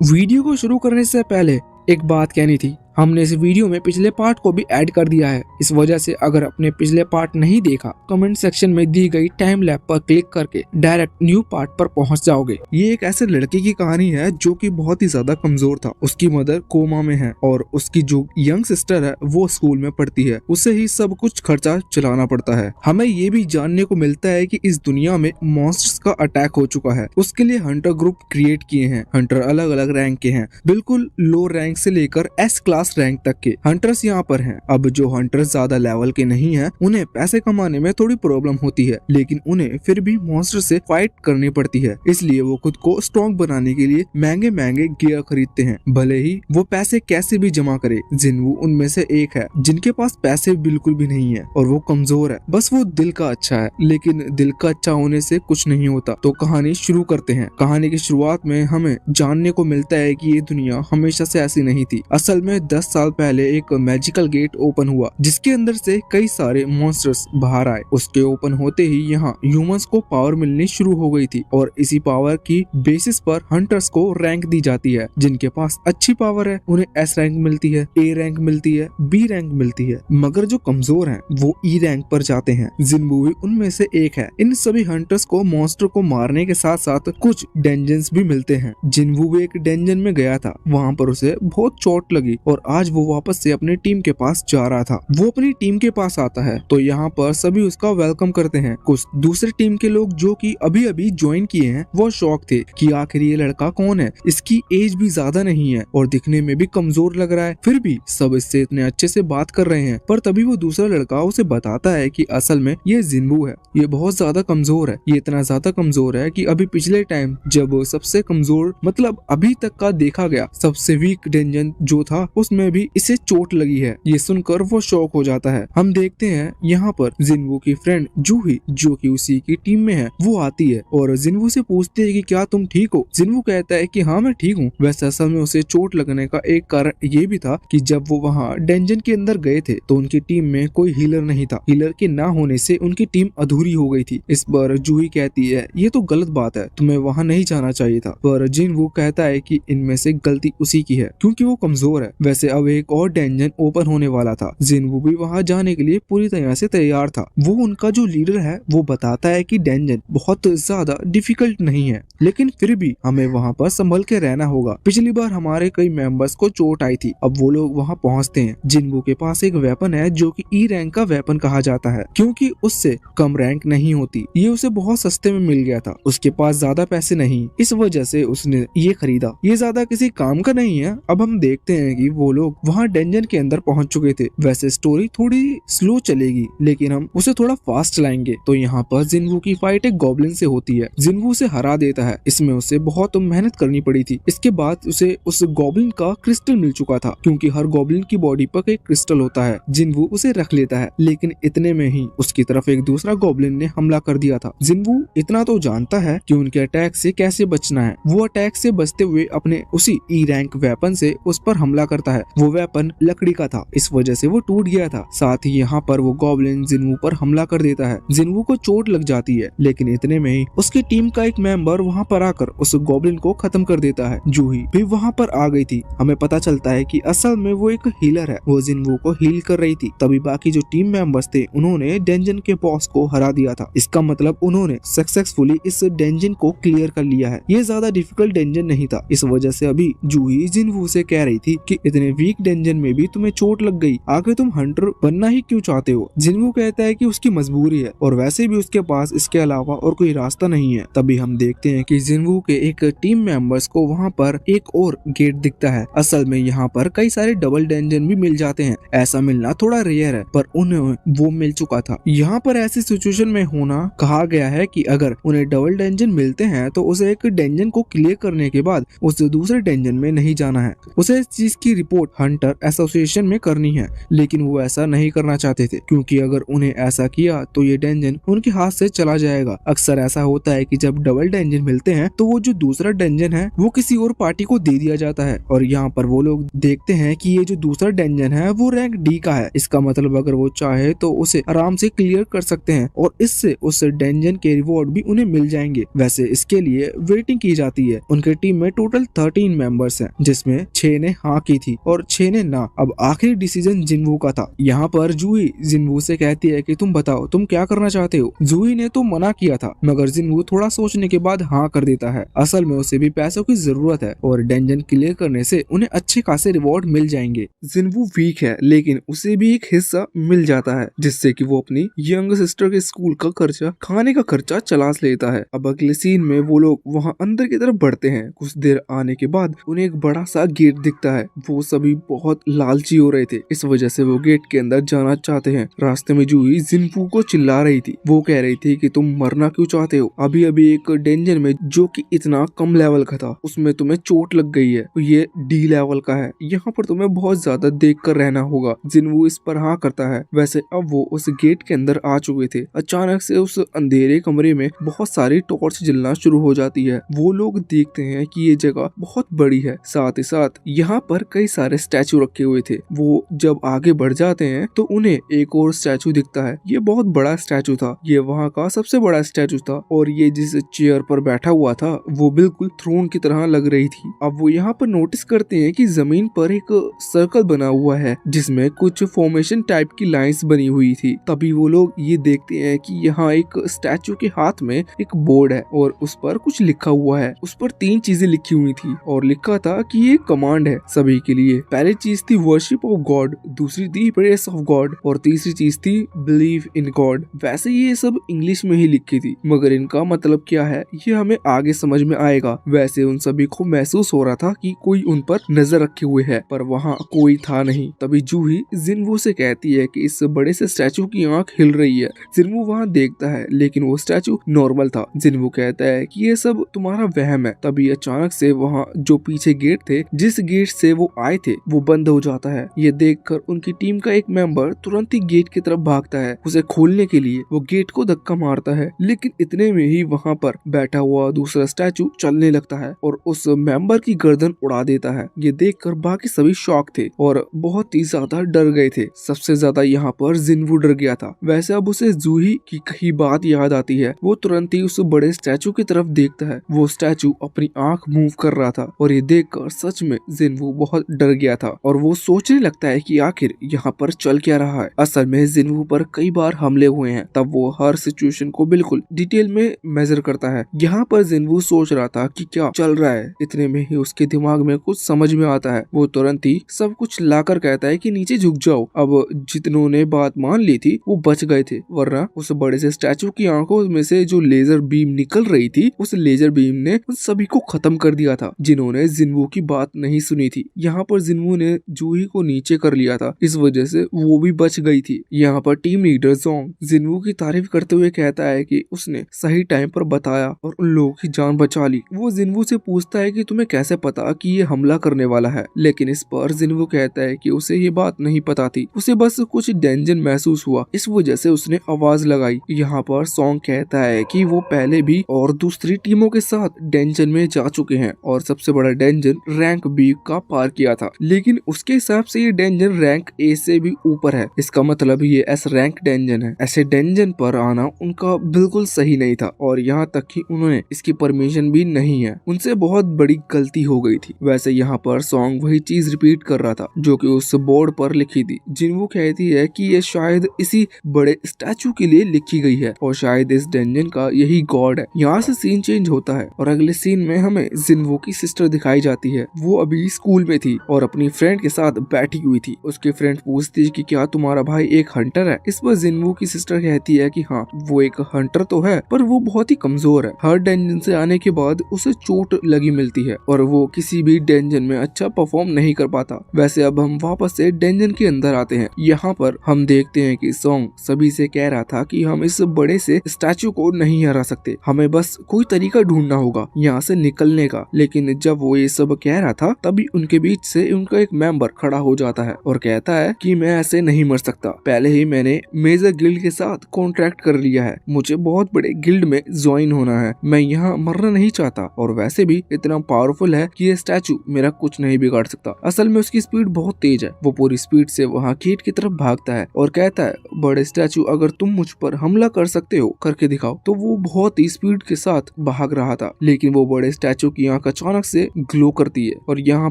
Video को शुरू करने से पहले एक बात कहनी थी। हमने इस वीडियो में पिछले पार्ट को भी ऐड कर दिया है। इस वजह से अगर अपने पिछले पार्ट नहीं देखा, कमेंट सेक्शन में दी गई टाइम लैप पर क्लिक करके डायरेक्ट न्यू पार्ट पर पहुंच जाओगे। ये एक ऐसे लड़के की कहानी है जो कि बहुत ही ज्यादा कमजोर था। उसकी मदर कोमा में है और उसकी जो यंग सिस्टर है वो स्कूल में पढ़ती है। उसे ही सब कुछ खर्चा चलाना पड़ता है। हमें ये भी जानने को मिलता है कि इस दुनिया में मॉन्स्टर्स का अटैक हो चुका है। उसके लिए हंटर ग्रुप क्रिएट किए हैं। हंटर अलग अलग रैंक के हैं, बिल्कुल लो रैंक से लेकर एस क्लास रैंक तक के हंटर्स यहाँ पर हैं। अब जो हंटर्स ज्यादा लेवल के नहीं हैं, उन्हें पैसे कमाने में थोड़ी प्रॉब्लम होती है, लेकिन उन्हें फिर भी मॉन्स्टर से फाइट करनी पड़ती है। इसलिए वो खुद को स्ट्रॉन्ग बनाने के लिए महंगे महंगे गियर खरीदते हैं, भले ही वो पैसे कैसे भी जमा करे। जिन्वू उनमें से एक है जिनके पास पैसे बिल्कुल भी नहीं है और वो कमजोर है। बस वो दिल का अच्छा है, लेकिन दिल का अच्छा होने से कुछ नहीं होता। तो कहानी शुरू करते हैं। कहानी की शुरुआत में हमें जानने को मिलता है कि ये दुनिया हमेशा से ऐसी नहीं थी। असल में 10 साल पहले एक मैजिकल गेट ओपन हुआ जिसके अंदर से कई सारे मॉन्स्टर्स बाहर आए। उसके ओपन होते ही यहाँ ह्यूमंस को पावर मिलनी शुरू हो गई थी और इसी पावर की बेसिस पर हंटर्स को रैंक दी जाती है। जिनके पास अच्छी पावर है उन्हें एस रैंक मिलती है, ए रैंक मिलती है, बी रैंक मिलती है, मगर जो कमजोर हैं वो ई रैंक पर जाते हैं। जिन्वू भी उनमें से एक है। इन सभी हंटर्स को मॉन्स्टर को मारने के साथ साथ कुछ डेंजन्स भी मिलते हैं। जिन्वू भी एक डेंजन में गया था, वहाँ पर उसे बहुत चोट लगी और आज वो वापस से अपनी टीम के पास जा रहा था। वो अपनी टीम के पास आता है तो यहाँ पर सभी उसका वेलकम करते हैं। कुछ दूसरे टीम के लोग जो कि अभी अभी ज्वाइन किए हैं वो शॉक थे कि आखिर ये लड़का कौन है। इसकी एज भी ज्यादा नहीं है और दिखने में भी कमजोर लग रहा है, फिर भी सब इससे इतने अच्छे से बात कर रहे हैं। पर तभी वो दूसरा लड़का उसे बताता है कि असल में ये जिन्वू है, ये बहुत ज्यादा कमजोर है। ये इतना ज्यादा कमजोर है कि अभी पिछले टाइम जब सबसे कमजोर मतलब अभी तक का देखा गया सबसे वीक डेंजन जो था उसमें भी इसे चोट लगी है। ये सुनकर वो शॉक हो जाता है। हम देखते हैं यहाँ पर जिन्वू की फ्रेंड जूही जो कि उसी की टीम में है, वो आती है और जिन्वू से पूछती है कि क्या तुम ठीक हो। जिन्वू कहता है कि हाँ मैं ठीक हूँ। वैसे असल में उसे चोट लगने का एक कारण ये भी था कि जब वो वहाँ डेंजन के अंदर गए थे तो उनकी टीम में कोई हीलर नहीं था। हीलर के ना होने से उनकी टीम अधूरी हो गई थी। इस पर जूही कहती है ये तो गलत बात है, तुम्हें वहाँ नहीं जाना चाहिए था। पर जिन्वू कहता है कि इनमें से गलती उसी की है क्योंकि वो कमजोर है। वैसे अब एक और डेंजन ओपन होने वाला था। जिन्वू भी वहां जाने के लिए पूरी तरह से तैयार था। वो उनका जो लीडर है वो बताता है कि डेंजन बहुत ज्यादा डिफिकल्ट नहीं है, लेकिन फिर भी हमें वहां पर संभल के रहना होगा। पिछली बार हमारे कई मेंबर्स को चोट आई थी। अब वो लोग वहां पहुंचते हैं। जिन्वू के पास एक वेपन है जो कि ई रैंक का वेपन कहा जाता है क्योंकि उससे कम रैंक नहीं होती। ये उसे बहुत सस्ते में मिल गया था। उसके पास ज्यादा पैसे नहीं, इस वजह से उसने ये खरीदा। ये ज्यादा किसी काम का नहीं है। अब हम देखते हैं कि वो लोग वहाँ डेंजन के अंदर पहुंच चुके थे। वैसे स्टोरी थोड़ी स्लो चलेगी लेकिन हम उसे थोड़ा फास्ट चलाएंगे। तो यहाँ पर जिन्वू की फाइट एक गॉब्लिन से होती है। जिन्वू उसे हरा देता है। इसमें उसे बहुत मेहनत करनी पड़ी थी। इसके बाद उसे उस गॉब्लिन का क्रिस्टल मिल चुका था क्योंकि हर गॉब्लिन की बॉडी पर एक क्रिस्टल होता है। जिन्वू उसे रख लेता है, लेकिन इतने में ही उसकी तरफ एक दूसरा गॉब्लिन ने हमला कर दिया था। जिन्वू इतना तो जानता है कि उनके अटैक से कैसे बचना है। वो अटैक से बचते हुए अपने उसी ई रैंक वेपन से उस पर हमला करता है। वो वेपन लकड़ी का था, इस वजह से वो टूट गया था। साथ ही यहाँ पर वो गॉब्लिन जिन्वू पर हमला कर देता है। जिन्वू को चोट लग जाती है, लेकिन इतने में ही उसकी टीम का एक मेंबर वहाँ पर आकर उस गॉब्लिन को खत्म कर देता है। जूही भी वहाँ पर आ गई थी। हमें पता चलता है कि असल में वो एक हीलर है। वो जिन्वू को हील कर रही थी। तभी बाकी जो टीम मेंबर्स थे उन्होंने डेंजन के बॉस को हरा दिया था। इसका मतलब उन्होंने सक्सेसफुली इस डेंजन को क्लियर कर लिया है। ये ज्यादा डिफिकल्ट डेंजन नहीं था। इस वजह से अभी जूही जिन्वू से कह रही थी कि इतने वीक डेंजन में भी तुम्हें चोट लग गई, आखिर तुम हंटर बनना ही क्यों चाहते हो। जिन्वू कहता है कि उसकी मजबूरी है और वैसे भी उसके पास इसके अलावा और कोई रास्ता नहीं है। तभी हम देखते हैं कि जिन्वू के एक टीम मेंबर्स को वहाँ पर एक और गेट दिखता है। असल में यहाँ पर कई सारे डबल डेंजन भी मिल जाते हैं। ऐसा मिलना थोड़ा रेयर है पर उन्हें वो मिल चुका था। यहाँ पर ऐसी सिचुएशन में होना कहा गया है कि अगर उन्हें डबल डेंजन मिलते हैं तो उसे एक डेंजन को क्लियर करने के बाद उस दूसरे डेंजन में नहीं जाना है। उसे इस चीज की रिपोर्ट हंटर एसोसिएशन में करनी है, लेकिन वो ऐसा नहीं करना चाहते थे क्योंकि अगर उन्हें ऐसा किया तो ये डेंजन उनके हाथ से चला जाएगा। अक्सर ऐसा होता है कि जब डबल डेंजन मिलते हैं तो वो जो दूसरा डेंजन है वो किसी और पार्टी को दे दिया जाता है और यहाँ पर वो लोग देखते हैं कि ये जो दूसरा डेंजन है वो रैंक डी का है। इसका मतलब अगर वो चाहे तो उसे आराम से क्लियर कर सकते हैं और इससे उस डेंजन के रिवॉर्ड भी उन्हें मिल जाएंगे। वैसे इसके लिए वेटिंग की जाती है। उनके टीम में टोटल 13 मेंबर्स हैं, जिसमें 6 ने हाँ की थी और 6 ने ना। अब आखिरी डिसीजन जिनवू का था। यहाँ पर जूही जिनवू से कहती है कि तुम बताओ तुम क्या करना चाहते हो। जूही ने तो मना किया था मगर जिनवू थोड़ा सोचने के बाद हाँ कर देता है। असल में उसे भी पैसों की जरूरत है और डेंजन क्लियर करने से उन्हें अच्छे खासे रिवॉर्ड मिल जाएंगे। जिनवू वीक है लेकिन उसे भी एक हिस्सा मिल जाता है जिससे कि वो अपनी यंग सिस्टर के स्कूल का खर्चा, खाने का खर्चा चला लेता है। अब अगले सीन में वो लोग वहाँ अंदर की तरफ बढ़ते हैं। कुछ देर आने के बाद उन्हें एक बड़ा सा गेट दिखता है। वो सभी बहुत लालची हो रहे थे, इस वजह से वो गेट के अंदर जाना चाहते हैं। रास्ते में जूही जिनवू को चिल्ला रही थी। वो कह रही थी कि तुम मरना क्यों चाहते हो। अभी अभी एक डेंजर में जो कि इतना कम लेवल का था उसमें तुम्हें चोट लग गई है, तो ये डी लेवल का है। यहाँ पर तुम्हें बहुत ज्यादा देख कर रहना होगा। जिनवू इस पर हाँ करता है। वैसे अब वो उस गेट के अंदर आ चुके थे। अचानक से उस अंधेरे कमरे में बहुत सारी टॉर्च जलना शुरू हो जाती है। वो लोग देखते हैं कि ये जगह बहुत बड़ी है, साथ ही साथ यहाँ पर कई सारे स्टैचू रखे हुए थे। वो जब आगे बढ़ जाते हैं तो उन्हें एक और स्टैचू दिखता है। ये बहुत बड़ा स्टैचू था, ये वहाँ का सबसे बड़ा स्टैचू था और ये जिस चेयर पर बैठा हुआ था वो बिल्कुल थ्रोन की तरह लग रही थी। अब वो यहाँ पर नोटिस करते हैं कि जमीन पर एक सर्कल बना हुआ है जिसमें कुछ फॉर्मेशन टाइप की लाइंस बनी हुई थी। तभी वो लोग ये देखते हैं कि यहाँ एक स्टैचू के हाथ में एक बोर्ड है और उस पर कुछ लिखा हुआ है। उस पर 3 चीजें लिखी हुई थी और लिखा था कि ये कमांड है सभी के लिए। पहली चीज थी वर्शिप ऑफ गॉड, दूसरी थी प्रेयर्स ऑफ गॉड और तीसरी चीज थी बिलीव इन गॉड। वैसे ये सब इंग्लिश में ही लिखी थी मगर इनका मतलब क्या है ये हमें आगे समझ में आएगा। वैसे उन सभी को महसूस हो रहा था कि कोई उन पर नजर रखे हुए है पर वहाँ कोई था नहीं। तभी जूही जिनवू से कहती है कि इस बड़े से स्टैचू की आंख हिल रही है। जिनवू वहाँ देखता है लेकिन वो स्टैचू नॉर्मल था। जिनवू कहता है कि ये सब तुम्हारा वहम है। तभी अचानक से वहाँ जो पीछे गेट थे, जिस गेट से वो आए थे, वो बंद हो जाता है। ये देखकर उनकी टीम का एक मेंबर तुरंत ही गेट की तरफ भागता है उसे खोलने के लिए। वो गेट को धक्का मारता है लेकिन इतने में ही वहाँ पर बैठा हुआ दूसरा स्टैचू चलने लगता है और उस मेंबर की गर्दन उड़ा देता है। ये देखकर बाकी सभी शॉक थे और बहुत ही ज्यादा डर गए थे। सबसे ज्यादा यहाँ पर जिनवू डर गया था। वैसे अब उसे जूही की कही बात याद आती है। वो तुरंत ही उस बड़े स्टैचू की तरफ देखता है। वो स्टैचू अपनी आंख मूव कर रहा था और ये देखकर सच में जिनवू बहुत डर गया था और वो सोचने लगता है कि आखिर यहाँ पर चल क्या रहा है। असल में जिनवू पर कई बार हमले हुए हैं, तब वो हर सिचुएशन को बिल्कुल डिटेल में मेजर करता है। यहाँ पर जिनवू सोच रहा था कि क्या चल रहा है। इतने में ही उसके दिमाग में कुछ समझ में आता है। वो तुरंत ही सब कुछ लाकर कहता है कि नीचे झुक जाओ। अब जितनों ने बात मान ली थी वो बच गए थे, वरना उस बड़े से स्टैचू की आंखों में से जो लेजर बीम निकल रही थी उस लेजर बीम ने उन सभी को खत्म कर दिया था जिन्होंने जिनवू की बात नहीं सुनी थी। यहाँ पर जिनवू ने जूही को नीचे कर लिया था, इस वजह से वो भी बच गई थी। यहाँ पर टीम लीडर जोंग जिनवू की तारीफ करते हुए कहता है कि उसने सही टाइम पर बताया और उन लोगों की जान बचा ली। वो जिनवू से पूछता है कि तुम्हें कैसे पता कि ये हमला करने वाला है, लेकिन इस पर जिनवू कहता है कि उसे ये बात नहीं पता थी, उसे बस कुछ डेंजन महसूस हुआ, इस वजह से उसने आवाज लगाई। यहाँ पर सॉन्ग कहता है कि वो पहले भी और दूसरी टीमों के साथ डेंजन में जा चुके हैं और सबसे बड़ा डेंजन रैंक बी का पार किया था, लेकिन उसके हिसाब से ये डेंजन रैंक ए से भी ऊपर है। इसका मतलब ये एस रैंक डेंजन है। ऐसे डेंजन पर आना उनका बिल्कुल सही नहीं था और यहाँ तक कि उन्होंने इसकी परमिशन भी नहीं है। उनसे बहुत बड़ी गलती हो गई थी। वैसे यहाँ पर सॉन्ग वही चीज रिपीट कर रहा था जो कि उस बोर्ड पर लिखी थी। जिनवू कहती है कि ये शायद इसी बड़े स्टैचू के लिए लिखी गई है और शायद इस डेंजन का यही गॉड है। यहाँ से सीन चेंज होता है और अगले सीन में हमें जिनवू की सिस्टर दिखाई जाती है। वो अभी स्कूल में थी और अपनी फ्रेंड के साथ बैठी हुई थी। उसके फ्रेंड पूछती है कि क्या तुम्हारा भाई एक हंटर है। इस पर जिनवू की सिस्टर कहती है कि हाँ, वो एक हंटर तो है पर वो बहुत ही कमजोर है। हर डेंजन से आने के बाद उसे चोट लगी मिलती है और वो किसी भी डेंजन में अच्छा परफॉर्म नहीं कर पाता। वैसे अब हम वापस से डेंजन के अंदर आते हैं। यहाँ पर हम देखते हैं कि सॉन्ग सभी से कह रहा था कि हम इस बड़े से स्टैचू को नहीं हरा सकते, हमें बस कोई तरीका ढूंढना होगा यहाँ से निकलने का। लेकिन जब वो ये सब कह रहा था तभी उनके बीच से से उनका एक मेंबर खड़ा हो जाता है और कहता है कि मैं ऐसे नहीं मर सकता, पहले ही मैंने मेजर गिल्ड के साथ कॉन्ट्रैक्ट कर लिया है, मुझे बहुत बड़े गिल्ड में ज्वाइन होना है, मैं यहाँ मरना नहीं चाहता और वैसे भी इतना पावरफुल है कि ये स्टैचू मेरा कुछ नहीं बिगाड़ सकता। असल में उसकी स्पीड बहुत तेज है, वो पूरी स्पीड से वहाँ गेट की तरफ भागता है और कहता है बड़े स्टैचू अगर तुम मुझ पर हमला कर सकते हो करके दिखाओ। तो वो बहुत ही स्पीड के साथ भाग रहा था, लेकिन वो बड़े स्टैचू की आंख अचानक से ग्लो करती है और यहाँ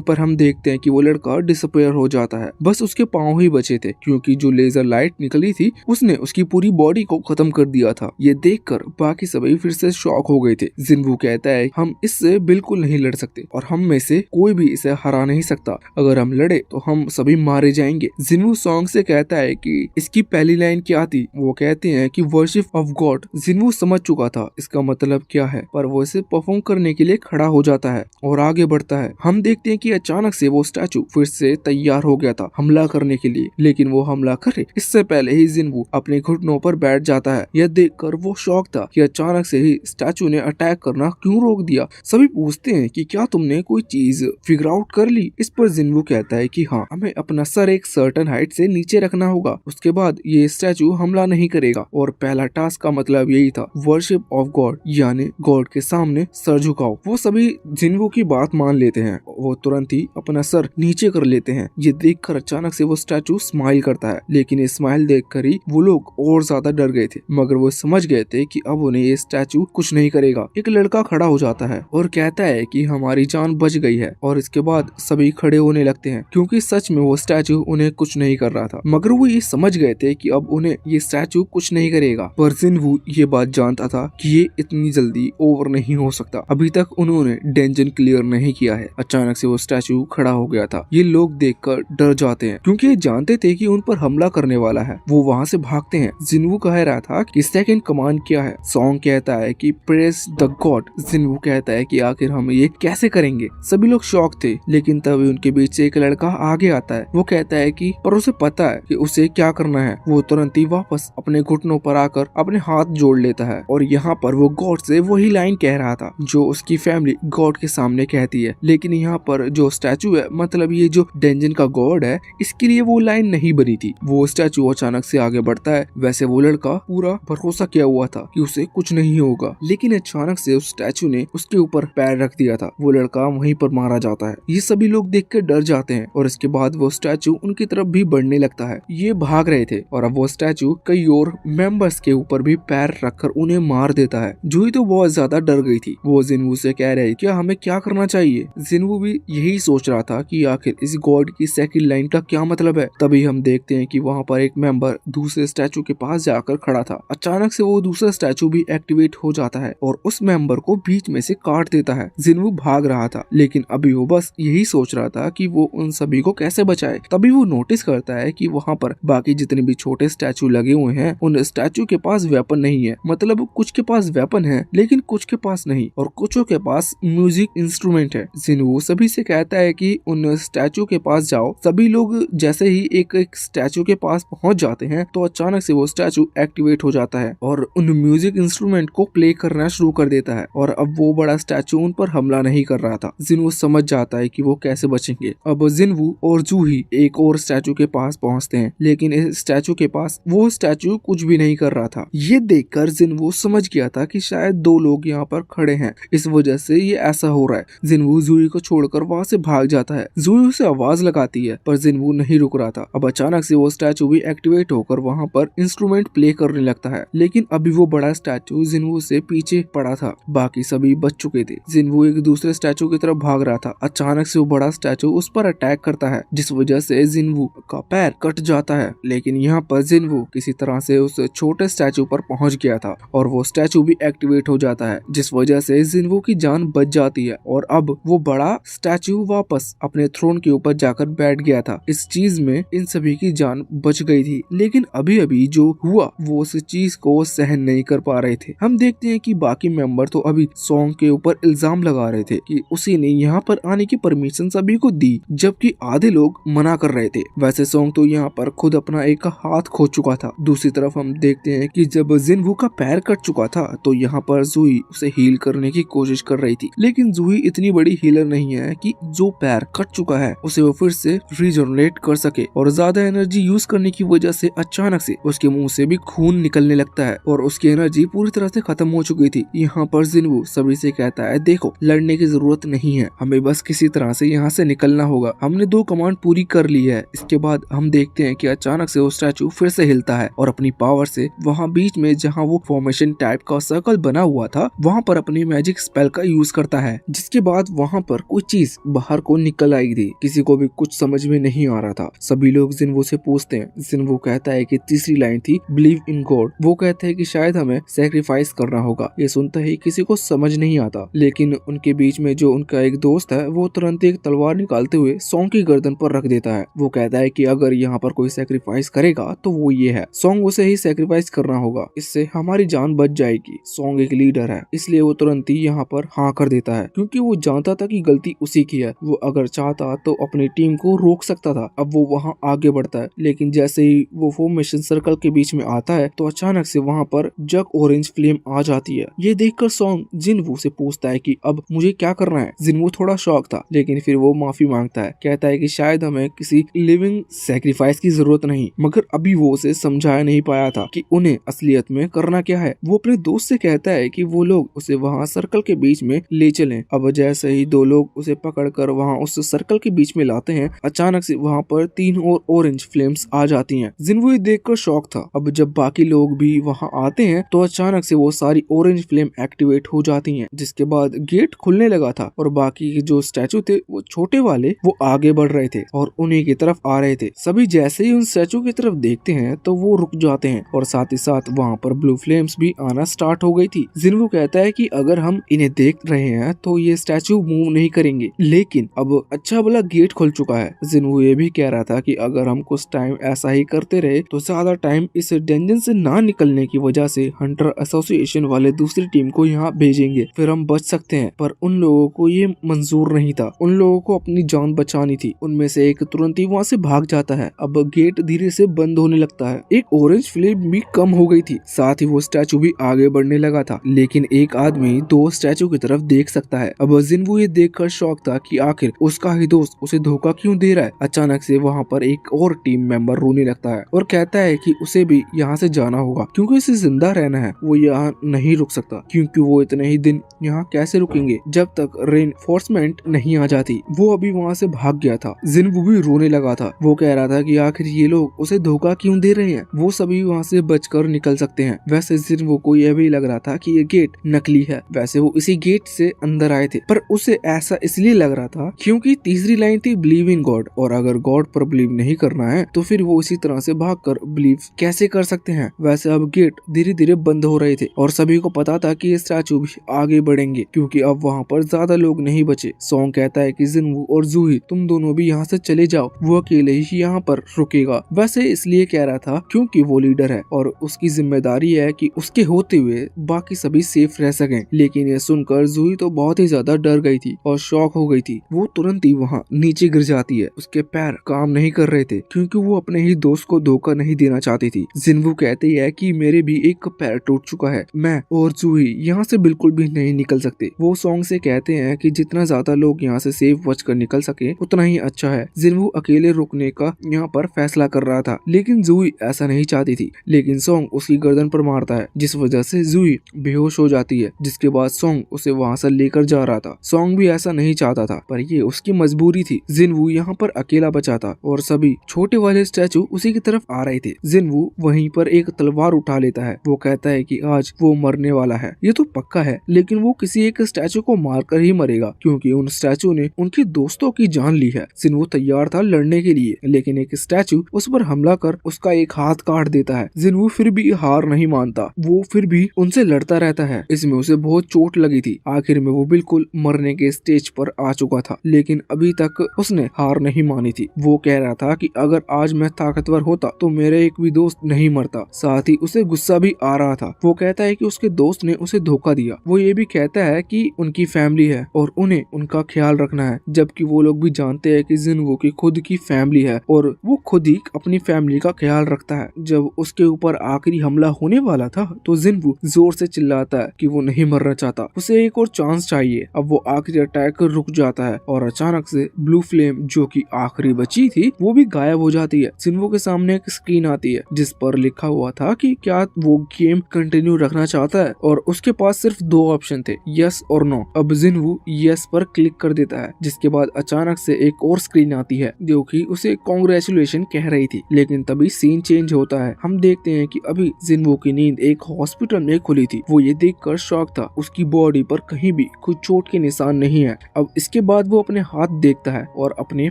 पर हम देखते हैं कि वो लड़का डिसअपीयर हो जाता है, बस उसके पाँव ही बचे थे क्योंकि जो लेजर लाइट निकली थी उसने उसकी पूरी बॉडी को खत्म कर दिया था। ये देखकर बाकी सभी फिर से शॉक हो गए थे। जिन्वू कहता है हम इससे बिल्कुल नहीं लड़ सकते और हम में से कोई भी इसे हरा नहीं सकता, अगर हम लड़े तो हम सभी मारे जाएंगे। जिन्वू सॉन्ग से कहता है कि इसकी पहली लाइन क्या थी, वो कहते हैं कि वर्शिप ऑफ गॉड। जिन्वू समझ चुका था इसका मतलब क्या है, पर वो इसे परफॉर्म करने के लिए खड़ा हो जाता है और आगे बढ़ता है। हम देखते हैं कि अचानक से वो स्टैचू फिर से तैयार हो गया था हमला करने के लिए, लेकिन वो हमला करे इससे पहले ही जिन्वू अपने घुटनों पर बैठ जाता है। यह देखकर वो शॉक था कि अचानक से ही स्टैचू ने अटैक करना क्यों रोक दिया। सभी पूछते हैं कि क्या तुमने कोई चीज फिगर आउट कर ली। इस पर जिन्वू कहता है कि हाँ, हमें अपना सर एक सर्टेन हाइट से नीचे रखना होगा, उसके बाद ये स्टैचू हमला नहीं करेगा और पहला टास्क का मतलब यही था, वर्शिप ऑफ गॉड, यानी गॉड के सामने सर झुकाओ। वो सभी जिन्वू की बात मान लेते हैं, वो तुरंत ही अपना सर नीचे कर लेते हैं। ये देखकर अचानक से वो स्टैचू स्माइल करता है, लेकिन ये स्माइल देखकर ही वो लोग और ज्यादा डर गए थे, मगर वो समझ गए थे कि अब उन्हें ये स्टैचू कुछ नहीं करेगा। एक लड़का खड़ा हो जाता है और कहता है कि हमारी जान बच गई है और इसके बाद सभी खड़े होने लगते हैं क्योंकि सच में वो स्टैचू उन्हें कुछ नहीं कर रहा था, मगर वो ये समझ गए थे कि अब उन्हें ये स्टैचू कुछ नहीं करेगा। पर जिन्वू ये बात जानता था कि ये इतनी जल्दी ओवर नहीं हो सकता, अभी तक उन्होंने डेंजन क्लियर नहीं किया है। अचानक से वो स्टैचू खड़ा हो गया था। ये लोग देखकर डर जाते हैं क्योंकि ये जानते थे कि उन पर हमला करने वाला है। वो वहाँ से भागते हैं। जिन्वू कह रहा था कि सेकंड कमांड क्या है। सॉन्ग कहता है कि प्रेस द गॉड। जिन्वू कहता है कि आखिर हम ये कैसे करेंगे। सभी लोग शॉक थे, लेकिन तभी उनके बीच से एक लड़का आगे आता है। वो कहता है कि पर उसे पता है कि उसे क्या करना है। वो तुरंत ही वापस अपने घुटनों पर आकर अपने हाथ जोड़ लेता है और यहाँ पर वो गॉड से वही लाइन कह रहा था जो उसकी फैमिली गॉड के सामने कहती है। लेकिन यहाँ पर जो स्टैचू है, मतलब ये जो डेंजन का गॉड है, इसके लिए वो लाइन नहीं बनी थी। वो स्टैचू अचानक से आगे बढ़ता है। वैसे वो लड़का पूरा भरोसा किया हुआ था कि उसे कुछ नहीं होगा, लेकिन अचानक से उस स्टैचू ने उसके ऊपर पैर रख दिया था। वो लड़का वहीं पर मारा जाता है। ये सभी लोग देख कर डर जाते हैं और इसके बाद वो स्टैचू उनकी तरफ भी बढ़ने लगता है। ये भाग रहे थे और अब वो स्टैचू कई और मेंबर्स के ऊपर भी पैर रखकर उन्हें मार देता है। जूही तो बहुत ज्यादा डर गई थी। वो जिन्वू से कह रही क्या हमें क्या करना चाहिए। जिन्वू भी यही सोच रहा था कि आखिर इस गॉड की सेकंड लाइन का क्या मतलब है। तभी हम देखते हैं कि वहाँ पर एक मेंबर दूसरे स्टैचू के पास जाकर खड़ा था। अचानक से वो दूसरा स्टैचू भी एक्टिवेट हो जाता है और उस मेंबर को बीच में से काट देता है। जिन्वू भाग रहा था, लेकिन अभी वो बस यही सोच रहा था कि वो उन सभी को कैसे बचाए। तभी वो नोटिस करता है कि वहाँ पर बाकी जितने भी छोटे स्टैचू लगे हुए हैं, उन स्टैचू के पास वेपन नहीं है। मतलब कुछ के पास वेपन है, लेकिन कुछ के पास नहीं, और कुछों के पास म्यूजिक इंस्ट्रूमेंट है। जिन्वू सभी से कहता है कि उन स्टैचू के पास जाओ। सभी लोग जैसे ही एक एक स्टैचू के पास पहुंच जाते हैं, तो अचानक से वो स्टैचू एक्टिवेट हो जाता है और उन म्यूजिक इंस्ट्रूमेंट को प्ले करना शुरू कर देता है। और अब वो बड़ा स्टैचू उन पर हमला नहीं कर रहा था। जिन्वू समझ जाता है कि वो कैसे बचेंगे। अब जिन्वू और जूही एक और स्टैचू के पास पहुंचते हैं, लेकिन इस स्टैचू के पास वो स्टैचू कुछ भी नहीं कर रहा था। ये देखकर जिन्वू समझ गया था कि शायद दो लोग यहाँ पर खड़े हैं, इस वजह से ये ऐसा हो रहा है। जिन्वू जूही को छोड़कर वहाँ से भाग जाता है। जूही उसे आवाज लगाती है, पर जिन्वू नहीं रुक रहा था। अब अचानक से वो स्टैचू भी एक्टिवेट होकर वहाँ पर इंस्ट्रूमेंट प्ले करने लगता है, लेकिन अभी वो बड़ा स्टैचू जिन्वू से पीछे पड़ा था। बाकी सभी बच चुके थे। जिन्वू एक दूसरे स्टैचू की तरफ भाग रहा था। अचानक से वो बड़ा स्टैचू उस पर अटैक करता है, जिस वजह से जिन्वू का पैर कट जाता है। लेकिन यहाँ पर जिन्वू किसी तरह से उस छोटे स्टैचू पर पहुंच गया था और वो स्टैचू भी एक्टिवेट हो जाता है, जिस वजह से जिन्वू की जान बच जाती है और अब वो बड़ा स्टैचू वापस अपने थ्रोन के ऊपर जाकर बैठ गया था। इस चीज में इन सभी की जान बच गई थी, लेकिन अभी अभी जो हुआ वो उस चीज को सहन नहीं कर पा रहे थे। हम देखते हैं कि बाकी मेंबर तो अभी सॉन्ग के ऊपर इल्जाम लगा रहे थे कि उसी ने यहाँ पर आने की परमिशन सभी को दी, जबकि आधे लोग मना कर रहे थे। वैसे सॉन्ग तो यहाँ पर खुद अपना एक हाथ खो चुका था। दूसरी तरफ हम देखते हैं कि जब जिन्वू का पैर कट चुका था, तो यहाँ पर जूही उसे हील करने की कोशिश कर रही थी, लेकिन जूही इतनी बड़ी हीलर नहीं है कि जो पैर कट कट चुका है उसे वो फिर से रीजनरेट कर सके। और ज्यादा एनर्जी यूज करने की वजह से अचानक से उसके मुंह से भी खून निकलने लगता है और उसकी एनर्जी पूरी तरह से खत्म हो चुकी थी। यहाँ पर जिन्वू सभी से कहता है, देखो लड़ने की जरूरत नहीं है, हमें बस किसी तरह से यहाँ से निकलना होगा। हमने 2 कमांड पूरी कर ली है। इसके बाद हम देखते हैं कि अचानक से वो स्टैचू फिर से हिलता है और अपनी पावर से वहाँ बीच में जहाँ वो फॉर्मेशन टाइप का सर्कल बना हुआ था वहाँ पर अपनी मैजिक स्पेल का यूज करता है। जिसके बाद वहाँ पर कोई चीज बाहर को निकल आई थी। किसी को भी कुछ समझ में नहीं आ रहा था। सभी लोग जिन्वू से पूछते हैं। जिन्वू कहता है कि तीसरी लाइन थी बिलीव इन गॉड। वो कहते हैं कि शायद हमें सैक्रिफाइस करना होगा। ये सुनते ही किसी को समझ नहीं आता, लेकिन उनके बीच में जो उनका एक दोस्त है वो तुरंत एक तलवार निकालते हुए सॉन्ग की गर्दन पर रख देता है। वो कहता है कि अगर यहाँ पर कोई सैक्रिफाइस करेगा तो वो ये है, सॉन्ग उसे ही सैक्रिफाइस करना होगा, इससे हमारी जान बच जाएगी। सॉन्ग एक लीडर है इसलिए वो तुरंत ही यहाँ पर हाँ कर देता है, क्योंकि वो जानता था कि गलती उसी की है। वो अगर चाहता तो अपनी टीम को रोक सकता था। अब वो वहाँ आगे बढ़ता है, लेकिन जैसे ही वो फॉर्मेशन सर्कल के बीच में आता है तो अचानक से वहाँ पर जग ऑरेंज फ्लेम आ जाती है। ये देखकर सॉन्ग जिन्वू से पूछता है कि अब मुझे क्या करना है। जिन्वू थोड़ा शॉक था, लेकिन फिर वो माफी मांगता है। कहता है कि शायद हमें किसी लिविंग सैक्रिफाइस की जरूरत नहीं, मगर अभी वो उसे समझा नहीं पाया था कि उन्हें असलियत में करना क्या है। वो अपने दोस्त से कहता है कि वो लोग उसे वहाँ सर्कल के बीच में ले चलें। अब जैसे ही 2 लोग उसे पकड़कर वहाँ उस सर्कल के बीच में लाते हैं, अचानक से वहाँ पर 3 और ऑरेंज फ्लेम्स आ जाती हैं। जिन्वू देखकर शॉक था। अब जब बाकी लोग भी वहाँ आते हैं तो अचानक से वो सारी ऑरेंज फ्लेम एक्टिवेट हो जाती हैं। जिसके बाद गेट खुलने लगा था और बाकी जो स्टैचू थे वो छोटे वाले वो आगे बढ़ रहे थे और उन्हीं की तरफ आ रहे थे। सभी जैसे ही उन स्टैचू की तरफ देखते हैं तो वो रुक जाते हैं और साथ ही साथ वहाँ पर ब्लू फ्लेम्स भी आना स्टार्ट हो गई थी। जिन्वू कहता है कि अगर हम इन्हें देख रहे हैं तो ये स्टैचू मूव नहीं करेंगे, लेकिन अब अच्छा भला गेट खुल चुका है। जिन्वू ये भी कह रहा था कि अगर हम कुछ टाइम ऐसा ही करते रहे तो ज्यादा टाइम इस डंजन से ना निकलने की वजह से हंटर एसोसिएशन वाले दूसरी टीम को यहाँ भेजेंगे, फिर हम बच सकते हैं। पर उन लोगों को ये मंजूर नहीं था। उन लोगों को अपनी जान बचानी थी। उनमें से एक तुरंत ही वहाँ से भाग जाता है। अब गेट धीरे से बंद होने लगता है। एक ऑरेंज फ्लेम भी कम हो गई थी, साथ ही वो स्टैचू भी आगे बढ़ने लगा था, लेकिन एक आदमी 2 स्टैचू की तरफ देख सकता है। अब जिन्वू ये देखकर शॉक था कि आखिर उसका ही दोस्त उसे धोखा क्यों दे रहा है। अचानक से वहाँ पर एक और टीम मेंबर रोने लगता है और कहता है कि उसे भी यहाँ से जाना होगा, क्योंकि उसे जिंदा रहना है। वो यहाँ नहीं रुक सकता, क्योंकि वो इतने ही दिन यहाँ कैसे रुकेंगे जब तक रेनफोर्समेंट नहीं आ जाती। वो अभी वहाँ से भाग गया था। जिन्वू भी रोने लगा था। वो कह रहा था कि आखिर ये लोग उसे धोखा क्यों दे रहे हैं, वो सभी वहाँ से बचकर निकल सकते हैं। वैसे जिन्वू को यह भी लग रहा था कि ये गेट नकली है। वैसे वो इसी गेट से अंदर आए थे, पर उसे ऐसा इसलिए लग रहा था क्योंकि तीसरी लाइन थी बिलीव इन गॉड, और अगर गॉड पर बिलीव नहीं करना है तो फिर वो इसी तरह से भागकर बिलीव कैसे कर सकते हैं। वैसे अब गेट धीरे धीरे बंद हो रहे थे और सभी को पता था कि ये स्टैचू भी आगे बढ़ेंगे, क्योंकि अब वहाँ पर ज्यादा लोग नहीं बचे। सॉन्ग कहता है कि जिन्वू और जूही तुम दोनों भी यहाँ से चले जाओ, वो अकेले ही यहाँ पर रुकेगा। वैसे इसलिए कह रहा था क्योंकि वो लीडर है और उसकी जिम्मेदारी है कि उसके होते हुए बाकी सभी सेफ रह सकें। लेकिन ये सुनकर जूही तो बहुत ही ज्यादा डर गई थी और शॉक हो गई थी। वो तुरंत ही वहाँ नीचे गिर जाती है। उसके पैर काम नहीं कर रहे थे क्योंकि वो अपने ही दोस्त को धोखा नहीं देना चाहती थी। जिन्वू कहती है कि मेरे भी एक पैर टूट चुका है, मैं और जूही यहाँ से बिल्कुल भी नहीं निकल सकते। वो सॉन्ग से कहते हैं कि जितना ज्यादा लोग यहाँ से सेफ बचकर निकल सके उतना ही अच्छा है। जिन्वू अकेले रुकने का यहाँ पर फैसला कर रहा था, लेकिन जूही ऐसा नहीं चाहती थी। लेकिन सॉन्ग उसकी गर्दन पर मारता है, जिस वजह से जूही बेहोश हो जाती है। जिसके बाद सॉन्ग उसे वहाँ से लेकर जा रहा था। सॉन्ग भी ऐसा नहीं चाहता था, पर ये उसकी मजबूरी थी। जिन्वू यहाँ पर अकेला बचा था और सभी छोटे वाले स्टैचू उसी की तरफ आ रहे थे। जिन्वू वहीं पर एक तलवार उठा लेता है। वो कहता है कि आज वो मरने वाला है, ये तो पक्का है, लेकिन वो किसी एक स्टैचू को मारकर ही मरेगा, क्योंकि उन स्टैचू ने उनके दोस्तों की जान ली है। जिन्वू तैयार था लड़ने के लिए, लेकिन एक स्टैचू उस पर हमला कर उसका एक हाथ काट देता है। जिन्वू फिर भी हार नहीं मानता। वो फिर भी उनसे लड़ता रहता है। इसमें उसे बहुत चोट लगी थी। आखिर में वो बिल्कुल मरने के स्टेज पर आ चुका था, लेकिन अभी तक उसने हार नहीं मानी थी। वो कह रहा था कि अगर आज मैं ताकतवर होता तो मेरे एक भी दोस्त नहीं मरता। साथ ही उसे गुस्सा भी आ रहा था। वो कहता है कि उसके दोस्त ने उसे धोखा दिया। वो ये भी कहता है कि उनकी फैमिली है और उन्हें उनका ख्याल रखना है, जबकि वो लोग भी जानते हैं कि जिन्वू की खुद की फैमिली है और वो खुद ही अपनी फैमिली का ख्याल रखता है। जब उसके ऊपर आखिरी हमला होने वाला था तो जिन्वू जोर से चिल्लाता है कि वो नहीं मरना चाहता, उसे एक और चांस चाहिए। अब वो आखिरी अटैक रुक जाता है और अचानक अचानक से ब्लू फ्लेम जो कि आखिरी बची थी वो भी गायब हो जाती है। जिन्वू के सामने एक स्क्रीन आती है जिस पर लिखा हुआ था कि क्या वो गेम कंटिन्यू रखना चाहता है और उसके पास सिर्फ दो ऑप्शन थे, यस और नो। अब जिन्वू यस पर क्लिक कर देता है जिसके बाद अचानक से एक और स्क्रीन आती है जो कि उसे कांग्रेचुलेशन कह रही थी। लेकिन तभी सीन चेंज होता है। हम देखते हैं कि अभी जिन्वू की नींद एक हॉस्पिटल में खुली थी। वो ये देखकर शॉक था। उसकी बॉडी पर कहीं भी कोई चोट के निशान नहीं है। अब इसके बाद वो अपने हाथ देखता है और अपने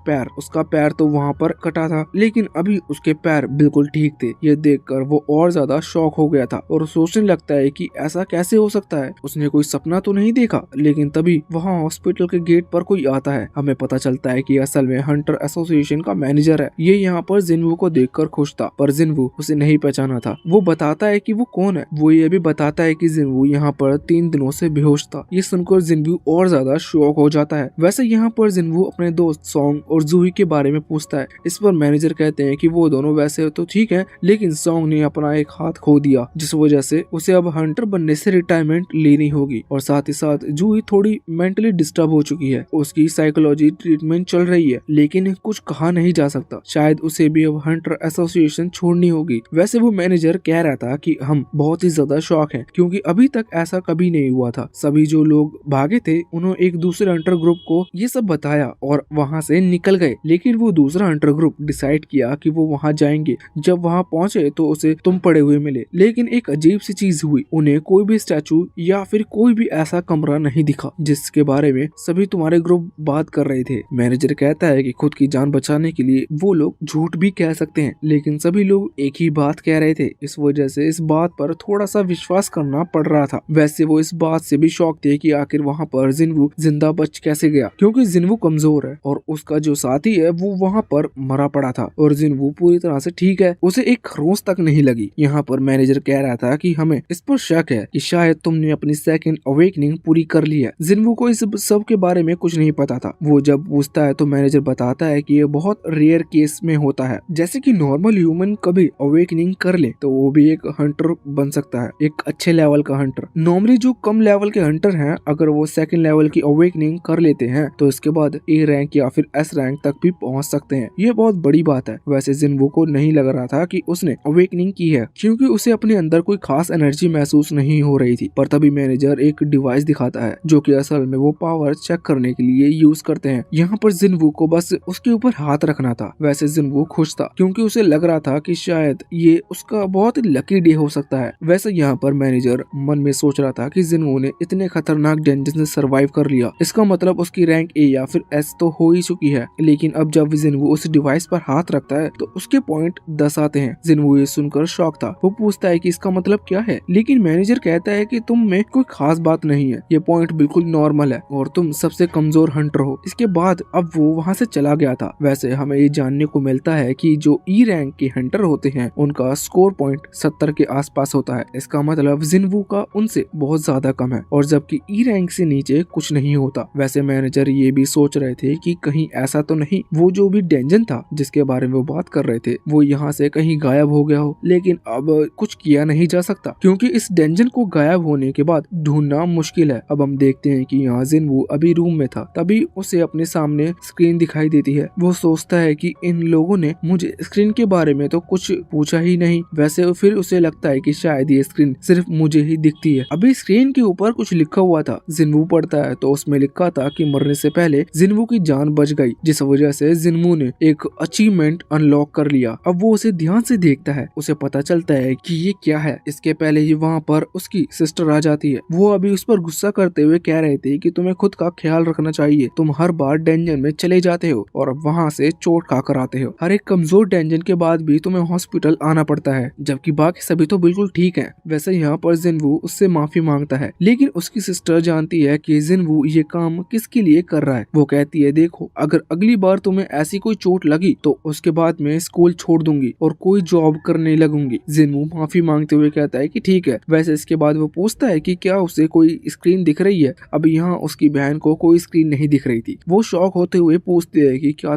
पैर, उसका पैर तो वहाँ पर कटा था लेकिन अभी उसके पैर बिल्कुल ठीक थे। ये देखकर वो और ज्यादा शॉक हो गया था और सोचने लगता है कि ऐसा कैसे हो सकता है, उसने कोई सपना तो नहीं देखा। लेकिन तभी वहाँ हॉस्पिटल के गेट पर कोई आता है। हमें पता चलता है कि असल में हंटर एसोसिएशन का मैनेजर है। ये यहाँ पर जिन्वू को देखकर खुश था पर जिन्वू उसे नहीं पहचाना था। वो बताता है कि वो कौन है। वो ये भी बताता है कि जिन्वू यहाँ पर 3 दिनों से बेहोश था। ये सुनकर जिन्वू और ज्यादा शॉक हो जाता है। वैसे यहाँ पर जिन्वू अपने दोस्त सॉन्ग और जूही के बारे में पूछता है। इस पर मैनेजर कहते हैं कि वो दोनों वैसे तो ठीक है लेकिन सॉन्ग ने अपना एक हाथ खो दिया जिस वजह से उसे अब हंटर बनने से रिटायरमेंट लेनी होगी और साथ ही साथ जूही थोड़ी मेंटली डिस्टर्ब हो चुकी है। उसकी साइकोलॉजी ट्रीटमेंट चल रही है लेकिन कुछ कहा नहीं जा सकता। शायद उसे भी अब हंटर एसोसिएशन छोड़नी होगी। वैसे वो मैनेजर कह रहा था कि हम बहुत ही ज्यादा शॉक हैं क्योंकि अभी तक ऐसा कभी नहीं हुआ था। सभी जो लोग भागे थे उन्होंने एक दूसरे हंटर ग्रुप को ये सब बताया और वहाँ से निकल गए। लेकिन वो दूसरा हंटर ग्रुप डिसाइड किया कि वो वहाँ जाएंगे। जब वहाँ पहुँचे तो उसे तुम पड़े हुए मिले लेकिन एक अजीब सी चीज हुई। उन्हें कोई भी स्टैचू या फिर कोई भी ऐसा कमरा नहीं दिखा जिसके बारे में सभी तुम्हारे ग्रुप बात कर रहे थे। मैनेजर कहता है कि खुद की जान बचाने के लिए वो लोग झूठ भी कह सकते हैं लेकिन सभी लोग एक ही बात कह रहे थे। इस वजह से इस बात पर थोड़ा सा विश्वास करना पड़ रहा था। वैसे वो इस बात से भी शॉक थे कि आखिर वहाँ पर जिन्वू जिंदा बच कैसे गया क्योंकि जिन्वू कमजोर है और उसका जो साथी है वो वहाँ पर मरा पड़ा था और जिन्वू पूरी तरह से ठीक है, उसे एक खरोंच तक नहीं लगी। यहाँ पर मैनेजर कह रहा था कि हमें इस पर शक है कि शायद तुमने अपनी सेकंड अवेकनिंग पूरी कर ली है। जिन्वू को इस सब के बारे में कुछ नहीं पता था। वो जब पूछता है तो मैनेजर बताता है कि ये बहुत रेयर केस में होता है, जैसे कि नॉर्मल ह्यूमन कभी अवेकनिंग कर ले तो वो भी एक हंटर बन सकता है, एक अच्छे लेवल का हंटर। नॉर्मली जो कम लेवल के हंटर हैं अगर वो सेकंड लेवल की अवेकनिंग कर लेते हैं तो इसके बाद ए रैंक या फिर एस रैंक तक भी पहुंच सकते हैं। ये बहुत बड़ी बात है। वैसे जिन्वू को नहीं लग रहा था कि उसने अवेकनिंग की है क्योंकि उसे अपने अंदर कोई खास एनर्जी महसूस नहीं हो रही थी। पर तभी मैनेजर एक डिवाइस दिखाता है जो कि असल में वो पावर चेक करने के लिए यूज करते हैं। यहाँ पर जिन्वू को बस उसके ऊपर हाथ रखना था। वैसे जिन्वू खुश था क्योंकि उसे लग रहा था कि शायद ये उसका बहुत ही लकी डे हो सकता है। वैसे यहाँ पर मैनेजर मन में सोच रहा था कि जिन्वू ने इतने खतरनाक डेंजर से सर्वाइव कर लिया, इसका मतलब उसकी रैंक ए या फिर एस तो हो ही चुकी है। लेकिन अब जब जिन्वू उस डिवाइस पर हाथ रखता है तो उसके पॉइंट 10 आते हैं। जिन्वू ये सुनकर शॉक था। वो पूछता है कि इसका मतलब क्या है, लेकिन मैनेजर कहता है कि तुम में कोई खास बात नहीं है, ये पॉइंट बिल्कुल नॉर्मल है और तुम सबसे कमजोर हंटर हो। इसके बाद अब वो वहाँ से चला गया था। वैसे हमें ये जानने को मिलता है कि जो ई रैंक के हंटर होते हैं उनका स्कोर पॉइंट 70 के आसपास होता है। इसका मतलब जिन्वू का उनसे बहुत ज्यादा कम है और जबकि ई रैंक से नीचे कुछ नहीं होता। वैसे मैनेजर ये भी सोच रहे थे कि कहीं ऐसा तो नहीं वो जो भी डेंजन था जिसके बारे में वो बात कर रहे थे वो यहाँ से कहीं गायब हो गया हो। लेकिन अब कुछ किया नहीं जा सकता क्योंकि इस डेंजन को गायब होने के बाद ढूंढना मुश्किल है। अब हम देखते हैं कि यहाँ जिन्वू अभी रूम में था। तभी उसे अपने सामने स्क्रीन दिखाई देती है। वो सोचता है कि इन लोगों ने मुझे स्क्रीन के बारे में तो कुछ पूछा ही नहीं। वैसे फिर उसे लगता है कि शायद ये स्क्रीन सिर्फ मुझे ही दिखती है। अभी स्क्रीन के ऊपर कुछ लिखा हुआ था। जिन्वू पढ़ता है तो उसमें लिखा था कि मरने से पहले जिन्वू की जान बच गई, जिस वजह से जिन्वू ने एक अचीवमेंट अनलॉक कर लिया। अब वो उसे ध्यान से देखता है। उसे पता चलता है कि ये क्या है। इसके पहले ही वहाँ पर उसकी सिस्टर आ जाती है। वो अभी उस पर गुस्सा करते हुए कह रहे थे कि तुम्हें खुद का ख्याल रखना चाहिए, तुम हर बार डेंजन में चले जाते हो और वहाँ से चोट खाकर आते हो। हर एक कमजोर डेंजन के बाद भी तुम्हें हॉस्पिटल आना पड़ता है जबकि बाकी सभी तो बिल्कुल ठीक है। वैसे यहाँ पर जिन्वू उससे माफी मांगता है लेकिन उसकी सिस्टर जानती है कि जिन्वू ये काम किसके लिए कर रहा है। वो कहती है देखो अगर अगली बार तुम्हें ऐसी कोई चोट लगी तो उसके बाद मैं स्कूल छोड़ दूंगी और कोई जॉब करने लगूंगी। जिन्वू माफी मांगते हुए कहता है कि ठीक है। वैसे इसके बाद वो पूछता है कि क्या उसे कोई स्क्रीन दिख रही है। अब यहाँ उसकी बहन को कोई स्क्रीन नहीं दिख रही थी। वो शॉक होते हुए पूछते है कि क्या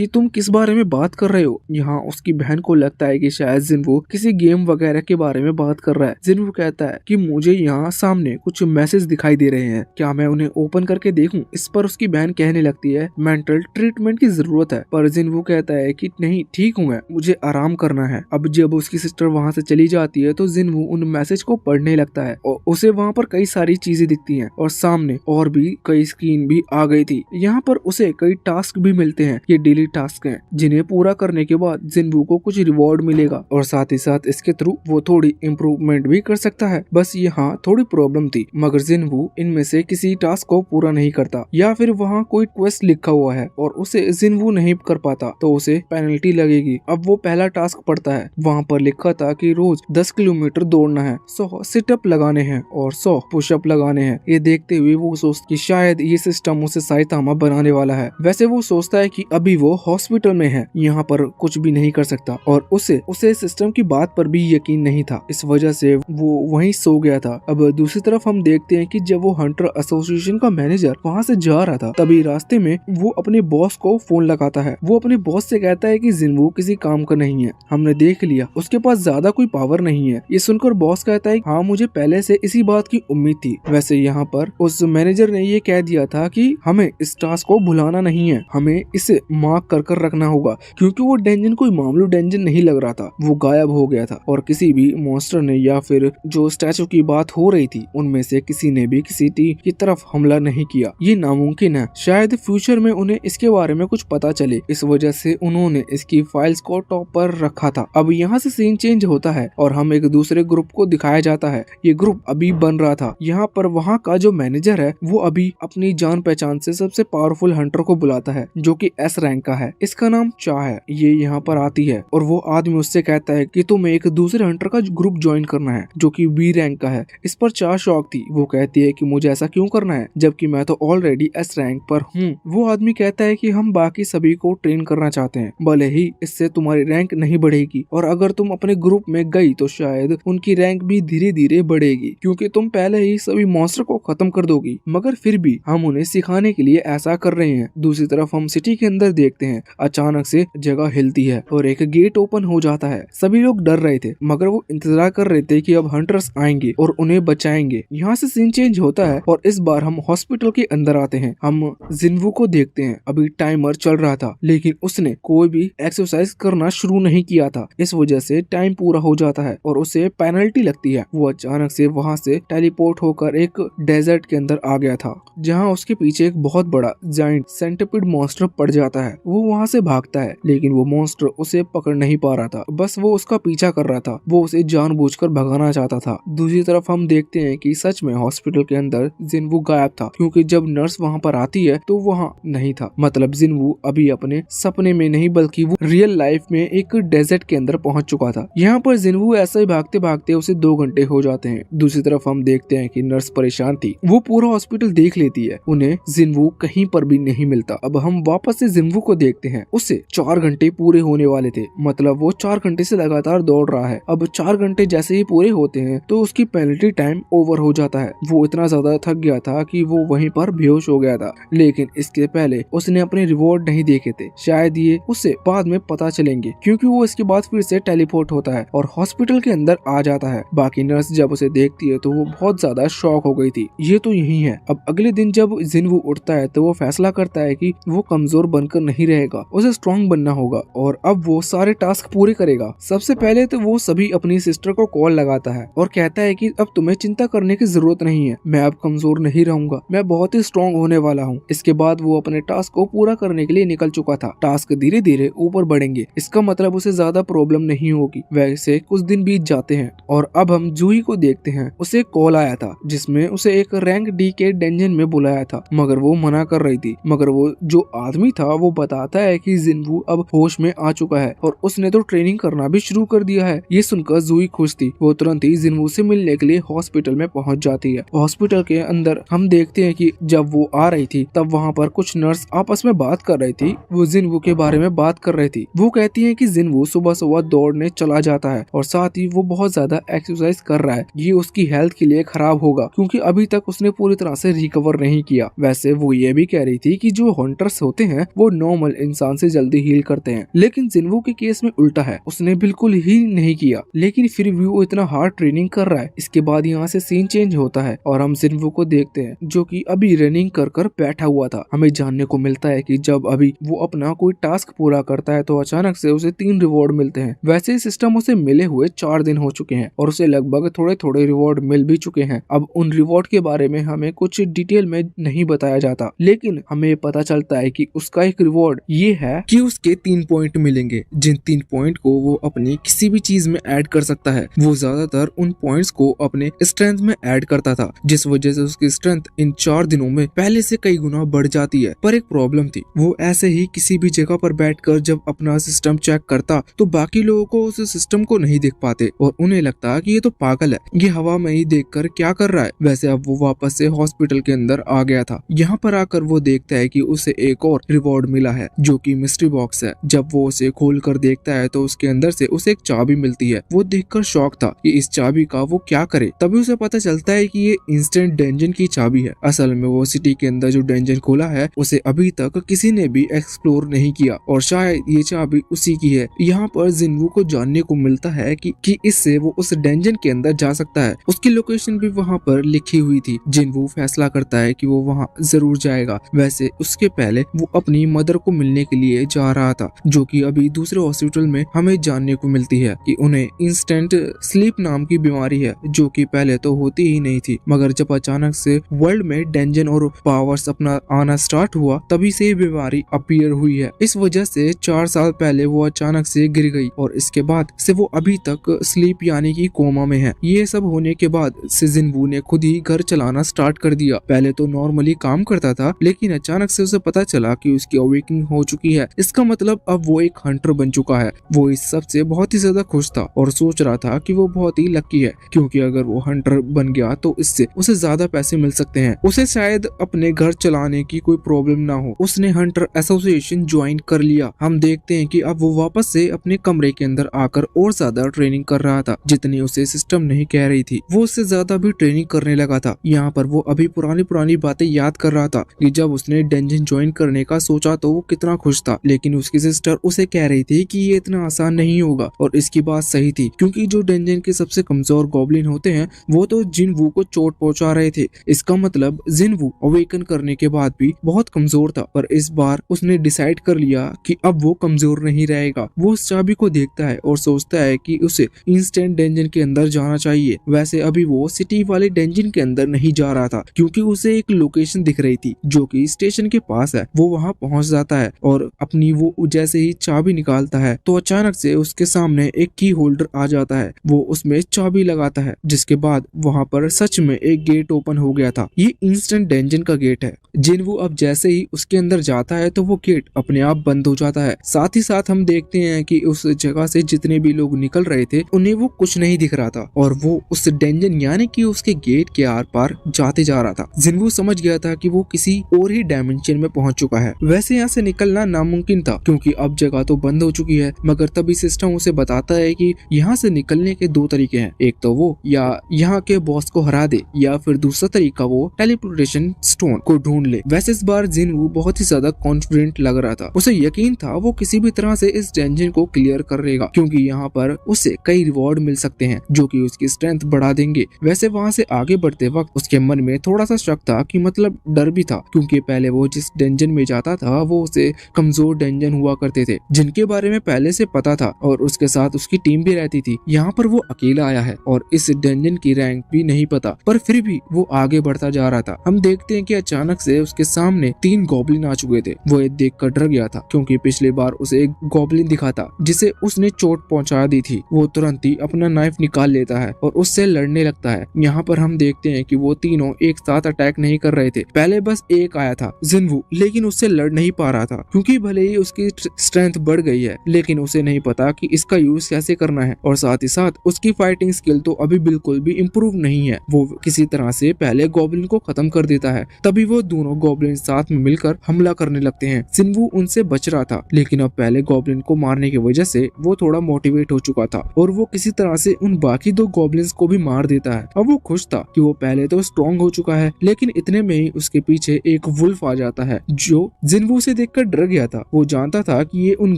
तुम किस बारे में बात कर रहे हो। यहाँ उसकी बहन को लगता है कि शायद जिन्वू किसी गेम वगैरह के बारे में बात कर रहा है। जिन्वू कहता है कि मुझे यहाँ सामने कुछ मैसेज दिखाई दे रहे हैं, क्या मैं उन्हें ओपन करके देखूं। इस पर उसकी बहन कह कहने लगती है मेंटल ट्रीटमेंट की जरूरत है, पर जिनवू कहता है कि नहीं ठीक हूँ मैं, मुझे आराम करना है। अब जब उसकी सिस्टर वहाँ से चली जाती है तो जिनवू उन मैसेज को पढ़ने लगता है और उसे वहाँ पर कई सारी चीजें दिखती हैं और सामने और भी कई स्क्रीन भी आ गई थी। यहाँ पर उसे कई टास्क भी मिलते हैं। ये डेली टास्क हैं जिन्हें पूरा करने के बाद जिनवू को कुछ रिवॉर्ड मिलेगा और साथ ही साथ इसके थ्रू वो थोड़ी इम्प्रूवमेंट भी कर सकता है। बस यहाँ थोड़ी प्रॉब्लम थी, मगर जिनवू इनमें से किसी टास्क को पूरा नहीं करता या फिर वहाँ कोई क्वेस्ट लिखा हुआ है और उसे जिनवू नहीं कर पाता तो उसे पेनल्टी लगेगी। अब वो पहला टास्क पढ़ता है, वहाँ पर लिखा था कि रोज 10 किलोमीटर दौड़ना है, 100 सिटअप लगाने हैं और 100 पुशअप लगाने हैं। ये देखते हुए वो सोचता कि शायद ये सिस्टम उसे साइतामा बनाने वाला है। वैसे वो सोचता है कि अभी वो हॉस्पिटल में है, यहाँ पर कुछ भी नहीं कर सकता और उसे सिस्टम की बात पर भी यकीन नहीं था। इस वजह से वो वहीं सो गया था। अब दूसरी तरफ हम देखते हैं कि जब वो हंटर एसोसिएशन का मैनेजर वहाँ से जा रहा था तभी रास्ते में वो अपने बॉस को फोन लगाता है। वो अपने बॉस से कहता है कि जिनवू किसी काम का नहीं है, हमने देख लिया, उसके पास ज्यादा कोई पावर नहीं है। ये सुनकर बॉस कहता है हाँ मुझे पहले से इसी बात की उम्मीद थी। वैसे यहाँ पर उस मैनेजर ने ये कह दिया था कि हमें इस टास्क को भुलाना नहीं है, हमें इसे मार्क कर रखना होगा, क्योंकि वो डेंजन कोई मामूली डेंजन नहीं लग रहा था, वो गायब हो गया था और किसी भी मॉन्स्टर ने या फिर जो स्टैचू की बात हो रही थी उनमें से किसी ने भी किसी की तरफ हमला नहीं किया। ये नामुमकिन है, शायद फ्यूचर में उन्हें इसके बारे में कुछ पता चले, इस वजह से उन्होंने इसकी फाइल्स को टॉप पर रखा था। अब यहाँ से सीन चेंज होता है और हम एक दूसरे ग्रुप को दिखाया जाता है। ये ग्रुप अभी बन रहा था। यहाँ पर वहाँ का जो मैनेजर है वो अभी अपनी जान पहचान से सबसे पावरफुल हंटर को बुलाता है जो कि एस रैंक का है। इसका नाम चा है। ये यहाँ पर आती है और वो आदमी उससे कहता है कि तुम्हें एक दूसरे हंटर का ग्रुप ज्वाइन करना है जो कि बी रैंक का है। इस पर चा शॉक थी। वो कहती है कि मुझे ऐसा क्यों करना है जबकि मैं तो ऑलरेडी एस रैंक पर हूँ। वो आदमी कहता है कि हम बाकी सभी को ट्रेन करना चाहते हैं, भले ही इससे तुम्हारी रैंक नहीं बढ़ेगी और अगर तुम अपने ग्रुप में गई तो शायद उनकी रैंक भी धीरे धीरे बढ़ेगी क्योंकि तुम पहले ही सभी मॉन्स्टर को खत्म कर दोगी, मगर फिर भी हम उन्हें सिखाने के लिए ऐसा कर रहे हैं। दूसरी तरफ हम सिटी के अंदर देखते हैं अचानक से जगह हिलती है और एक गेट ओपन हो जाता है। सभी लोग डर रहे थे मगर वो इंतजार कर रहे थे कि अब हंटर्स आएंगे और उन्हें बचाएंगे। यहाँ से सीन चेंज होता है और इस बार हम हॉस्पिटल के अंदर आते हैं। हम जिनवू को देखते हैं। अभी टाइमर चल रहा था लेकिन उसने कोई भी एक्सरसाइज करना शुरू नहीं किया था। इस वजह से टाइम पूरा हो जाता है और उसे पेनल्टी लगती है। वो अचानक से वहाँ से टेलीपोर्ट होकर एक डेजर्ट के अंदर आ गया था जहाँ उसके पीछे एक बहुत बड़ा जायंट सेंटिपिड मॉन्स्टर पड़ जाता है। वो वहाँ से भागता है लेकिन वो मॉन्स्टर उसे पकड़ नहीं पा रहा था, बस वो उसका पीछा कर रहा था। वो उसे जानबूझकर भगाना चाहता था। दूसरी तरफ हम देखते हैं कि सच में हॉस्पिटल के अंदर जिनवू गायब था क्योंकि जब नर्स वहाँ पर आती है तो वहाँ नहीं था। मतलब जिनवू अभी अपने सपने में नहीं बल्कि वो रियल लाइफ में एक डेजर्ट के अंदर पहुंच चुका था। यहाँ पर जिनवू ऐसा ही भागते भागते उसे 2 घंटे हो जाते हैं। दूसरी तरफ हम देखते हैं कि नर्स परेशान थी। वो पूरा हॉस्पिटल देख लेती है, उन्हें जिनवू कहीं पर भी नहीं मिलता। अब हम वापस से जिनवू को देखते हैं। उसे 4 घंटे पूरे होने वाले थे, मतलब वो 4 घंटे से लगातार दौड़ रहा है। अब 4 घंटे जैसे ही पूरे होते हैं तो उसकी पेनल्टी टाइम ओवर हो जाता है। वो इतना ज्यादा थक गया था कि वो वहीं पर बेहोश हो गया था, लेकिन इसके पहले उसने अपने रिवॉर्ड नहीं देखे थे। शायद ये उसे बाद में पता चलेंगे क्योंकि वो इसके बाद फिर से टेलीपोर्ट होता है और हॉस्पिटल के अंदर आ जाता है। बाकी नर्स जब उसे देखती है तो वो बहुत ज्यादा शॉक हो गई थी। ये तो यही है। अब अगले दिन जब जिनवू उठता है तो वो फैसला करता है कि वो कमजोर बनकर नहीं रहेगा, उसे स्ट्रॉन्ग बनना होगा और अब वो सारे टास्क पूरे करेगा। सबसे पहले तो वो सभी अपनी सिस्टर को कॉल लगाता है और कहता है कि अब तुम्हें चिंता करने की जरूरत नहीं है, मैं अब कमजोर नहीं रहूंगा, मैं बहुत ही स्ट्रॉन्ग होने वाला हूँ। इसके बाद वो अपने टास्क को पूरा करने के लिए निकल चुका था। टास्क धीरे धीरे ऊपर बढ़ेंगे, इसका मतलब उसे ज्यादा प्रॉब्लम नहीं होगी। वैसे कुछ दिन बीत जाते हैं और अब हम जूही को देखते हैं। उसे कॉल आया था जिसमें उसे एक रैंक डी के डेंजन में बुलाया था, मगर वो मना कर रही थी। मगर वो जो आदमी था वो बताता है कि जिनवू अब होश में आ चुका है और उसने तो ट्रेनिंग करना भी शुरू कर दिया है। ये सुनकर जूही खुश थी। वो तुरंत ही जिनवू से मिलने के लिए हॉस्पिटल में पहुंच जाती है। हॉस्पिटल के अंदर हम देखते हैं कि जब वो आ रही थी तब वहाँ पर कुछ नर्स आपस में बात कर रही थी। वो जिनवू के बारे में बात कर रही थी। वो कहती है कि जिनवू सुबह सुबह दौड़ने चला जाता है और साथ ही वो बहुत ज्यादा एक्सरसाइज कर रहा है। ये उसकी हेल्थ के लिए खराब होगा क्योंकि अभी तक उसने पूरी तरह से रिकवर नहीं किया। वैसे वो ये भी कह रही थी कि जो हंटर्स होते हैं वो नॉर्मल इंसान से जल्दी हील करते हैं, लेकिन जिनवू के केस में उल्टा है, उसने बिल्कुल ही नहीं किया, लेकिन फिर भी वो इतना हार्ड ट्रेनिंग कर रहा है। इसके बाद यहाँ से सीन चेंज होता है और हम जिनवू को देखते हैं जो कि अभी रनिंग कर बैठा हुआ था। हमें जानने को मिलता है कि जब अभी वो अपना कोई टास्क पूरा करता है तो अचानक से उसे 3 रिवॉर्ड मिलते हैं। वैसे ही सिस्टम उसे मिले हुए 4 दिन हो चुके हैं और उसे लगभग थोड़े थोड़े रिवॉर्ड मिल भी चुके हैं। अब उन रिवॉर्ड के बारे में हमें कुछ डिटेल में नहीं बताया जाता, लेकिन हमें पता चलता है कि उसका एक रिवॉर्ड ये है कि उसके 3 पॉइंट मिलेंगे, जिन 3 पॉइंट को वो अपनी किसी भी चीज में ऐड कर सकता है। वो ज्यादातर उन पॉइंट्स को अपने स्ट्रेंथ में ऐड करता था, जिस वजह से उसकी स्ट्रेंथ इन 4 दिनों में पहले से कई गुना बढ़ जाती है। पर एक प्रॉब्लम थी, वो ऐसे ही किसी भी जगह पर बैठकर जब अपना सिस्टम चेक करता तो बाकी लोगों को उस सिस्टम को नहीं देख पाते और उन्हें लगता कि ये तो पागल है, ये हवा में ही देखकर क्या कर रहा है। वैसे अब वो वापस से हॉस्पिटल के अंदर आ गया था। यहाँ पर आकर वो देखता है कि उसे एक और रिवॉर्ड मिला है जो कि मिस्ट्री बॉक्स है। जब वो उसे खोल कर देखता है तो उसके अंदर से उसे एक चाबी मिलती है। वो देखकर शॉक था कि इस चाबी का वो क्या करे। तभी उसे पता चलता है कि ये इंस्टेंट डेंजन की चाबी है। असल में वो सिटी के अंदर जो डेंजन खोला है उसे अभी तक किसी ने भी एक्सप्लोर नहीं किया और शायद ये चाबी उसी की है। यहाँ पर जिन्वू को जानने को मिलता है कि इससे वो उस डेंजन के अंदर जा सकता है। उसकी लोकेशन भी वहाँ पर लिखी हुई थी। जिन्वू फैसला करता है कि वो वहाँ जरूर जाएगा। वैसे उसके पहले वो अपनी मदर को मिलने के लिए जा रहा था, जो कि अभी दूसरे हॉस्पिटल में हमें जानने को मिलती है कि उन्हें इंस्टेंट स्लीप नाम की बीमारी है, जो कि पहले तो होती ही नहीं थी, मगर जब अचानक से वर्ल्ड में डेंजन और पावर्स अपना आना स्टार्ट हुआ तभी से ये बीमारी अपीयर हुई है। इस वजह से 4 साल पहले वो अचानक से गिर गई और इसके बाद से वो अभी तक स्लीप यानी कि कोमा में है। ये सब होने के बाद से जिन्वू ने खुद ही घर चलाना स्टार्ट कर दिया। पहले तो नॉर्मली काम करता था, लेकिन अचानक से उसे पता चला कि उसकी अवेकनिंग हो चुकी है। इसका मतलब अब वो एक हंटर बन चुका है। वो इस सब से बहुत ही ज्यादा खुश था और सोच रहा था कि वो बहुत ही लकी है, क्योंकि अगर वो हंटर बन गया तो इससे उसे ज्यादा पैसे मिल सकते हैं। उसे शायद अपने घर चलाने की कोई प्रॉब्लम ना हो। उसने हंटर एसोसिएशन ज्वाइन कर लिया। हम देखते हैं कि अब वो वापस से अपने कमरे के अंदर आकर और ज्यादा ट्रेनिंग कर रहा था। जितनी उसे सिस्टम नहीं कह रही थी वो उससे ज्यादा भी ट्रेनिंग करने लगा था। यहाँ पर वो अभी पुरानी बातें याद कर रहा था कि जब उसने डेंजन ज्वाइन करने का सोचा तो वो कितना खुश था, लेकिन उसकी सिस्टर उसे कह रही थी कि ये इतना आसान नहीं होगा। और इसकी बात सही थी, क्योंकि जो डेंजन के सबसे कमजोर गॉब्लिन होते हैं वो तो जिन्वू को चोट पहुंचा रहे थे। इसका मतलब जिन्वू अवेकन करने के बाद भी बहुत कमजोर था, पर इस बार उसने डिसाइड कर लिया कि अब वो कमजोर नहीं रहेगा। वो उस चाबी को देखता है और सोचता है कि उसे इंस्टेंट डेंजन के अंदर जाना चाहिए। वैसे अभी वो सिटी वाले डेंजन के अंदर नहीं जा रहा था, क्योंकि उसे एक लोकेशन दिख रही थी जो कि स्टेशन के पास है। वो वहां पहुंच जाता है और अपनी वो जैसे ही चाबी निकालता है तो अचानक से उसके सामने एक की होल्डर आ जाता है। वो उसमें चाबी लगाता है, जिसके बाद वहां पर सच में एक गेट ओपन हो गया था। ये इंस्टेंट डेंजन का गेट है। जिन्वू अब जैसे ही उसके अंदर जाता है तो वो गेट अपने आप बंद हो जाता है। साथ ही साथ हम देखते हैं कि उस जगह से जितने भी लोग निकल रहे थे उन्हें वो कुछ नहीं दिख रहा था और वो उस डेंजन यानी कि उसके गेट के आर पार जाते जा रहा था। जिन्वू समझ गया था कि वो किसी और ही डायमेंशन में पहुंच चुका है। वैसे यहाँ से निकलना नामुमकिन था, क्योंकि अब जगह तो बंद हो चुकी है, मगर तभी सिस्टम उसे बताता है कि यहाँ से निकलने के 2 तरीके हैं। एक तो वो या यहाँ के बॉस को हरा दे, या फिर दूसरा तरीका वो टेलीपोर्टेशन स्टोन को ढूंढ ले। वैसे इस बार जिन्वू बहुत ही ज्यादा कॉन्फिडेंट लग रहा था। उसे यकीन था वो किसी भी तरह से इस डेंजन को क्लियर कर लेगा, क्योंकि यहाँ पर उसे कई रिवॉर्ड मिल सकते हैं जो कि उसकी स्ट्रेंथ बढ़ा देंगे। वैसे वहाँ से आगे बढ़ते वक्त उसके मन में थोड़ा सा शक था, कि मतलब डर भी था, क्योंकि पहले वो जिस डेंजन में जाता था वो उसे कमजोर डेंजन हुआ करते थे, जिनके बारे में पहले से पता था और उसके साथ उसकी टीम भी रहती थी। यहाँ पर वो अकेला आया है और इस डेंजन की रैंक भी नहीं पता, पर फिर भी वो आगे बढ़ता जा रहा था। हम देखते हैं कि अचानक से उसके सामने 3 गॉब्लिन आ चुके थे। वो ये देखकर डर गया था, क्योंकि पिछली बार उसे एक गॉब्लिन दिखा था जिसे उसने चोट पहुंचा दी थी। वो तुरंत ही अपना नाइफ निकाल लेता है और उससे लड़ने लगता है। यहाँ पर हम देखते हैं कि वो तीनों एक साथ अटैक नहीं कर रहे थे। पहले बस एक आया था जिन्वू, लेकिन उससे लड़ नहीं पा रहा था, क्योंकि भले ही उसकी स्ट्रेंथ बढ़ गई है, लेकिन उसे नहीं पता कि इसका यूज कैसे करना है। और साथ ही साथ उसकी फाइटिंग स्किल तो अभी बिल्कुल भी इम्प्रूव नहीं है। वो किसी तरह से पहले गॉब्लिन को खत्म कर देता है। तभी वो दोनों गॉब्लिन साथ में मिलकर हमला करने लगते हैं। जिन्वू उनसे बच रहा था, लेकिन अब पहले गॉब्लिन को मारने की वजह से वो थोड़ा मोटिवेट हो चुका था और वो किसी तरह से उन बाकी 2 गॉब्लिन्स को भी मार देता है। अब वो खुश था कि वो पहले तो स्ट्रॉन्ग हो चुका है, लेकिन इतने में ही उसके पीछे एक वुल्फ आ जाता है जो जिन्वू से देखकर डर गया था। वो जानता था कि ये उन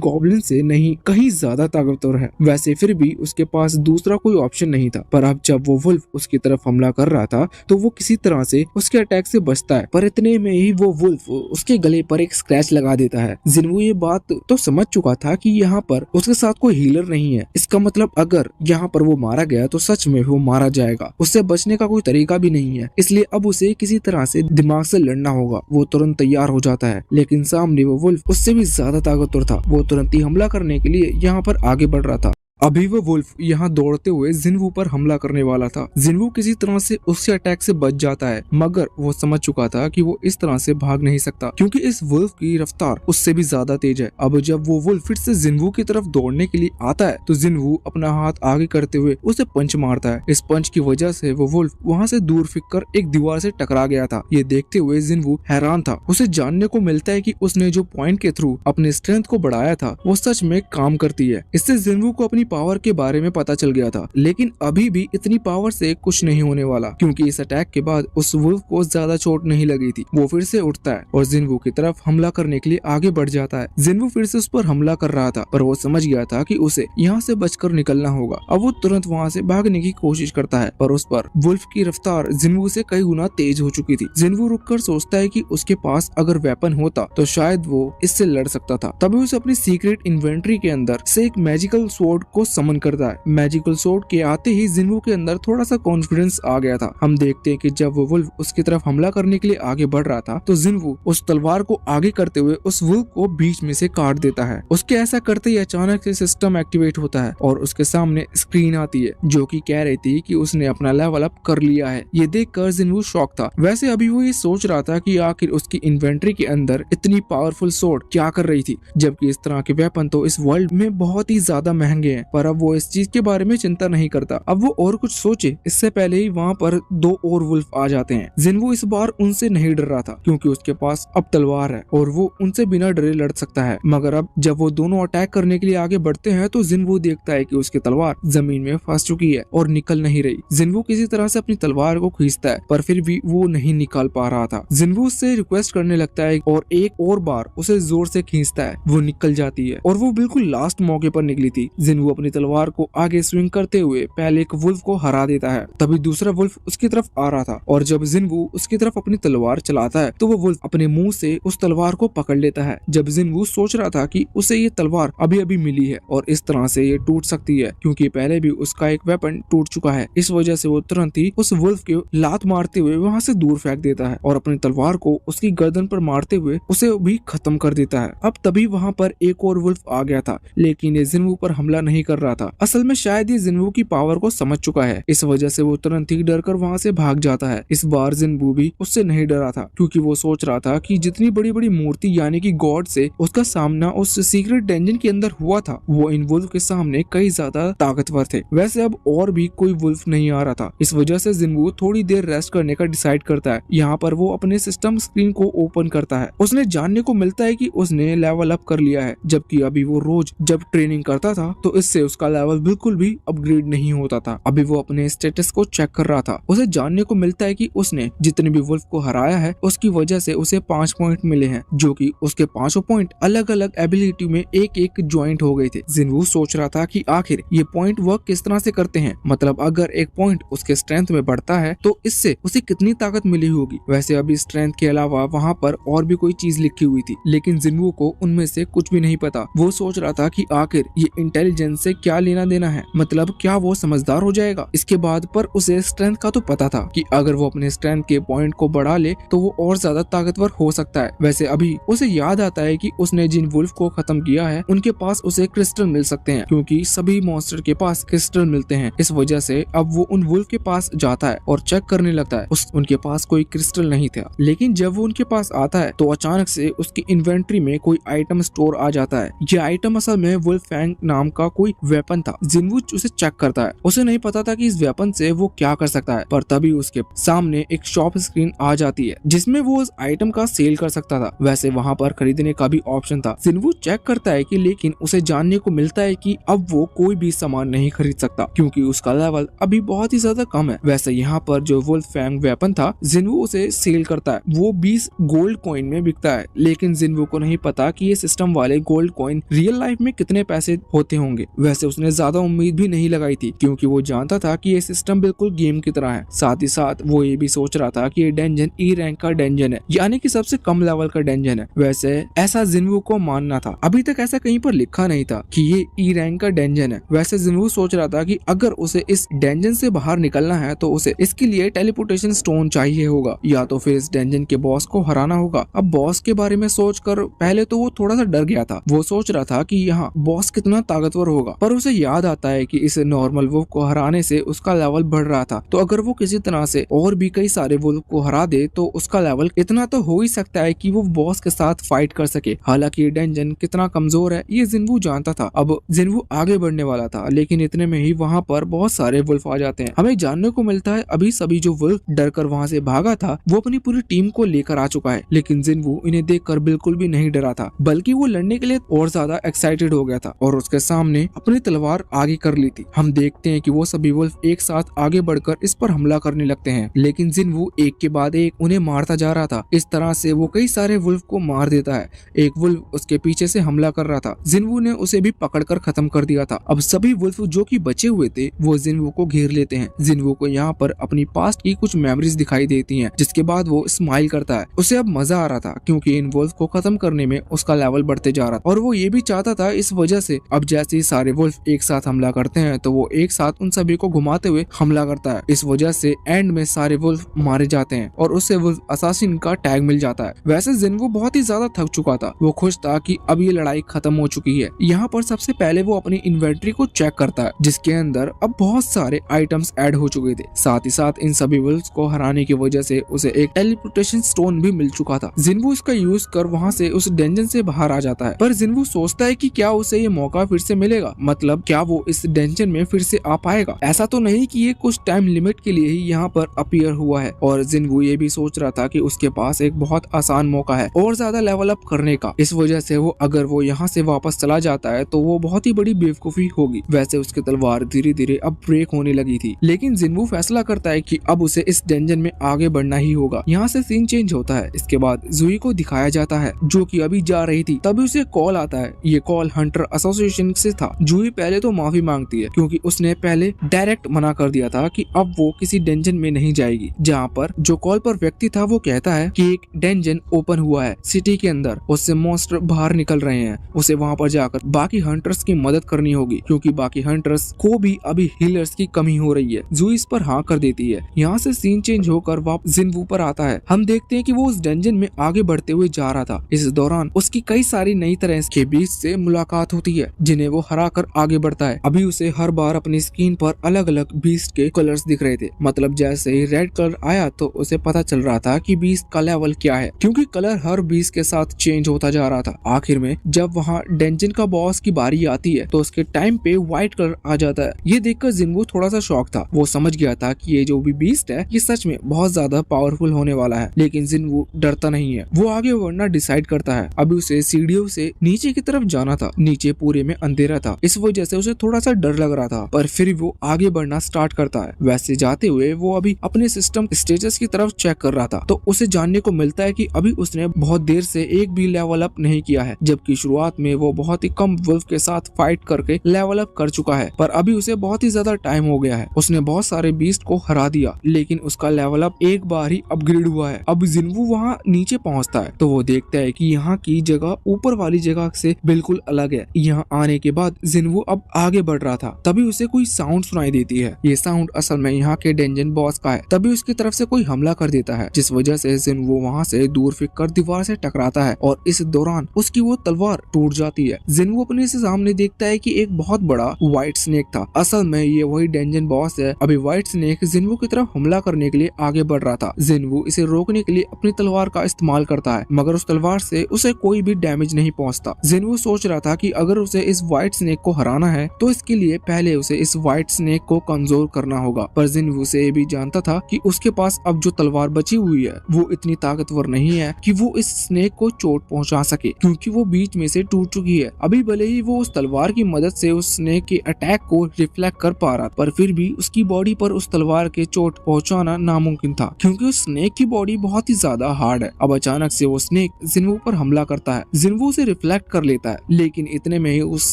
गॉब्लिन से नहीं कहीं ज्यादा ताकतवर है। वैसे फिर भी उसके पास दूसरा कोई ऑप्शन नहीं था। पर अब जब वो वुल्फ उसकी तरफ हमला कर रहा था तो वो किसी तरह से उसके अटैक से बचता है। पर इतने में ही वो वुल्फ उसके गले पर एक स्क्रैच लगा देता है। जिन्वू ये बात तो समझ चुका था कि यहाँ पर उसके साथ कोई हीलर नहीं है। इसका मतलब अगर यहाँ पर वो मारा गया तो सच में वो मारा जाएगा, उससे बचने का कोई तरीका भी नहीं है। इसलिए अब उसे किसी तरह से दिमाग से लड़ना होगा। वो तुरंत तैयार हो जाता है, लेकिन सामने वो वुल्फ उससे भी ज्यादा ताकतवर था। वो तुरंत ही हमला करने के लिए यहाँ पर आगे बढ़ रहा था। अभी वो वुल्फ यहाँ दौड़ते हुए जिन्वू पर हमला करने वाला था। जिन्वू किसी तरह से उसके अटैक से बच जाता है, मगर वो समझ चुका था कि वो इस तरह से भाग नहीं सकता क्योंकि इस वुल्फ की रफ्तार उससे भी ज्यादा तेज है। अब जब वो वुल्फ फिर से जिन्वू की तरफ दौड़ने के लिए आता है तो जिन्वू अपना हाथ आगे करते हुए उसे पंच मारता है। इस पंच की वजह से वो वुल्फ वहाँ से दूर फिक कर एक दीवार से टकरा गया था। ये देखते हुए जिन्वू हैरान था। उसे जानने को मिलता है कि उसने जो पॉइंट के थ्रू अपने स्ट्रेंथ को बढ़ाया था वो सच में काम करती है। इससे जिन्वू को अपनी पावर के बारे में पता चल गया था, लेकिन अभी भी इतनी पावर से कुछ नहीं होने वाला क्योंकि इस अटैक के बाद उस वुल्फ को ज्यादा चोट नहीं लगी थी। वो फिर से उठता है और जिन्वू की तरफ हमला करने के लिए आगे बढ़ जाता है। जिन्वू फिर से उस पर हमला कर रहा था, पर वो समझ गया था कि उसे यहाँ से बचकर निकलना होगा। अब वो तुरंत वहाँ से भागने की कोशिश करता है, पर उस पर वुल्फ की रफ्तार जिन्वू से कई गुना तेज हो चुकी थी। जिन्वू रुककर सोचता है कि उसके पास अगर वेपन होता तो शायद वो इससे लड़ सकता था। तभी उसे अपनी सीक्रेट इन्वेंट्री के अंदर से एक मैजिकल स्वॉर्ड को समन करता है। मैजिकल स्वॉर्ड के आते ही जिन्वू के अंदर थोड़ा सा कॉन्फिडेंस आ गया था। हम देखते हैं कि जब वो वुल्फ उसकी तरफ हमला करने के लिए आगे बढ़ रहा था तो जिन्वू उस तलवार को आगे करते हुए उस वुल्फ को बीच में से काट देता है। उसके ऐसा करते ही अचानक से सिस्टम एक्टिवेट होता है और उसके सामने स्क्रीन आती है जो कि कह रही थी कि उसने अपना लेवल अप कर लिया है। ये देखकर जिन्वू शॉक था। वैसे अभी वो ये सोच रहा था कि आखिर उसकी इन्वेंट्री के अंदर इतनी पावरफुल स्वॉर्ड क्या कर रही थी, जबकि इस तरह के वेपन तो इस वर्ल्ड में बहुत ही ज्यादा महंगे हैं। पर अब वो इस चीज के बारे में चिंता नहीं करता। अब वो और कुछ सोचे इससे पहले ही वहाँ पर दो और वुल्फ आ जाते हैं। जिन्वू इस बार उनसे नहीं डर रहा था क्योंकि उसके पास अब तलवार है और वो उनसे बिना डरे लड़ सकता है। मगर अब जब वो दोनों अटैक करने के लिए आगे बढ़ते हैं तो जिन्वू देखता है कि उसकी तलवार जमीन में फंस चुकी है और निकल नहीं रही। जिन्वू किसी तरह से अपनी तलवार को खींचता है, पर फिर भी वो नहीं निकाल पा रहा था। जिन्वू उससे रिक्वेस्ट करने लगता है और एक और बार उसे जोर से खींचता है। वो निकल जाती है और वो बिल्कुल लास्ट मौके पर निकली थी। जिन्वू अपनी तलवार को आगे स्विंग करते हुए पहले एक वुल्फ को हरा देता है। तभी दूसरा वुल्फ उसकी तरफ आ रहा था और जब जिन्वू उसकी तरफ अपनी तलवार चलाता है तो वो वुल्फ अपने मुंह से उस तलवार को पकड़ लेता है। जब जिन्वू सोच रहा था कि उसे ये तलवार अभी अभी मिली है और इस तरह से ये टूट सकती है क्योंकि पहले भी उसका एक वेपन टूट चुका है, इस वजह से वो तुरंत ही उस वुल्फ के लात मारते हुए वहाँ से दूर फेंक देता है और अपनी तलवार को उसकी गर्दन पर मारते हुए उसे भी खत्म कर देता है। अब तभी वहाँ पर एक और वुल्फ आ गया था, लेकिन ये जिन्वू पर हमला नहीं कर रहा था। असल में शायद ये जिन्वू की पावर को समझ चुका है, इस वजह से वो तुरंत ही डर कर वहाँ से भाग जाता है। इस बार जिन्वू भी उससे नहीं डरा था क्योंकि वो सोच रहा था कि जितनी बड़ी बड़ी मूर्ति यानी कि गॉड से उसका सामना उस सीक्रेट डंजन के अंदर हुआ था, वो इन वुल्फ के सामने कई ज्यादा ताकतवर थे। वैसे अब और भी कोई वुल्फ नहीं आ रहा था, इस वजह से जिन्वू थोड़ी देर रेस्ट करने का डिसाइड करता है। यहाँ पर वो अपने सिस्टम स्क्रीन को ओपन करता है। उसने जानने को मिलता है कि उसने लेवल अप कर लिया है, जबकि अभी वो रोज जब ट्रेनिंग करता था तो इससे उसका लेवल बिल्कुल भी अपग्रेड नहीं होता था। अभी वो अपने स्टेटस को चेक कर रहा था। उसे जानने को मिलता है कि उसने जितने भी वुल्फ को हराया है उसकी वजह से उसे 5 पॉइंट मिले हैं, जो कि उसके 5 पॉइंट अलग अलग एबिलिटी में एक एक ज्वाइंट हो गए थे। जिन्वू सोच रहा था कि आखिर ये पॉइंट वर्क किस तरह से करते हैं, मतलब अगर एक पॉइंट उसके स्ट्रेंथ में बढ़ता है तो इससे उसे कितनी ताकत मिली होगी। वैसे अभी स्ट्रेंथ के अलावा वहाँ पर और भी कोई चीज लिखी हुई थी, लेकिन जिन्वू को उनमें से कुछ भी नहीं पता। वो सोच रहा था कि आखिर ये इंटेलिजेंस से क्या लेना देना है, मतलब क्या वो समझदार हो जाएगा इसके बाद। पर उसे स्ट्रेंथ का तो पता था कि अगर वो अपने स्ट्रेंथ के पॉइंट को बढ़ा ले तो वो और ज्यादा ताकतवर हो सकता है। वैसे अभी उसे याद आता है कि उसने जिन वुल्फ को खत्म किया है उनके पास उसे क्रिस्टल मिल सकते हैं, क्योंकि सभी मॉन्स्टर के पास क्रिस्टल मिलते हैं। इस वजह से अब वो उन वुल्फ के पास जाता है और चेक करने लगता है। उनके पास कोई क्रिस्टल नहीं था, लेकिन जब वो उनके पास आता है तो अचानक से उसकी इन्वेंट्री में कोई आइटम स्टोर आ जाता है। ये आइटम असल में वुल्फ फैंग नाम का कोई वेपन था। जिन्वू उसे चेक करता है। उसे नहीं पता था कि इस वेपन से वो क्या कर सकता है, पर तभी उसके सामने एक शॉप स्क्रीन आ जाती है जिसमें वो उस आइटम का सेल कर सकता था। वैसे वहाँ पर खरीदने का भी ऑप्शन था। जिन्वू चेक करता है कि लेकिन उसे जानने को मिलता है कि अब वो कोई भी सामान नहीं खरीद सकता क्योंकि उसका लेवल अभी बहुत ही ज्यादा कम है। वैसे यहाँ पर जो वुल्फ फैंग वेपन था जिन्वू उसे सेल करता है। वो 20 गोल्ड कॉइन में बिकता है, लेकिन जिन्वू को नहीं पता कि ये सिस्टम वाले गोल्ड कॉइन रियल लाइफ में कितने पैसे होते होंगे। वैसे उसने ज्यादा उम्मीद भी नहीं लगाई थी क्योंकि वो जानता था कि ये सिस्टम बिल्कुल गेम की तरह है। साथ ही साथ वो ये भी सोच रहा था कि ये डेंजन ई रैंक का डेंजन है, यानी कि सबसे कम लेवल का डेंजन है। वैसे ऐसा जिन्वू को मानना था, अभी तक ऐसा कहीं पर लिखा नहीं था कि ये ई रैंक का डेंजन है। वैसे जिन्वू सोच रहा था कि अगर उसे इस डेंजन से बाहर निकलना है तो उसे इसके लिए टेलीपोर्टेशन स्टोन चाहिए होगा, या तो फिर इस डेंजन के बॉस को हराना होगा। अब बॉस के बारे में सोचकर पहले तो वो थोड़ा सा डर गया था। वो सोच रहा था कि यहाँ बॉस कितना ताकतवर होगा, पर उसे याद आता है कि इस नॉर्मल वुल्फ को हराने से उसका लेवल बढ़ रहा था, तो अगर वो किसी तरह से और भी कई सारे वुल्फ को हरा दे तो उसका लेवल इतना तो हो ही सकता है कि वो बॉस के साथ फाइट कर सके। हालांकि ये डेंजन कितना कमजोर है ये जिन्वू जानता था। अब जिन्वू आगे बढ़ने वाला था, लेकिन इतने में ही वहाँ पर बहुत सारे वुल्फ आ जाते हैं। हमें जानने को मिलता है अभी सभी जो वुल्फ डर कर वहाँ से भागा था वो अपनी पूरी टीम को लेकर आ चुका है, लेकिन जिन्वू इन्हें देखकर बिल्कुल भी नहीं डरा था, बल्कि वो लड़ने के लिए और ज्यादा एक्साइटेड हो गया था और उसके सामने अपनी तलवार आगे कर ली थी। हम देखते हैं कि वो सभी वुल्फ एक साथ आगे बढ़कर इस पर हमला करने लगते हैं, लेकिन जिन्वू एक के बाद एक उन्हें मारता जा रहा था। इस तरह से वो कई सारे वुल्फ को मार देता है। एक वुल्फ उसके पीछे से हमला कर रहा था, जिन्वू ने उसे भी पकड़कर खत्म कर दिया था। अब सभी वुल्फ जो कि बचे हुए थे वो जिन्वू को घेर लेते हैं। जिन्वू को यहाँ पर अपनी पास्ट की कुछ मेमोरीज दिखाई देती हैं, जिसके बाद वो स्माइल करता है। उसे अब मजा आ रहा था क्योंकि इन वुल्फ को खत्म करने में उसका लेवल बढ़ते जा रहा था और वो ये भी चाहता था। इस वजह से अब जैसे ही सारे वुल्फ एक साथ हमला करते हैं तो वो एक साथ उन सभी को घुमाते हुए हमला करता है। इस वजह से एंड में सारे वुल्फ मारे जाते हैं और उससे वुल्फ असासिन का टैग मिल जाता है। वैसे जिन्वू बहुत ही ज्यादा थक चुका था, वो खुश था कि अब ये लड़ाई खत्म हो चुकी है। यहाँ पर सबसे पहले वो अपनी इन्वेंट्री को चेक करता है, जिसके अंदर अब बहुत सारे आइटम्स ऐड हो चुके थे। साथ ही साथ इन सभी वुल्फ्स को हराने की वजह से उसे एक टेलीपोर्टेशन स्टोन भी मिल चुका था। जिन्वू इसका यूज कर वहाँ से उस डेंजन से बाहर आ जाता है, पर जिन्वू सोचता है कि क्या उसे ये मौका फिर से मिलेगा, मतलब क्या वो इस डेंजन में फिर से आ पाएगा। ऐसा तो नहीं कि ये कुछ टाइम लिमिट के लिए ही यहाँ पर अपीयर हुआ है। और जिन्वू ये भी सोच रहा था कि उसके पास एक बहुत आसान मौका है और ज्यादा लेवल अप करने का। इस वजह से वो अगर वो यहाँ से वापस चला जाता है तो वो बहुत ही बड़ी बेवकूफी होगी। वैसे उसकी तलवार धीरे धीरे अब ब्रेक होने लगी थी, लेकिन जिन्वू फैसला करता है कि अब उसे इस डेंजन में आगे बढ़ना ही होगा। यहाँ से सीन चेंज होता है। इसके बाद जुई को दिखाया जाता है जो कि अभी जा रही थी, तभी उसे कॉल आता है। ये कॉल हंटर एसोसिएशन से था। जुई पहले तो माफी मांगती है क्योंकि उसने पहले डायरेक्ट मना कर दिया था कि अब वो किसी डेंजन में नहीं जाएगी। जहाँ पर जो कॉल पर व्यक्ति था वो कहता है कि एक डेंजन ओपन हुआ है सिटी के अंदर, उससे मॉन्स्टर बाहर निकल रहे हैं, उसे वहाँ पर जाकर बाकी हंटर्स की मदद करनी होगी क्योंकि बाकी हंटर्स को भी अभी हीलर्स की कमी हो रही है। जुई इस पर हाँ कर देती है। यहाँ से सीन चेंज होकर वापस जिन्वू पर आता है। हम देखते हैं कि वो उस डेंजन में आगे बढ़ते हुए जा रहा था। इस दौरान उसकी कई सारी नई तरह के बीस्ट से मुलाकात होती है जिन्हें वो हरा कर आगे बढ़ता है। अभी उसे हर बार अपनी स्क्रीन पर अलग अलग बीस्ट के कलर्स दिख रहे थे, मतलब जैसे ही रेड कलर आया तो उसे पता चल रहा था कि बीस्ट का लेवल क्या है, क्योंकि कलर हर बीस्ट के साथ चेंज होता जा रहा था। आखिर में जब वहाँ डेंजन का बॉस की बारी आती है तो उसके टाइम पे व्हाइट कलर आ जाता है। ये देखकर जिन्वू थोड़ा सा शॉक था। वो समझ गया था कि ये जो भी बीस्ट है ये सच में बहुत ज्यादा पावरफुल होने वाला है, लेकिन जिन्वू डरता नहीं है। वो आगे बढ़ना डिसाइड करता है। अभी उसे सीढ़ियों से नीचे की तरफ जाना था। नीचे पूरे में अंधेरा था, इस वजह से उसे थोड़ा सा डर लग रहा था, पर फिर वो आगे बढ़ना स्टार्ट करता है। वैसे जाते हुए वो अभी अपने सिस्टम स्टेटस की तरफ चेक कर रहा था तो उसे जानने को मिलता है कि अभी उसने बहुत देर से एक भी लेवल अप नहीं किया है, जबकि शुरुआत में वो बहुत ही कम वुल्फ के साथ फाइट करके लेवल अप कर चुका है। पर अभी उसे बहुत ही ज्यादा टाइम हो गया है। उसने बहुत सारे बीस्ट को हरा दिया, लेकिन उसका लेवल अप एक बार ही अपग्रेड हुआ है। अब जिन्वू वहाँ नीचे पहुँचता है तो वो देखता है कि यहाँ की जगह ऊपर वाली जगह से बिल्कुल अलग है। यहाँ आने के बाद जिन्वू अब आगे बढ़ रहा था, तभी उसे कोई साउंड सुनाई देती है। ये साउंड असल में यहाँ के डेंजन बॉस का है। तभी उसकी तरफ से कोई हमला कर देता है, जिस वजह से जिन्वू वहाँ से दूर फेंक कर दीवार से टकराता है और इस दौरान उसकी वो तलवार टूट जाती है। जिन्वू अपने से सामने देखता है कि एक बहुत बड़ा व्हाइट स्नेक था। असल में ये वही डेंजन बॉस है। अभी व्हाइट स्नेक जिन्वू की तरफ हमला करने के लिए आगे बढ़ रहा था। जिन्वू इसे रोकने के लिए अपनी तलवार का इस्तेमाल करता है, मगर उस तलवार से उसे कोई भी डैमेज नहीं पहुंचता। जिन्वू सोच रहा था कि अगर उसे इस व्हाइट स्नेक को हराना है तो इसके लिए पहले उसे इस व्हाइट स्नेक को कमजोर करना होगा। पर जिन्वू से ये भी जानता था कि उसके पास अब जो तलवार बची हुई है वो इतनी ताकतवर नहीं है कि वो इस स्नेक को चोट पहुंचा सके, क्योंकि वो बीच में से टूट चुकी है। अभी भले ही वो उस तलवार की मदद से उस स्नेक के अटैक को रिफ्लेक्ट कर पा रहा, पर फिर भी उसकी बॉडी पर उस तलवार के चोट पहुंचाना नामुमकिन था, क्योंकि उस स्नेक की बॉडी बहुत ही ज्यादा हार्ड है। अब अचानक से वो स्नेक जिन्वू पर हमला करता है। जिन्वू से रिफ्लेक्ट कर लेता है, लेकिन इतने में ही उस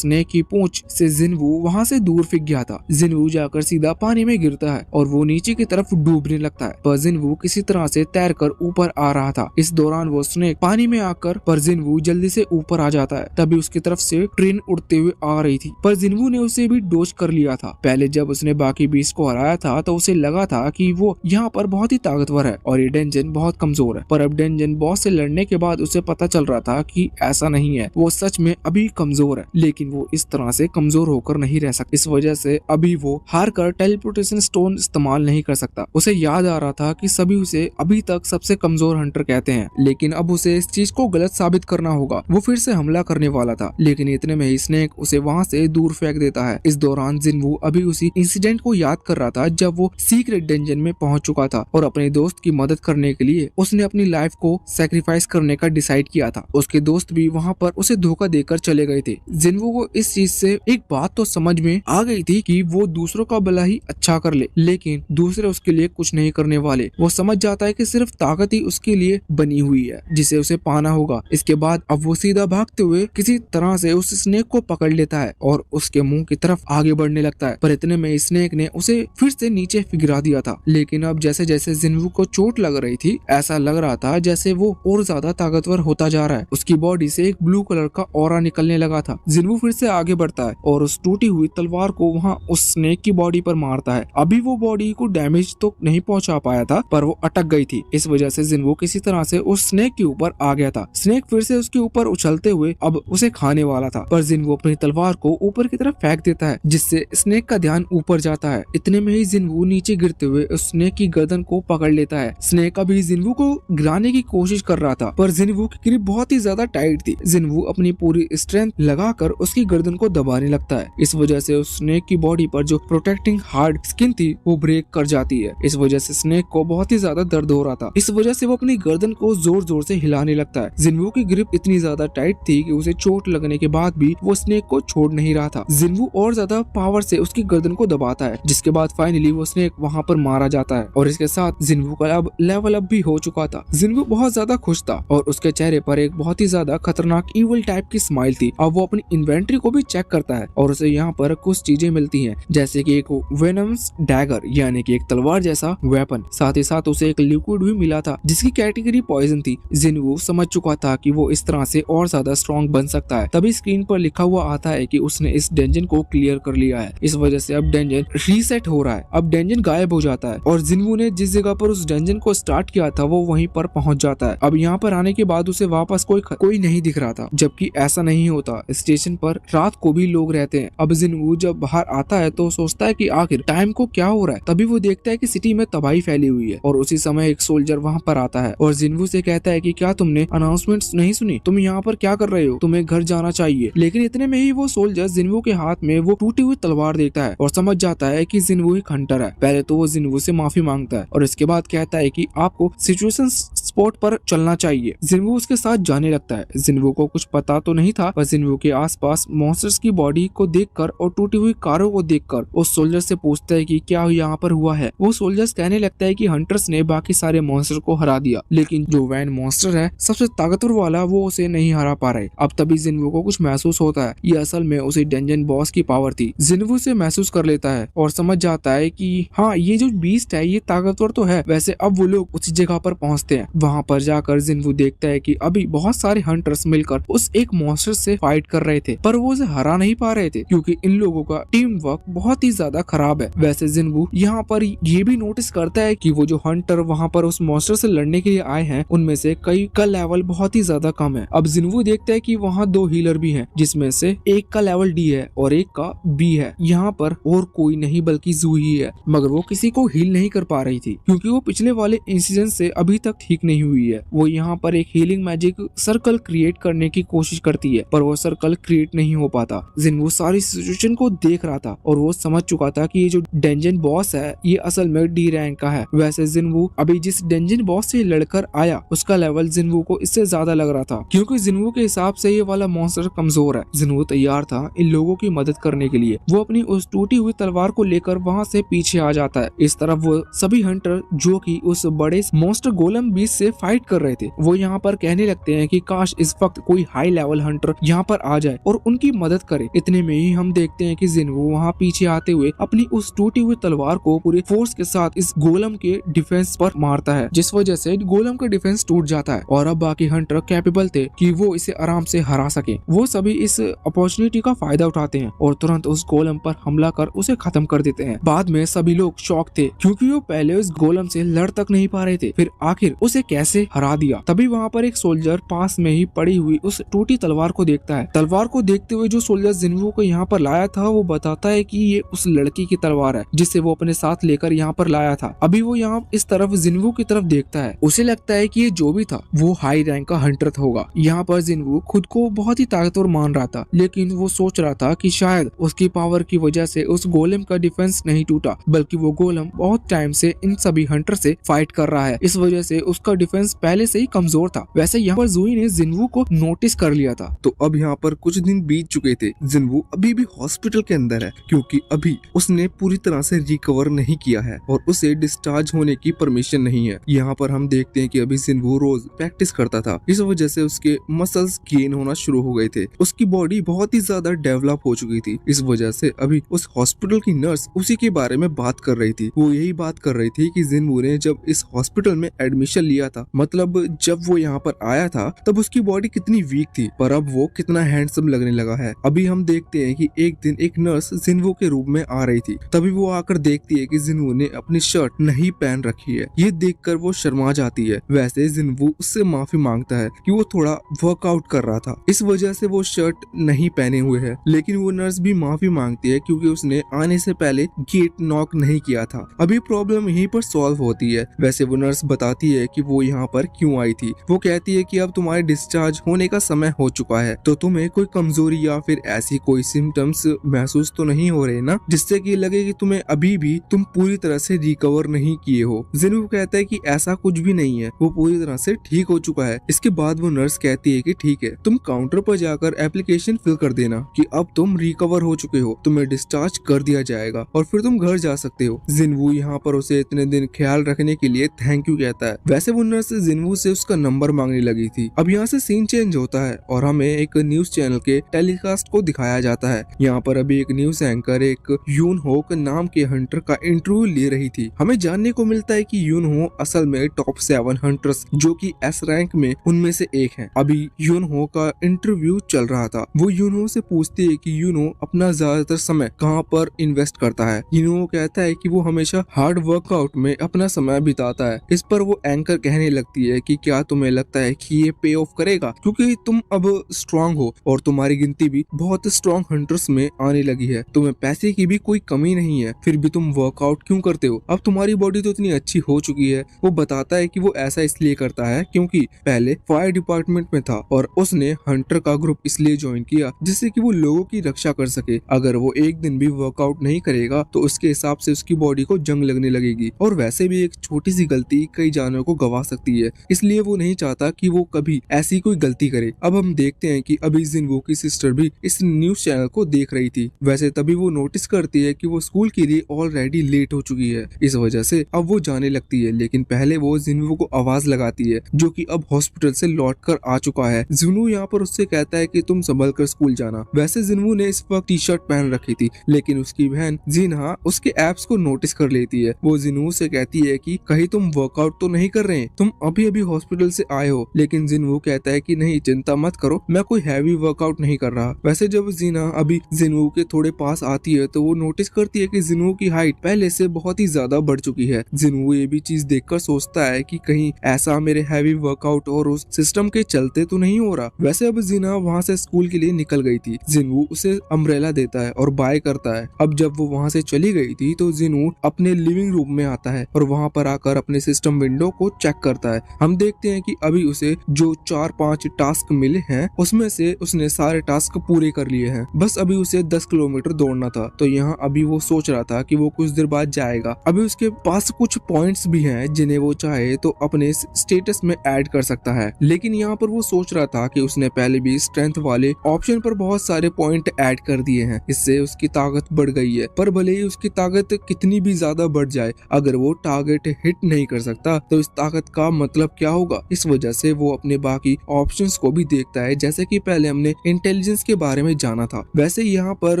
स्नेक की पोंछ से जिन्वू वहाँ से दूर फेंक गया था। जिन्वू जाकर सीधा पानी में गिरता है और वो नीचे की तरफ डूबने लगता है, पर जिन्वू किसी तरह से तैरकर ऊपर आ रहा था। इस दौरान वो स्नेक पानी में आकर पर जिन्वू जल्दी से ऊपर आ जाता है। तभी उसकी तरफ से ट्रेन उड़ते हुए आ रही थी, पर जिन्वू ने उसे भी डोज कर लिया था। पहले जब उसने बाकी बीस को हराया था तो उसे लगा था कि वो यहाँ पर बहुत ही ताकतवर है और ये डेंजन बहुत कमजोर है, पर अब डेंजन बॉस से लड़ने के बाद उसे पता चल रहा था कि ऐसा नहीं है, वो सच में अभी कमजोर है, लेकिन वो इस तरह से कमजोर होकर नहीं रह सकता। इस वजह से अभी वो हार कर टेलीपोर्टेशन स्टोन इस्तेमाल नहीं कर सकता। उसे याद आ रहा था कि सभी उसे अभी तक सबसे कमजोर हंटर कहते हैं, लेकिन अब उसे इस चीज को गलत साबित करना होगा। वो फिर से हमला करने वाला था, लेकिन इतने में ही स्नेक उसे वहाँ से दूर फेंक देता है। इस दौरान जिन्वू अभी उसी इंसिडेंट को याद कर रहा था जब वो सीक्रेट डेंजन में पहुंच चुका था और अपने दोस्त की मदद करने के लिए उसने अपनी लाइफ को सैक्रिफाइस करने का डिसाइड किया था। उसके दोस्त भी वहाँ पर उसे धोखा देकर चले गए थे। जिन्वू को इस चीज से एक बात तो समझ में आ गई थी कि वो दूसरों का भला ही अच्छा कर ले, लेकिन दूसरे उसके लिए कुछ नहीं करने वाले। वो समझ जाता है कि सिर्फ ताकत ही उसके लिए बनी हुई है जिसे उसे पाना होगा। इसके बाद अब वो सीधा भागते हुए किसी तरह से उस स्नेक को पकड़ लेता है और उसके मुंह की तरफ आगे बढ़ने लगता है, पर इतने में स्नेक ने उसे फिर से नीचे गिरा दिया था। लेकिन अब जैसे जैसे जिन्वू को चोट लग रही थी, ऐसा लग रहा था जैसे वो और ज्यादा ताकतवर होता जा रहा है। उसकी बॉडी से एक ब्लू कलर का ऑरा निकलने लगा था। जिन्वू फिर से आगे बढ़ता है और उस टूटी हुई तलवार को वहाँ उस स्नेक की बॉडी पर मारता है। अभी वो बॉडी को डैमेज तो नहीं पहुंचा पाया था, पर वो अटक गई थी। इस वजह से जिन्वू किसी तरह से उस स्नेक के ऊपर आ गया था। स्नेक फिर से उसके ऊपर उछलते हुए अब उसे खाने वाला था, पर जिन्वू अपनी तलवार को ऊपर की तरफ फेंक देता है, जिससे स्नेक का ध्यान ऊपर जाता है। इतने में ही जिन्वू नीचे गिरते हुए उस स्नेक की गर्दन को पकड़ लेता है। स्नेक अभी जिन्वू को गिराने की कोशिश कर रहा था, पर जिन्वू की ग्रिप बहुत ही ज्यादा टाइट थी। जिन्वू अपनी पूरी स्ट्रेंथ लगाकर उसकी गर्दन को दबाने लगता है। इस वजह से उस स्नेक की बॉडी पर जो प्रोटेक्टिंग हार्ड स्किन थी वो ब्रेक कर जाती है। इस वजह से स्नेक को बहुत ही ज्यादा दर्द हो रहा था। इस वजह से वो अपनी गर्दन को जोर जोर से हिलाने लगता है। जिन्वू की ग्रिप इतनी ज्यादा टाइट थी कि उसे चोट लगने के बाद भी वो स्नेक को छोड़ नहीं रहा था। जिन्वू और ज्यादा पावर से उसकी गर्दन को दबाता है, जिसके बाद फाइनली वो स्नेक वहाँ पर मारा जाता है और इसके साथ जिन्वू का अब लेवल अप भी हो चुका था। जिन्वू बहुत ज्यादा खुश था और उसके चेहरे पर एक बहुत ही ज्यादा खतरनाक इविल टाइप की स्माइल थी। अब वो अपनी इन्वेंट्री को भी चेक करता है और उसे यहाँ पर कुछ चीजें मिलती हैं, जैसे कि एक वेनम्स डैगर यानी कि एक तलवार जैसा वेपन। साथ ही साथ उसे एक लिक्विड भी मिला था जिसकी कैटेगरी पॉइजन थी। जिन्वू समझ चुका था कि वो इस तरह से और ज्यादा स्ट्रॉन्ग बन सकता है। तभी स्क्रीन पर लिखा हुआ आता है कि उसने इस डेंजन को क्लियर कर लिया है। इस वजह से अब डेंजन रीसेट हो रहा है। अब डेंजन गायब हो जाता है और जिन्वू ने जिस जगह पर उस डेंजन को स्टार्ट किया था वो वहीं पर पहुंच जाता है। अब यहाँ पर आने के बाद उसे वापस कोई नहीं दिख रहा था, जबकि ऐसा नहीं होता। स्टेशन पर रात को भी लोग रहते हैं। अब जिन्वू जब बाहर आता है तो सोचता है कि आखिर टाइम को क्या हो रहा है। तभी वो देखता है कि सिटी में तबाही फैली हुई है और उसी समय एक सोल्जर वहाँ पर आता है और जिन्वू से कहता है कि क्या तुमने अनाउंसमेंट नहीं सुनी? तुम यहाँ पर क्या कर रहे हो? तुम्हें घर जाना चाहिए। लेकिन इतने में ही वो सोल्जर जिन्वू के हाथ में वो टूटी हुई तलवार देखता है और समझ जाता है कि जिन्वू एक हंटर है। पहले तो वो जिन्वू से माफी मांगता है और इसके बाद कहता है कि आपको सिचुएशन स्पॉट पर चलना चाहिए। जिन्वू उसके साथ जाने लगता है। जिन्वू को कुछ पता तो नहीं था, पर जिन्वू के आसपास मॉन्स्टर्स की बॉडी को देखकर और टूटी हुई कारों को देखकर उस सोल्जर से पूछता है कि क्या यहाँ पर हुआ है। वो सोल्जर्स कहने लगता है कि हंटर्स ने बाकी सारे मॉन्स्टर को हरा दिया, लेकिन जो वैन मॉन्स्टर है सबसे ताकतवर वाला वो उसे नहीं हरा पा रहे। अब तभी जिन्वू को कुछ महसूस होता है। ये असल में उसी डेंजन बॉस की पावर थी। जिन्वू से महसूस कर लेता है और समझ जाता है कि हाँ, ये जो बीस्ट है ये ताकतवर तो है। वैसे अब वो लोग उसी जगह पर पहुंचते हैं। वहाँ पर जाकर जिन्वू देखता है कि अभी बहुत सारे हंटर्स मिलकर उस एक मॉन्स्टर से फाइट कर रहे थे, पर वो उसे हरा नहीं पा रहे थे क्योंकि इन लोगों का टीम वर्क बहुत ही ज्यादा खराब है। वैसे जिन्वू यहाँ पर ये भी नोटिस करता है कि वो जो हंटर वहाँ पर उस मॉन्स्टर से लड़ने के लिए आए हैं उनमें से कई का लेवल बहुत ही ज्यादा कम है। अब जिन्वू देखता है कि वहाँ 2 हीलर भी हैं, जिसमें से एक का लेवल डी है और एक का बी है। यहाँ पर और कोई नहीं बल्कि जू ही है, मगर वो किसी को हील नहीं कर पा रही थी क्योंकि वो पिछले वाले इंसिडेंट से अभी तक ठीक नहीं हुई है। वो यहाँ पर एक हीलिंग मैजिक सर्कल क्रिएट करने की कोशिश करती है, पर वो सर्कल क्रिएट नहीं हो पाता। जिन्वू सारी सिचुएशन को देख रहा था और वो समझ चुका था कि ये जो डेंजन बॉस है ये असल में डी रैंक का है। वैसे जिन्वू अभी जिस डेंजन बॉस से लड़कर आया उसका लेवल जिन्वू को इससे ज्यादा लग रहा था, क्योंकि जिन्वू के हिसाब से ये वाला मॉन्स्टर कमजोर है। जिन्वू तैयार था इन लोगों की मदद करने के लिए। वो अपनी उस टूटी हुई तलवार को लेकर वहाँ से पीछे आ जाता है। इस तरफ वो सभी हंटर जो कि उस बड़े मॉन्स्टर गोलम बीस्ट से फाइट कर रहे थे वो यहाँ पर कहने लगते हैं कि काश इस वक्त कोई हाई लेवल हंटर यहाँ पर आ जाए और उनकी मदद करे। इतने में ही हम देखते हैं कि जिन्वू वहाँ पीछे आते हुए अपनी उस टूटी हुई तलवार को पूरे फोर्स के साथ इस गोलम के डिफेंस पर मारता है, जिस वजह से गोलम का डिफेंस टूट जाता है और अब बाकी हंटर कैपेबल थे कि वो इसे आराम से हरा सके। वो सभी इस अपॉर्चुनिटी का फायदा उठाते हैं और तुरंत उस गोलम पर हमला कर उसे खत्म कर देते हैं। बाद में सभी लोग शॉक थे क्योंकि वो पहले उस गोलम से लड़ तक नहीं पा रहे थे, फिर आखिर उसे कैसे हरा दिया। तभी वहाँ पर एक सोल्जर पास में ही पड़ी हुई उस टूटी तलवार को देखता है। तलवार को देखते हुए जो सोल्जर जिन्वू को यहाँ पर लाया था वो बताता है कि ये उस लड़की की तलवार है जिसे वो अपने साथ लेकर यहाँ पर लाया था। अभी वो यहाँ इस तरफ जिन्वू की तरफ देखता है, उसे लगता है कि ये जो भी था वो हाई रैंक का हंटर होगा। यहाँ पर जिन्वू खुद को बहुत ही ताकतवर मान रहा था, लेकिन वो सोच रहा था कि शायद उसकी पावर की वजह से उस गोलम का डिफेंस नहीं टूटा, बल्कि वो गोलम बहुत टाइम से इन सभी हंटर से फाइट कर रहा है, इस वजह से उसका डिफेंस पहले से ही कमजोर था। वैसे यहाँ पर जूही ने जिन्वू को नोटिस कर लिया था। तो अब यहाँ पर कुछ दिन बीत चुके थे। जिन्वू अभी भी हॉस्पिटल के अंदर है क्योंकि अभी उसने पूरी तरह से रिकवर नहीं किया है और उसे डिस्चार्ज होने की परमिशन नहीं है। यहाँ पर हम देखते हैं कि अभी जिन्वू रोज प्रैक्टिस करता था, इस वजह से उसके मसल्स गेन होना शुरू हो गए थे। उसकी बॉडी बहुत ही ज्यादा डेवलप हो चुकी थी, इस वजह से अभी उस हॉस्पिटल की नर्स उसी के बारे में बात कर रही थी। वो यही बात कर रही थी कि जिन्वू ने जब इस हॉस्पिटल में एडमिशन लिया था, मतलब जब वो यहाँ पर आया था तब उसकी बॉडी कितनी वीक थी, पर अब वो कितना हैंडसम लगने लगा है। अभी हम देखते हैं कि एक दिन एक नर्स जिन्वू के रूम में आ रही थी, तभी वो आकर देखती है कि जिन्वू ने अपनी शर्ट नहीं पहन रखी है। ये देखकर वो शर्मा जाती है। वैसे जिन्वू उससे माफी मांगता है कि वो थोड़ा वर्कआउट कर रहा था, इस वजह से वो शर्ट नहीं पहने हुए है, लेकिन वो नर्स भी माफी मांगती है क्योंकि उसने आने से पहले गेट नॉक नहीं किया था। अभी प्रॉब्लम यहीं पर सॉल्व होती है। वैसे वो नर्स बताती है कि वो यहाँ पर क्यों आई थी। वो कहती है कि अब तुम्हारे डिस्चार्ज होने का समय हो चुका है, तो तुम्हें कोई कमजोरी या फिर ऐसी कोई सिम्टम्स महसूस तो नहीं हो रहे ना, जिससे कि लगे कि तुम्हें अभी भी तुम पूरी तरह से रिकवर नहीं किए हो। जिन्वू कहता है कि ऐसा कुछ भी नहीं है, वो पूरी तरह से ठीक हो चुका है। इसके बाद वो नर्स कहती है कि ठीक है, तुम काउंटर पर जाकर एप्लीकेशन फिल कर देना कि अब तुम रिकवर हो चुके हो, तुम्हें डिस्चार्ज कर दिया जाएगा और फिर तुम घर जा सकते हो। जिन्वू यहाँ पर उसे इतने दिन ख्याल रखने के लिए थैंक यू कहता है। वैसे वो नर्स जिन्वू से उसका नंबर मांगने लगी थी। अब यहाँ से सीन चेंज होता है और हमें एक न्यूज चैनल के टेलीकास्ट को दिखाया जाता है। यहाँ पर अभी एक न्यूज एंकर एक यून हो नाम के हंटर का इंटरव्यू ले रही थी। हमें जानने को मिलता है कि यून हो असल में टॉप 7 हंटर्स जो कि एस रैंक में उनमें से एक है। अभी यून हो का इंटरव्यू चल रहा था। वो यून हो से पूछती है कि यून हो अपना ज्यादातर समय कहाँ पर इन्वेस्ट करता है। यून हो कहता है कि वो हमेशा हार्ड वर्कआउट में अपना समय बिताता है। इस पर वो एंकर कहने लगती है कि क्या तुम्हें लगता है कि ये पे ऑफ करेगा, क्योंकि तुम अब स्ट्रांग हो और तुम्हारी गिनती भी बहुत स्ट्रांग हंटर्स में आने लगी है, तुम्हें पैसे की भी कोई कमी नहीं है, फिर भी तुम वर्कआउट क्यों करते हो, अब तुम्हारी बॉडी तो इतनी अच्छी हो चुकी है। वो बताता है कि वो ऐसा इसलिए करता है क्योंकि पहले फायर डिपार्टमेंट में था और उसने हंटर का ग्रुप इसलिए ज्वाइन किया जिससे कि वो लोगों की रक्षा कर सके। अगर वो एक दिन भी वर्कआउट नहीं करेगा तो उसके हिसाब से उसकी बॉडी को जंग लगने लगेगी और वैसे भी एक छोटी सी गलती कई जानों को गवा सकती है, इसलिए वो नहीं चाहता कि वो कभी ऐसी कोई गलती करे। अब हम देखते हैं कि अभी जिन्वू की सिस्टर भी इस न्यूज चैनल को देख रही थी। वैसे तभी वो नोटिस करती है कि वो स्कूल के लिए ऑलरेडी लेट हो चुकी है, इस वजह से अब वो जाने लगती है, लेकिन पहले वो जिन्वू को आवाज लगाती है जो कि अब हॉस्पिटल से लौट कर आ चुका है। जिन्वू यहाँ पर उससे कहता है कि तुम संभल कर स्कूल जाना। वैसे जिन्वू ने इस वक्त टी शर्ट पहन रखी थी, लेकिन उसकी बहन जिन्हा उसके एब्स को नोटिस कर लेती है। वो जिन्वू से कहती है कि कहीं तुम वर्कआउट तो नहीं कर रहे हैं, तुम अभी अभी हॉस्पिटल से आए हो। लेकिन जिन्वू कहता है कि नहीं, चिंता मत करो, मैं कोई हैवी वर्कआउट नहीं कर रहा। वैसे जब जिन्हा अभी जिन्वू के थोड़े पास आती है तो वो नोटिस करती है कि जिन्वू की हाइट पहले से बहुत ही ज्यादा बढ़ चुकी है। जिन्वू ये भी चीज देखकर सोचता है कि कहीं ऐसा मेरे हैवी वर्कआउट और उस सिस्टम के चलते तो नहीं हो रहा। वैसे अब जिन्हा वहाँ से स्कूल के लिए निकल गई थी। जिन्वू उसे अम्ब्रेला देता है और बाय करता है। अब जब वो वहाँ से चली गई थी तो जिन्वू अपने लिविंग रूम में आता है और वहाँ पर आकर अपने सिस्टम विंडो को चेक करता है। हम देखते हैं कि अभी उसे जो 4-5 टास्क मिले हैं उसमें से उसने सारे टास्क पूरे कर लिए हैं, बस अभी उसे 10 किलोमीटर दौड़ना था। तो यहाँ अभी वो सोच रहा था कि वो कुछ देर बाद जाएगा। अभी उसके पास कुछ पॉइंट्स भी हैं जिन्हें वो चाहे तो अपने स्टेटस में ऐड कर सकता है, लेकिन यहाँ पर वो सोच रहा था कि उसने पहले भी स्ट्रेंथ वाले ऑप्शन पर बहुत सारे पॉइंट ऐड कर दिए हैं, इससे उसकी ताकत बढ़ गई है। पर भले ही उसकी ताकत कितनी भी ज्यादा बढ़ जाए, अगर वो टारगेट हिट नहीं कर सकता तो इस ताकत का मतलब क्या होगा। इस वजह से वो अपने बाकी ऑप्शंस को भी देखता है, जैसे कि पहले हमने इंटेलिजेंस के बारे में जाना था। वैसे यहाँ पर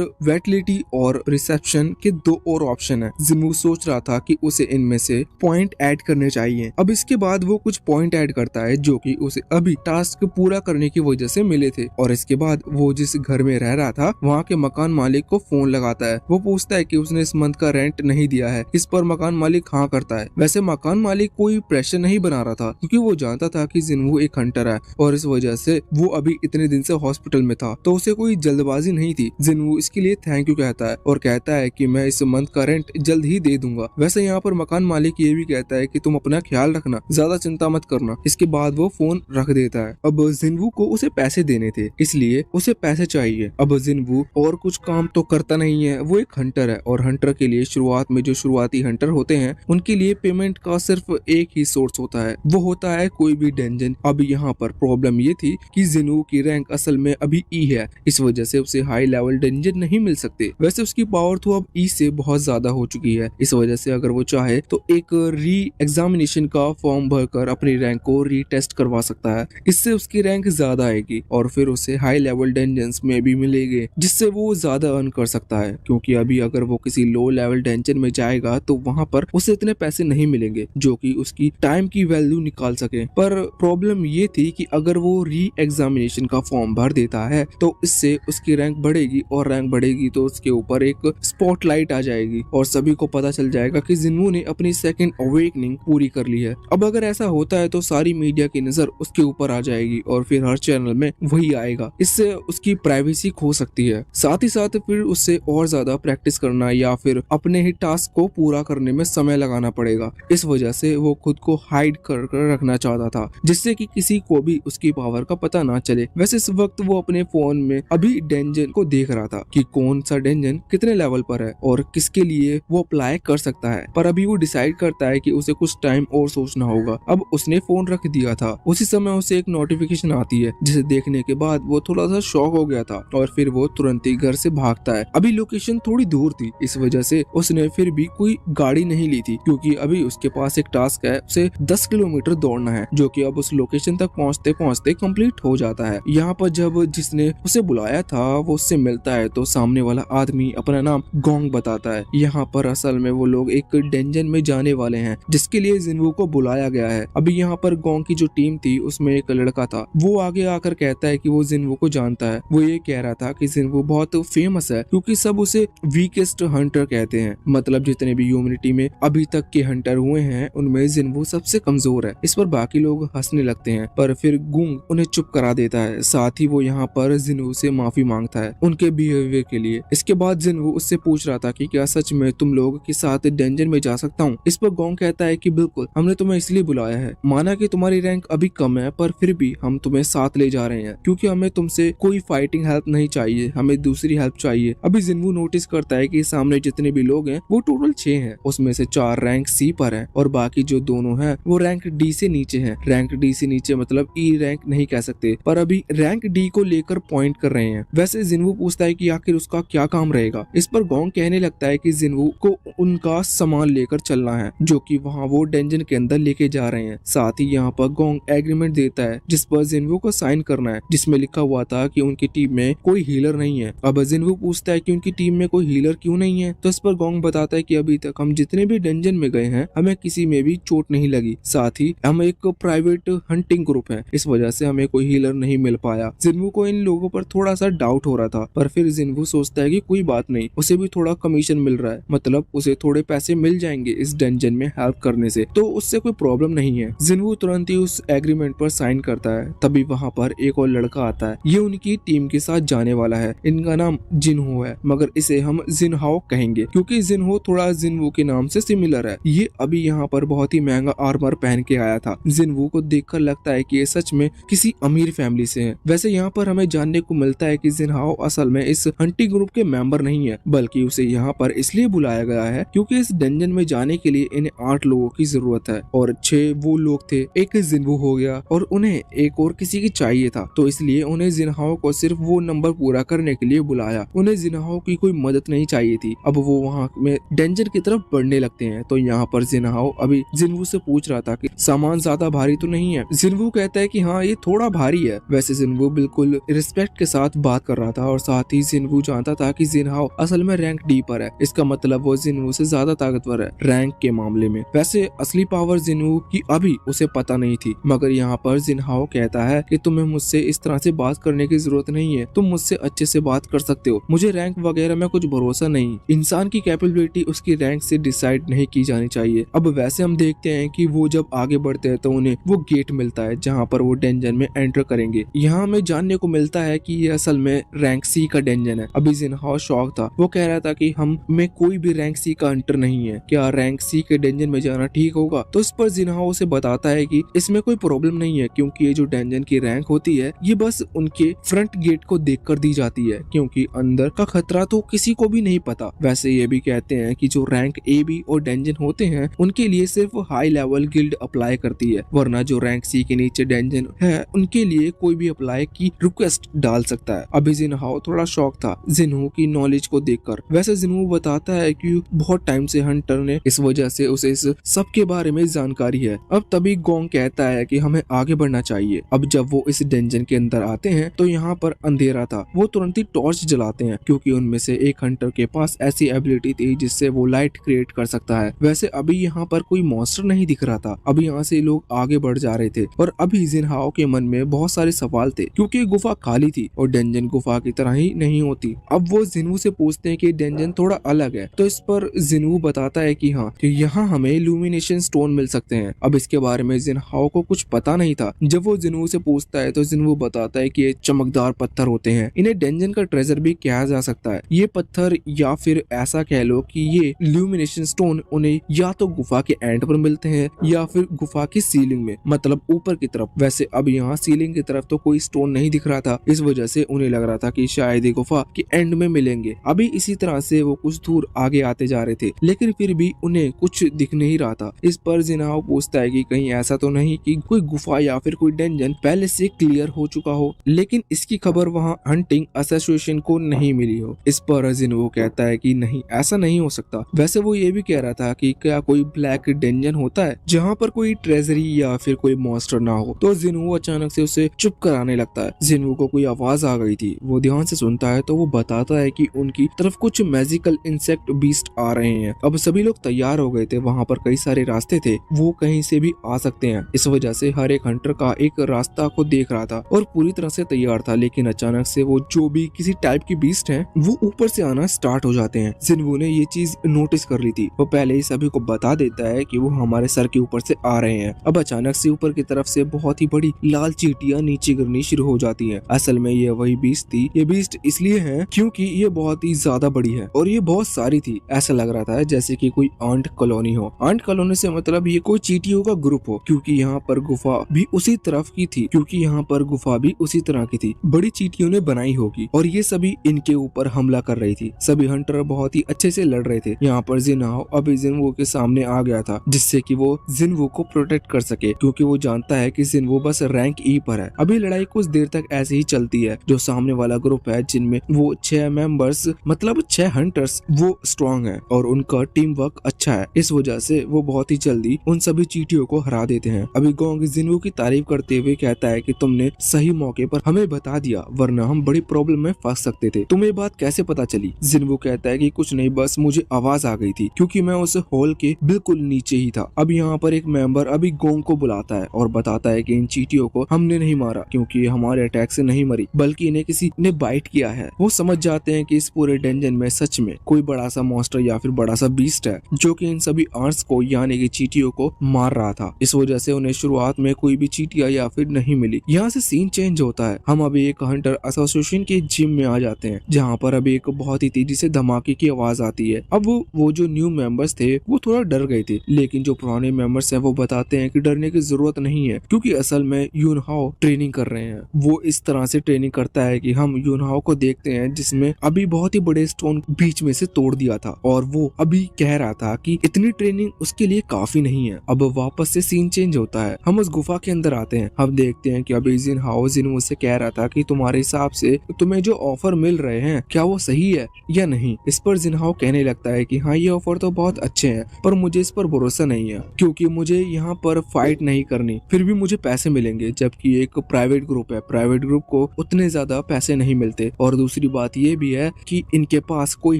वेटलिटी और रिसेप्शन के 2 और ऑप्शन है। जिनवू सोच रहा था कि उसे इनमें से पॉइंट ऐड करने चाहिए। अब इसके बाद वो कुछ पॉइंट ऐड करता है जो कि उसे अभी टास्क पूरा करने की वजह से मिले थे, और इसके बाद वो जिस घर में रह रहा था वहाँ के मकान मालिक को फोन लगाता है। वो पूछता है कि उसने इस मंथ का रेंट नहीं दिया है। इस पर मकान मालिक हाँ करता है। वैसे मकान मालिक कोई प्रेशर नहीं बना रहा था, क्योंकि वो जानता था कि जिनवू एक हंटर है और इस वजह से वो अभी इतने दिन से हॉस्पिटल में था, तो उसे कोई जल्दबाजी नहीं थी। जिनवू इसके लिए थैंक यू कहता है और कहता है कि मैं इस मंथ का रेंट जल्द ही दे दूंगा। वैसे यहाँ पर मकान मालिक ये भी कहता है कि तुम अपना ख्याल रखना, ज्यादा चिंता मत करना। इसके बाद वो फोन रख देता है। अब जिनवू को उसे पैसे देने थे, इसलिए उसे पैसे चाहिए। अब जिनवू और कुछ काम तो करता नहीं है, वो एक हंटर है और हंटर के लिए शुरुआत में जो शुरुआती हंटर होते हैं उनके लिए पेमेंट का सिर्फ एक ही सोर्स होता है, वो होता है कोई भी डंजन। अब यहाँ पर प्रॉब्लम ये थी कि जिनवू की रैंक असल में अभी ई है, इस वजह से उसे हाई लेवल डंजन नहीं मिल सकते। वैसे उसकी पावर तो अब ई से बहुत ज्यादा हो चुकी है, इस वजह से अगर वो चाहे तो एक री एग्जामिनेशन का फॉर्म भरकर अपनी रैंक को रीटेस्ट करवा सकता है। इससे उसकी रैंक ज्यादा आएगी और फिर उसे हाई लेवल डंजन्स में भी मिलेंगे, जिससे वो ज्यादा अर्न कर सकता है। क्योंकि अभी अगर वो किसी लो लेवल डंजन में जाएगा तो वहां पर उसे इतने पैसे नहीं मिलेंगे जो कि उसकी टाइम की वैल्यू निकाल सके। पर प्रॉब्लम ये थी कि अगर वो री एग्जामिनेशन का फॉर्म भर देता है तो इससे उसकी रैंक बढ़ेगी, और रैंक बढ़ेगी तो उसके ऊपर एक स्पॉटलाइट आ जाएगी और सभी को पता चल जाएगा कि जिनवू ने अपनी सेकंड अवेकनिंग पूरी कर ली है। अब अगर ऐसा होता है तो सारी मीडिया की नजर उसके ऊपर आ जाएगी और फिर हर चैनल में वही आएगा। इससे उसकी प्राइवेसी खो सकती है। साथ ही साथ फिर उससे और ज्यादा प्रैक्टिस करना या फिर अपने ही टास्क को पूरा करने में समय लगाना पड़ेगा। इस वजह से वो खुद को हाइड कर रखना चाहता था, जिससे कि किसी को भी उसकी पावर का पता ना चले। वैसे इस वक्त वो अपने फोन में अभी डंजन को देख रहा था कि कौन सा डंजन कितने लेवल पर है और किसके लिए वो अप्लाई कर सकता है। पर अभी वो डिसाइड करता है कि उसे कुछ टाइम और सोचना होगा। अब उसने फोन रख दिया था, उसी समय उसे एक नोटिफिकेशन आती है, जिसे देखने के बाद वो थोड़ा सा शॉक हो गया था और फिर वो तुरंत ही घर से भागता है। अभी लोकेशन थोड़ी दूर थी, इस वजह से उसने फिर भी कोई गाड़ी नहीं ली थी, क्योंकि अभी उसके पास एक टास्क है, उसे 10 किलोमीटर दौड़ना है, जो कि अब उस लोकेशन तक पहुंचते पहुंचते कंप्लीट हो जाता है। यहाँ पर जब जिसने उसे बुलाया था वो उससे मिलता है तो सामने वाला आदमी अपना नाम गोंग बताता है। यहाँ पर असल में वो लोग एक डंजन में जाने वाले हैं जिसके लिए जिनवू को बुलाया गया है। अभी यहाँ पर गोंग की जो टीम थी उसमें एक लड़का था, वो आगे आकर कहता है कि वो जिनवू को जानता है। वो ये कह रहा था कि जिनवू बहुत फेमस है क्योंकि सब उसे वीकेस्ट हंटर कहते हैं, मतलब जितने भी ह्यूमैनिटी में अभी तक के हंटर हुए हैं उनमें जिनवू सबसे कमजोर है। इस पर बाकी लोग हंसने लगते हैं, पर फिर गुंग उन्हें चुप करा देता है। साथ ही वो यहाँ पर जिनवू से माफी मांगता है उनके बिहेवियर के लिए। इसके बाद जिनवू उससे पूछ रहा था कि क्या सच में तुम लोग के साथ डंजन में जा सकता हूँ। इस पर गोंग कहता है कि बिल्कुल, हमने तुम्हें इसलिए बुलाया है, माना कि तुम्हारी रैंक अभी कम है पर फिर भी हम तुम्हें साथ ले जा रहे हैं क्योंकि हमें तुमसे कोई फाइटिंग हेल्प नहीं चाहिए, हमें दूसरी हेल्प चाहिए। अभी जिनवू नोटिस करता है कि सामने जितने भी लोग हैं वो टोटल 6 हैं, उसमें से 4 रैंक सी पर हैं और बाकी जो दोनों हैं वो रैंक डी से नीचे हैं। रैंक डी से नीचे मतलब ई रैंक नहीं कह सकते, पर अभी रैंक डी को लेकर पॉइंट कर रहे हैं। वैसे जिनवू पूछता है कि आखिर उसका क्या काम रहेगा। इस पर गोंग कहने लगता है कि जिनवू को उनका सामान लेकर चलना है जो कि वहाँ वो डंजन के अंदर लेके जा रहे हैं। साथ ही यहाँ पर गोंग एग्रीमेंट देता है जिस पर जिनवू को साइन करना है, जिसमें लिखा हुआ था कि उनकी टीम में कोई हीलर नहीं है। अब जिनवू पूछता है कि उनकी टीम में कोई हीलर क्यों नहीं है, तो इस पर गोंग बताता है कि अभी तक हम जितने भी डंजन में गए हैं हमें किसी में भी चोट नहीं लगी, साथ ही हम एक प्राइवेट हंटिंग ग्रुप है, इस वजह से हमें कोई हीलर नहीं मिल पाया। जिनवू को इन लोगों पर थोड़ा सा डाउट हो रहा था, पर फिर जिनवू सोचता है कि कोई बात नहीं, उसे भी थोड़ा कमीशन मिल रहा है, मतलब उसे थोड़े पैसे मिल जाएंगे इस डंजन में हेल्प करने से, तो उससे कोई प्रॉब्लम नहीं है। जिनवू तुरंत ही उस एग्रीमेंट पर साइन करता है। तभी वहाँ पर एक और लड़का आता है, ये उनकी टीम के साथ जाने वाला है। इनका नाम जिनहो है, मगर इसे हम जिनहाओ कहेंगे क्योंकि जिनहो थोड़ा जिनवू के नाम से सिमिलर है। ये अभी यहाँ पर बहुत ही महंगा आर्मर पहन के आया था। जिनवू को देखकर लगता है कि ये सच में किसी अमीर फैमिली से है। वैसे यहाँ पर हमें जानने को मिलता है कि जिनहाओ असल में इस हंटिंग ग्रुप के मेंबर नहीं है, बल्कि उसे यहाँ पर इसलिए बुलाया गया है क्योंकि इस डंजन में जाने के लिए इन्हें 8 लोगों की जरूरत है और 6 वो लोग थे, एक जिनवू हो गया और उन्हें एक और किसी की चाहिए था, तो इसलिए उन्हें जिनहाओ को सिर्फ वो नंबर पूरा करने के लिए बुलाया। उन्हें जिनहाओ की कोई मदद नहीं चाहिए थी। अब वो वहाँ में डंजन की तरफ बढ़ने लगते हैं, तो यहाँ पर जिनहाओ अभी जिनवू से पूछ रहा था कि सामान ज्यादा भारी तो नहीं है। जिनवू कहता है कि हाँ ये थोड़ा भारी है। वैसे जिनवू बिल्कुल रिस्पेक्ट के साथ बात कर रहा था और साथ ही जिनवू जानता था कि जिनहाओ असल में रैंक डी पर है। इसका मतलब वो जिनवू से ज्यादा ताकतवर है रैंक के मामले में। वैसे असली पावर जिनवू की अभी उसे पता नहीं थी, मगर यहाँ पर जिनहाओ कहता है कि तुम्हें मुझसे इस तरह से बात करने की जरूरत नहीं है, तुम मुझसे अच्छे से बात कर सकते हो, मुझे रैंक वगैरह में कुछ भरोसा नहीं। इंसान की कैपेबिलिटी उसकी रैंक से डिसाइड नहीं की जानी चाहिए। अब वैसे हम देखते हैं कि वो जब आगे बढ़ते हैं तो उन्हें वो गेट मिलता है जहाँ पर वो डेंजन में एंटर करेंगे। यहाँ हमें जानने को मिलता है कि ये असल में रैंक सी का डेंजन है। अभी जिनहाओ शॉक था, वो कह रहा था कि हम में कोई भी रैंक सी का हंटर नहीं है, क्या रैंक सी के डेंजन में जाना ठीक होगा? तो इस पर जिनहाओ से बताता है कि इसमें कोई प्रॉब्लम नहीं है, क्योंकि ये जो डेंजन की रैंक होती है ये बस उनके फ्रंट गेट को देखकर दी जाती है, क्योंकि अंदर का खतरा तो किसी को भी नहीं पता। वैसे ये भी कहते हैं कि जो रैंक ए बी और डेंजन होते हैं उनके लिए सिर्फ हाई लेवल गिल्ड अप्लाई करती है, वरना जो रैंक सी के नीचे डेंजन है उनके लिए कोई भी अप्लाई की रिक्वेस्ट डाल सकता है। अभी जिनहाओ थोड़ा शॉक था जिनहू की नॉलेज को देखकर। वैसे जिनहू बताता है कि बहुत टाइम से हंटर ने, इस वजह से उसे इस सब के बारे में जानकारी है। अब तभी गोंग कहता है कि हमें आगे बढ़ना चाहिए। अब जब वो इस डेंजन के अंदर आते हैं तो यहाँ पर अंधेरा था। वो तुरंत ही टॉर्च जलाते हैं, क्योंकि उनमें से एक हंटर के पास ऐसी एबिलिटी थी जिससे वो लाइट क्रिएट कर सकता है। वैसे अभी यहाँ पर कोई मॉन्स्टर नहीं दिख रहा था। अभी यहाँ से लोग आगे बढ़ जा रहे थे और अभी जिनहाओ के मन में बहुत सारे सवाल थे, क्योंकि गुफा खाली थी और डेंजन गुफा की तरह ही नहीं होती। अब वो जिनवू से पूछते हैं कि डेंजन थोड़ा अलग है, तो इस पर जिनवू बताता है कि हाँ, कि यहाँ हमें इल्यूमिनेशन स्टोन मिल सकते हैं। अब इसके बारे में जिनहाओ को कुछ पता नहीं था। जब वो जिनवू से पूछता है तो जिनवू बताता है कि ये चमकदार पत्थर होते हैं, इन्हें डेंजन का ट्रेजर भी कहा जा सकता है। ये पत्थर, या फिर ऐसा कह लो कि ये इल्यूमिनेशन स्टोन उन्हें या तो गुफा के एंड पर मिलते हैं या फिर गुफा की सीलिंग में, मतलब ऊपर की तरफ। वैसे अब यहाँ सीलिंग की तरफ तो कोई स्टोन नहीं दिख रहा था, इस वजह से उन्हें लग रहा था कि शायद ये गुफा के एंड में मिलेंगे। अभी इसी तरह से वो कुछ दूर आगे आते जा रहे थे, लेकिन फिर भी उन्हें कुछ दिख नहीं रहा था। इस पर जिनहाओ पूछता है कि कहीं ऐसा तो नहीं कि कोई गुफा या फिर कोई डेंजन पहले से क्लियर हो चुका हो, लेकिन इसकी खबर वहाँ हंटिंग एसोसिएशन को नहीं मिली हो। इस पर जिनवू कहता है कि नहीं, ऐसा नहीं हो सकता। वैसे वो ये भी कह रहा था कि क्या कोई ब्लैक डेंजन होता है जहाँ पर कोई ट्रेजरी या फिर कोई मॉन्स्टर ना हो। तो जिनवू अचानक से उसे चुप कराने लगता है। जिनवू को कोई आवाज आ गई थी, वो ध्यान से सुनता है तो वो बताता है कि उनकी तरफ कुछ मैजिकल इंसेक्ट बीस्ट आ रहे हैं। अब सभी लोग तैयार हो गए थे, वहाँ पर कई सारे रास्ते थे, वो कहीं से भी आ सकते हैं। इस वजह से हर एक हंटर का एक रास्ता को देख रहा था और पूरी तरह से तैयार था। लेकिन अचानक से वो जो भी किसी टाइप की बीस्ट है वो ऊपर से आना स्टार्ट हो जाते हैं। जिनवू ने ये चीज नोटिस कर ली थी। वो पहले ही सभी को बता देता है कि वो हमारे सर के ऊपर से आ रहे हैं। अब अचानक से ऊपर की तरफ से बहुत ही बड़ी लाल चींटियां नीचे गिरनी शुरू हो जाती हैं। असल में ये वही बीस्ट थी। ये बीस्ट इसलिए है क्योंकि ये बहुत ही ज्यादा बड़ी है और ये बहुत सारी थी। ऐसा लग रहा था जैसे कि कोई आंट कॉलोनी हो। आंट कॉलोनी से मतलब ये कोई चींटियों का ग्रुप हो, क्योंकि यहाँ पर गुफा भी उसी तरफ की थी, क्योंकि यहाँ पर गुफा भी उसी तरह की थी। बड़ी चींटियों ने बनाई होगी और ये सभी इनके ऊपर हमला कर रही थी। सभी हंटर बहुत ही अच्छे से लड़ रहे थे। यहाँ पर जिनहाओ अभी जिनवू के सामने आ गया था, जिससे कि वो जिनवू को प्रोटेक्ट कर सके, क्योंकि वो जानता है कि जिनवू बस रैंक ई पर है। अभी लड़ाई कुछ देर तक ऐसे ही चलती है। जो सामने वाला ग्रुप है जिनमें वो 6 मेंबर्स, मतलब 6 हंटर्स, वो स्ट्रॉन्ग है और उनका टीम वर्क अच्छा है। इस वजह से वो बहुत ही जल्दी उन सभी चींटियों को हरा देते हैं। अभी गोंग जिनवू की तारीफ करते हुए कहता है कि तुमने सही मौके पर हमें बता दिया, वरना हम बड़ी प्रॉब्लम में फंस सकते थे। तुम्हें बात कैसे पता चली? जिनवू कहता है कि कुछ नहीं, बस मुझे आवाज आ गई थी, क्योंकि मैं उस हॉल के बिल्कुल नीचे ही था। अब यहाँ पर एक मेंबर अभी गोंग को बुलाता है और बताता है कि इन चींटियों को हमने नहीं मारा, क्योंकि हमारे अटैक से नहीं मरी, बल्कि इन्हें किसी ने बाइट किया है। वो समझ जाते हैं कि इस पूरे डेंजन में सच में कोई बड़ा सा मॉन्स्टर या फिर बड़ा सा बीस्ट है, जो कि इन सभी आर्ट्स को, यानी कि चींटियों को मार रहा था। इस वजह से उन्हें शुरुआत में कोई भी चींटियां या फिर नहीं मिली। यहाँ से सीन चेंज होता है। हम अभी एक हंटर एसोसिएशन के जिम में आ जाते हैं, जहाँ पर अभी एक बहुत ही तेजी से धमाके की आवाज आती है। अब वो जो न्यू मेंबर्स थे वो थोड़ा डर गए थे, लेकिन जो पुराने मेंबर्स हैं वो बताते हैं कि डरने की जरूरत नहीं है, क्योंकि असल में यूनहाओ ट्रेनिंग कर रहे हैं। वो इस तरह से ट्रेनिंग करता है कि हम यूनहाओ को देखते हैं जिसमें अभी बहुत ही बड़े स्टोन बीच में से तोड़ दिया था, और वो अभी कह रहा था कि इतनी ट्रेनिंग उसके लिए काफी नहीं है। अब वापस से सीन चेंज होता है। हम उस गुफा के अंदर आते हैं। हम देखते हैं कि अभी जिनहाओ जिनवू से कह रहा था कि तुम्हारे हिसाब से तुम्हें जो ऑफर मिल रहे हैं क्या वो सही है या नहीं। इस पर जिनहाओ कहने लगता है कि हाँ, ये ऑफर तो बहुत अच्छे हैं, पर मुझे इस पर भरोसा नहीं है, क्योंकि मुझे यहाँ पर फाइट नहीं करनी, फिर भी मुझे पैसे मिलेंगे, जबकि एक प्राइवेट ग्रुप है। प्राइवेट ग्रुप को उतने इतने ज्यादा पैसे नहीं मिलते। और दूसरी बात ये भी है कि इनके पास कोई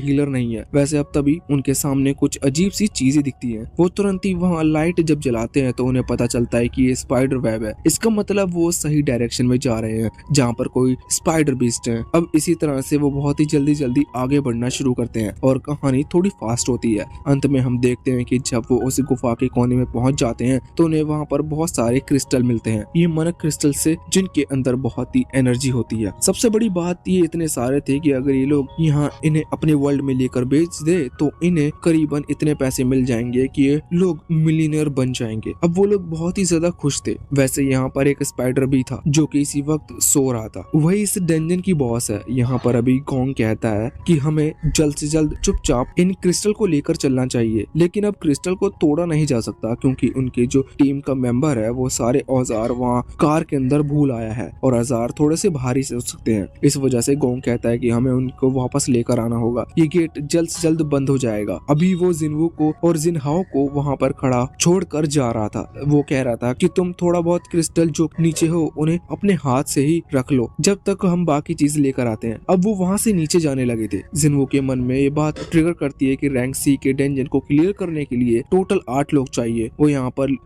हीलर नहीं है। वैसे अब तभी उनके सामने कुछ अजीब सी चीजें दिखती हैं। वो तुरंत ही वहाँ लाइट जब जलाते हैं तो उन्हें पता चलता है कि ये स्पाइडर वेब है। इसका मतलब वो सही डायरेक्शन में जा रहे हैं जहाँ पर कोई स्पाइडर बीस्ट है। अब इसी तरह से वो बहुत ही जल्दी आगे बढ़ना शुरू करते हैं और कहानी थोड़ी फास्ट होती है। अंत में हम देखते हैं कि जब वो उस गुफा के कोने में पहुंच जाते हैं तो उन्हें वहाँ पर बहुत सारे क्रिस्टल मिलते हैं। ये मनक क्रिस्टल से जिनके अंदर बहुत ही एनर्जी होती है। सबसे बड़ी बात ये इतने सारे थे कि अगर ये लोग यहाँ इन्हें अपने वर्ल्ड में लेकर बेच दे तो इन्हें करीबन इतने पैसे मिल जाएंगे कि ये लोग मिलियनर बन जाएंगे। अब वो लोग बहुत ही ज्यादा खुश थे। वैसे यहाँ पर एक स्पाइडर भी था जो कि इसी वक्त सो रहा था। वही इस डंजन की बॉस है। यहाँ पर अभी गोंग कहता है कि हमें जल्द से जल्द चुपचाप इन क्रिस्टल को लेकर चलना चाहिए, लेकिन अब क्रिस्टल को तोड़ा नहीं जा सकता क्योंकि उनके जो टीम का मेंबर है वो सारे औजार वहाँ कार के अंदर भूल आया है और औजार थोड़े से भारी से हो सकते हैं। इस वजह से गोंग कहता है कि हमें उनको वापस लेकर आना होगा। ये गेट जल्द से जल्द बंद हो जाएगा। अभी वो जिनवू को और जिनहाओ को वहाँ पर खड़ा छोड़कर जा रहा था। वो कह रहा था कि तुम थोड़ा बहुत क्रिस्टल जो नीचे हो उन्हें अपने हाथ से ही रख लो जब तक हम बाकी चीज लेकर आते हैं। अब वो वहाँ से नीचे जाने लगे थे। जिनवू के मन में ये बात ट्रिगर करती है कि रैंक सी के डंजन को क्लियर करने के लिए टोटल 8 लोग चाहिए। वो यहाँ पर